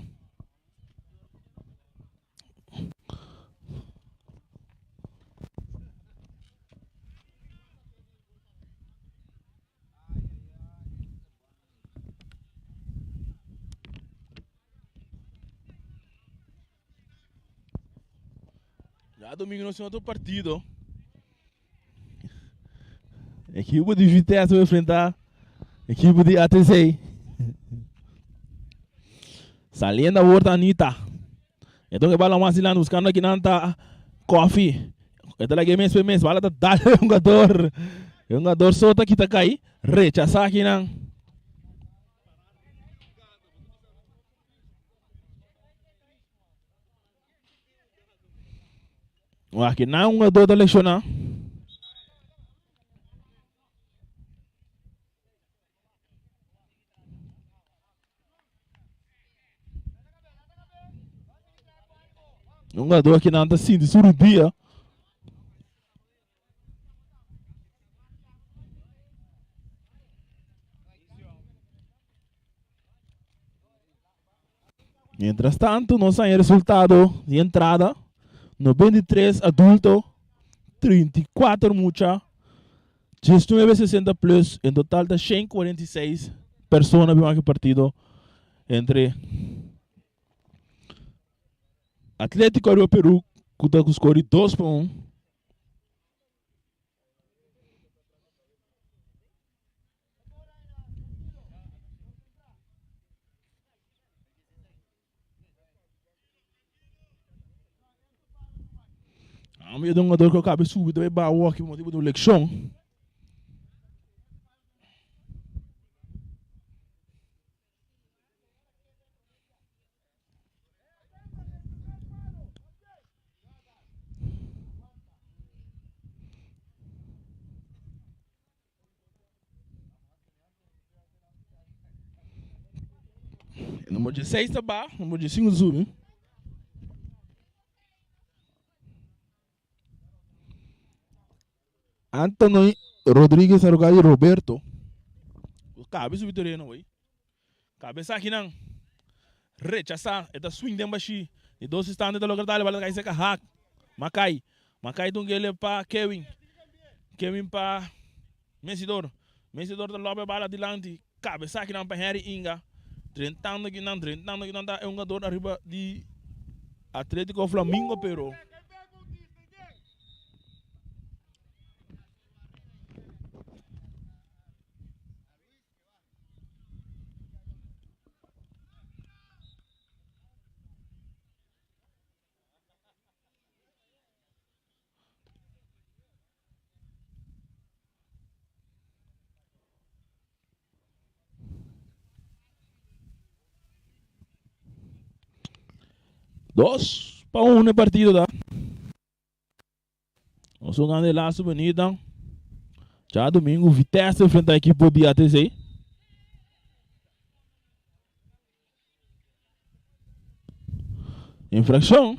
Já domingo no outro partido. Equipe de Vitesse vai enfrentar equipe de ATC. Saliendo a Horta Anita. Então que bala mais lá buscando aqui não tá coffee. Esta lá que mês bala tá dale um jogador solta que tá cai. Rechaçar aqui não. Aqui não um jogador da lecionar. Um jogador que não anda assim, de surubia. Mientras tanto, não sai resultado de entrada. 93 adulto, 34 mucha, 1960 plus, em total de 146 pessoas no partido entre Atlético do Peru, que está com score 2-1. A meio de um jogador que eu acabei de subir também para o aqui, motivo do eleição. Número 16 tá bom, número 5 sube. Anthony Rodrigues Arugadi Roberto. Cabeça do terreno, oi. Cabeça aqui não. Rechaçar, é da swing de embaixo. E dois stands da lugar dali, bala cai seca hack. Macai tungele para Kevin. Kevin para Messidor. Messidor da lobe bala adiante. Cabeça aqui não para Harry Inga. Trentando aqui não tá é um jogador arriba de Atlético Flamengo, pero 2-1 no partido, tá? Nós vamos ganhar lá, bonita. Já domingo, Vitesse frente à equipe de ATC. Infração.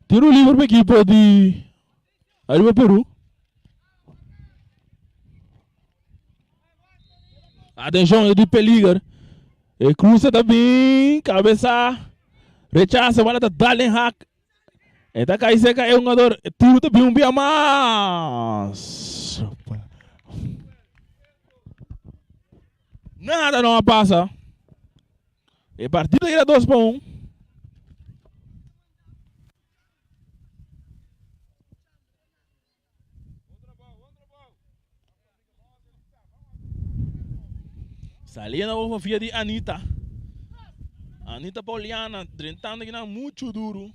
Tiro livre para a equipe de Arriba Peru. Atenção, é de Peligar. E cruza também. Cabeça. Rechaça. Bola da Dalen Hack. E da cai seca é um jogador. Tiro também um bia mais. Nada não passa. E partida era 2-1. Salia na confia de Anitta. Anitta Poliana, tentando que não muito duro.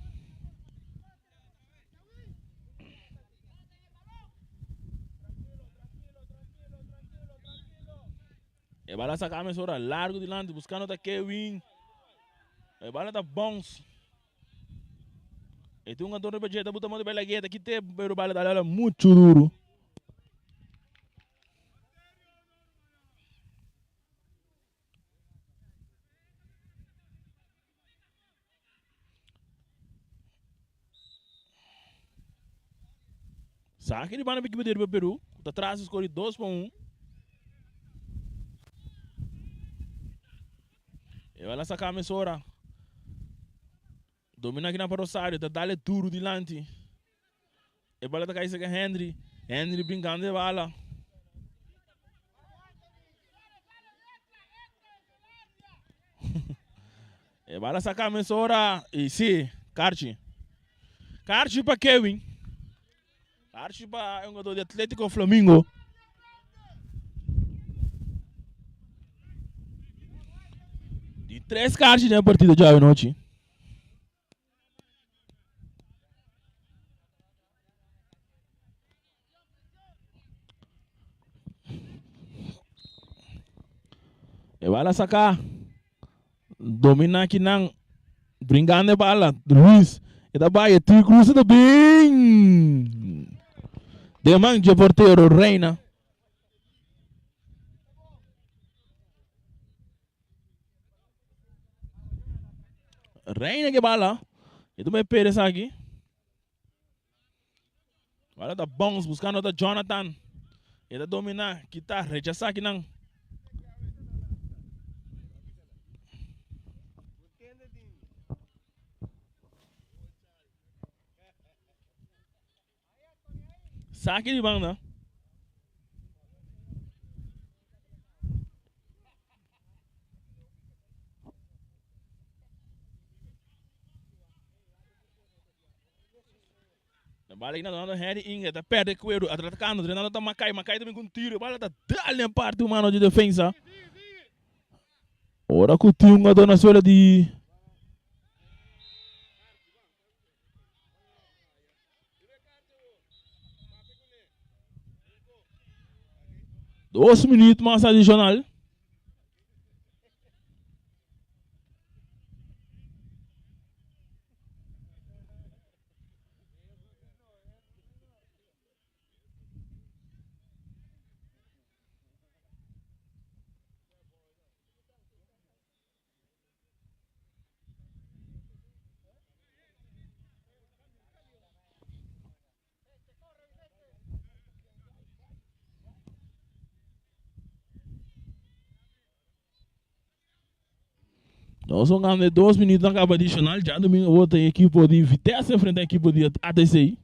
E bala essa camisa ora largo de lado, buscando da Kevin. E bala da Bounce. E tem um jogador de budget, bota mão de balagueta, que tem pero bala da muito duro. Saque de bala para a equipe do Peru. Está atrás, escolhe 2-1. E vai lá sacar a emissora. Domina aqui na Rosário. Está dando duro de lante. E bala está caindo com Henry. Henry brincando de bala. E bala sacar a emissora. E sim, Carchi. Carchi para Kevin. Archiba é um jogador de Atlético Flamengo. De 3 cartas na partida de noite. E vai lá sacar. Domina aqui não. Brincando de bala. Luiz. E da Bahia. Tiro cruza bem. Demande de porteiro, Reina. Reina que bala. E tu me peres aqui. Bala da Bones buscando da Jonathan. E da dominar. Que tá rechaçar aqui não. Saque de banda. A bala ainda dando Harry Inga, tá perto de Coelho, atacando, treinando tá Macai também com tiro, a bala tá dando parte humana de defesa. Ora que o Tinga dona suela de 2 minutos mais adicional. Nós vamos ganhar 2 minutos na capa adicional. Já domingo outra equipe de Vitesse frente à equipe de ATCI.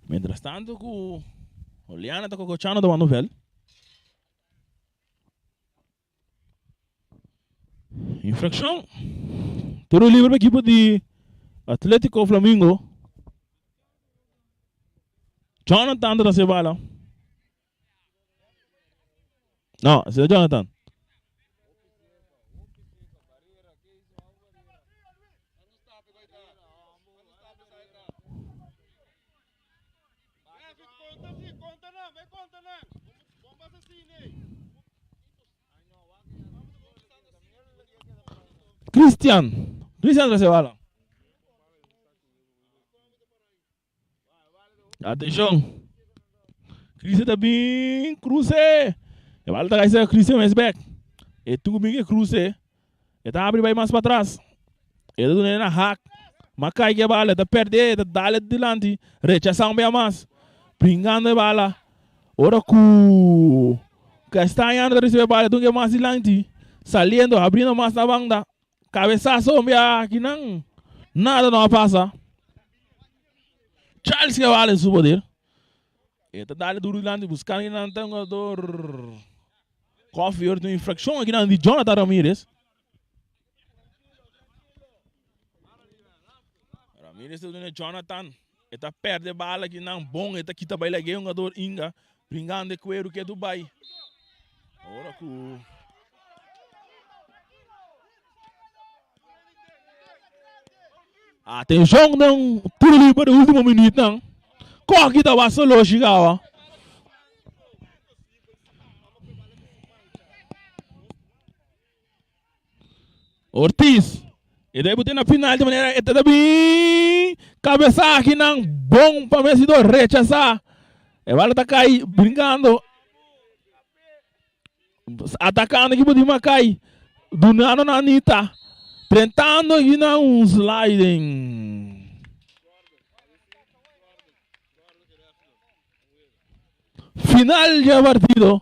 Mientras tanto, o Oliana está cocochando da novela. Infração. Tiro livre para a equipe de Atlético Flamengo. Jonathan da Cebala. Não, esse é Jonathan. Christian da Cebala. Atenção. Christian tá bem, cruze. E vale tá cair Christian mais back. E tu bem que cruze. E tá abre mais para trás. E tu na hack. Macai que bala, tá perder, tá dale delante. Rechaçam bem mais. Pringando a bala. Ora cu. Castanha não recebe bala, tu que mais delante. Saliendo, abrindo mais na banda. Cabeçaço, aqui não. Nada não passa. Charles que vale su poder. E tá dale duro delante, buscando que não tem um jogador. Coffee, ou tem infração aqui não de Jonathan Ramirez. Ramirez é Jonathan. E tá perde bala aqui não bom. E tá aqui também um jogador Inga. Bringando de cuero que é Dubai. Ora cu. Atenção, não. Tudo ali para o último minuto, não. Corre que tá solo chegava. Ortiz. E daí botei na final de maneira. Eta bem. Cabeça aqui, não. Bom para ver se do rechaçar. E vale tá cair, brincando. Atacando aqui por cima cai. Do nada na Anitta. Tentando aqui na sliding. Final de partido.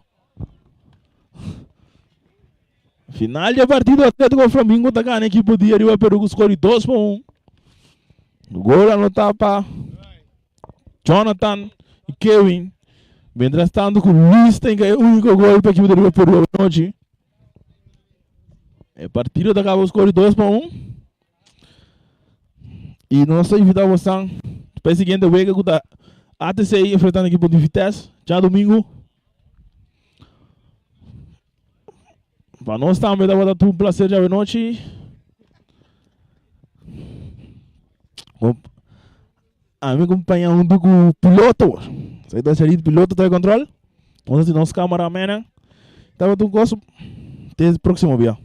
Final de partido. Atlético Flamengo tá ganhando aqui por dia. Arriba Peru escolhe 2-1. Gol no tapa. Jonathan e Kevin. Mientras tanto com Luis tem que é o único gol para a equipe do Peru hoje. O partido acaba os cores 2-1. E nossa invitação para o seguinte week que a ATCI enfrentando a equipe de Vitesse. Já domingo. Para nós também dá um prazer já de noite. A me acompanha junto com o piloto. Sai da série de piloto tá em controle. Vamos ter nosso cameraman. Tava tu gosto. Até o próximo dia.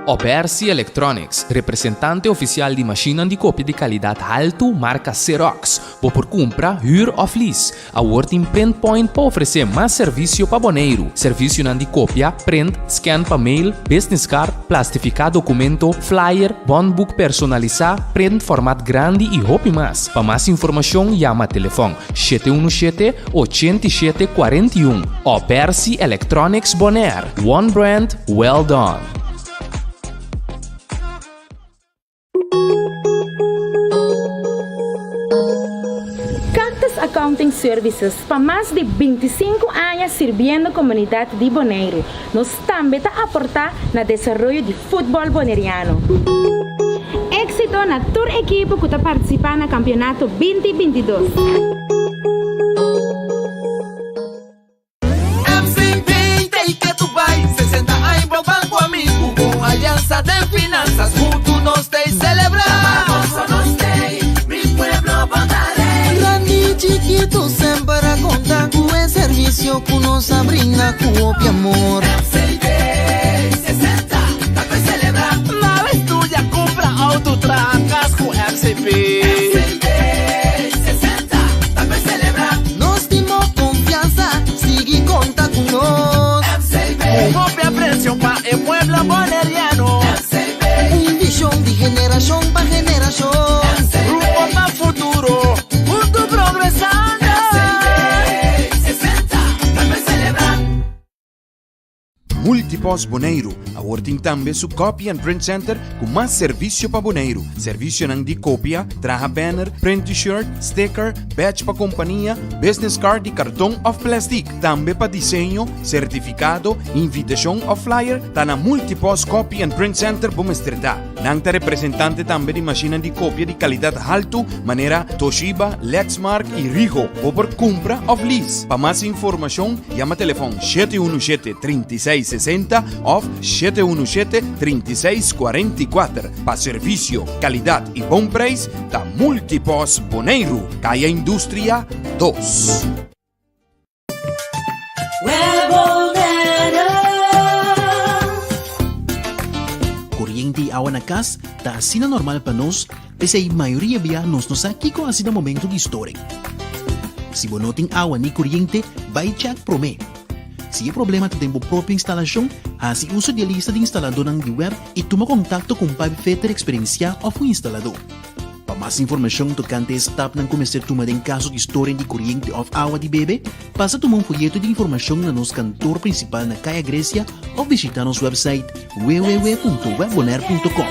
Opersi Electronics, representante oficial de máquina de cópia de qualidade alto, marca Xerox. Por compra, huur of lease. A Working Print Point para oferecer mais serviço para boneiro. Serviço de cópia, print, scan para mail, business card, plastificar documento, flyer, bondbook personalizar, print formato grande e roupa mais. Para mais informação, chama telefone 717-8741. Opersi Electronics Bonaire. One brand, well done. Accounting Services para mais de 25 anos servindo a comunidade de Bonaire. Nós também está aportar no desenvolvimento do futebol boneriano. Éxito na toda a equipe que está participando no campeonato 2022. MCB, tem que Dubai, 60 anos para o banco amigo, com aliança de finanças, juntos nós tem celebrar. Mi pueblo Bonare. Chiquito sempre conta com o serviço que nos brinda com o amor. MCB 60, tá para celebrar. Na estúdia compra autotracas com MCB 60, tá para celebrar. Nós temos confiança, sigue conta com nós. MCB, copia preço para o pueblo boneriano. MCB, visão de geração para geração. Rumbo para futuro. Progressar. Multipos Boneiro. Awarting também su Copy and Print Center com mais serviço para Boneiro. Serviço nang di cópia, traha banner, print t-shirt, sticker, badge para companhia, business card e cartão of plastic. Também para desenho, certificado, invitação of flyer, tá na Multipos Copy and Print Center Bumesterdá. Nang ta representante também de máquina de cópia de qualidade alto, maneira Toshiba, Lexmark e Ricoh, ou por compra of lease. Para mais informação, chama telefone 717-3660 ou 717-3644. Para serviço, qualidade e bom preço, da Multipos Boneiro, Caia Indústria 2. Kuryente e awa na kas, ta asina normal pa nos, pese a maioria biya nos aqui com asina momento de história. Se bonoting awa ni kuryente, vai check prome. Se é problema de tempo própria instalação, assim uso de lista de instalador de web e toma contato com o Fetter Experiência ou o instalador. Para mais informação tocante stop ng começar tuma em caso de história de corrente ou água de bebê, passa tomar um folheto de informação na nosso cantor principal na Caia Grécia ou visitar nosso website www.webbonaire.com.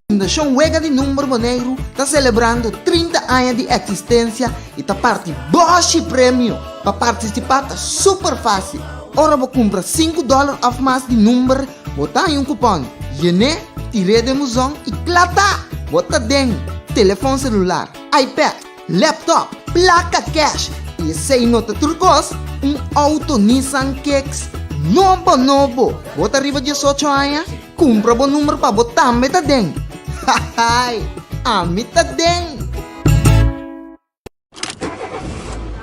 Fundação Wega de Número Boneiro está celebrando 30 anos de existência e está parte Bosch Prêmio. Para participar está super fácil. Ora vou comprar $5 a mais de número, botar em um cupom. Yene, tire de musão e plata. Bota dentro, telefone celular, iPad, laptop, placa cash. E sem nota turcos, auto Nissan Kicks. Novo. Bota arriba 18 anos, compra bom número para botar meta dentro. Hahay, amita dentro.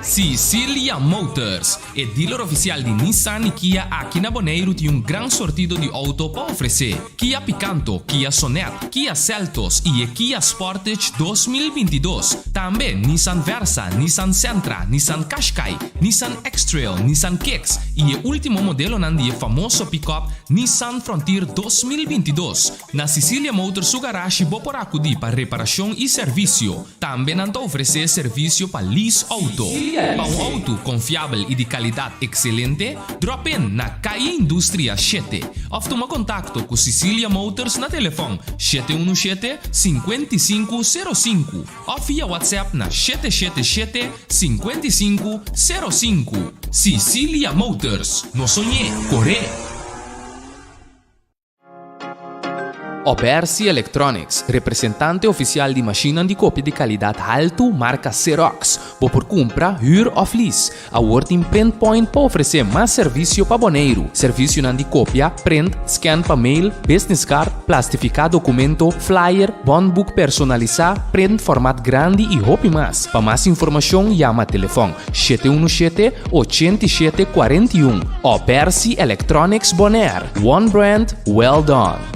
Sicilia Motors é dealer oficial de Nissan e Kia aqui na Boneiro tem gran sortido de auto para oferecer. Kia Picanto, Kia Sonet, Kia Seltos e Kia Sportage 2022. Também Nissan Versa, Nissan Sentra, Nissan Qashqai, Nissan X-Trail, Nissan Kicks e o último modelo nandi famoso pick-up Nissan Frontier 2022. Na Sicilia Motors su garagem vou por acudir para reparação e serviço. Também nanta oferecer serviço para lease auto. Para um auto confiável e de qualidade excelente, drop in na Caia Indústria 7. Ou toma contato com Sicilia Motors na telefone 717-5505 ou via WhatsApp na 777-5505. Sicilia Motors, no sonhé, corre! Obersi Electronics, representante oficial de máquina de cópia de qualidade alto, marca Xerox. Por compra, huur of lease. A Working Print Point para oferecer mais serviço para Boneiro. Serviço de cópia, print, scan para mail, business card, plastificar documento, flyer, bondbook personalizar, print formato grande e roupa mais. Para mais informação, chama telefone 717-8741. Obersi Electronics Bonaire. One brand, well done.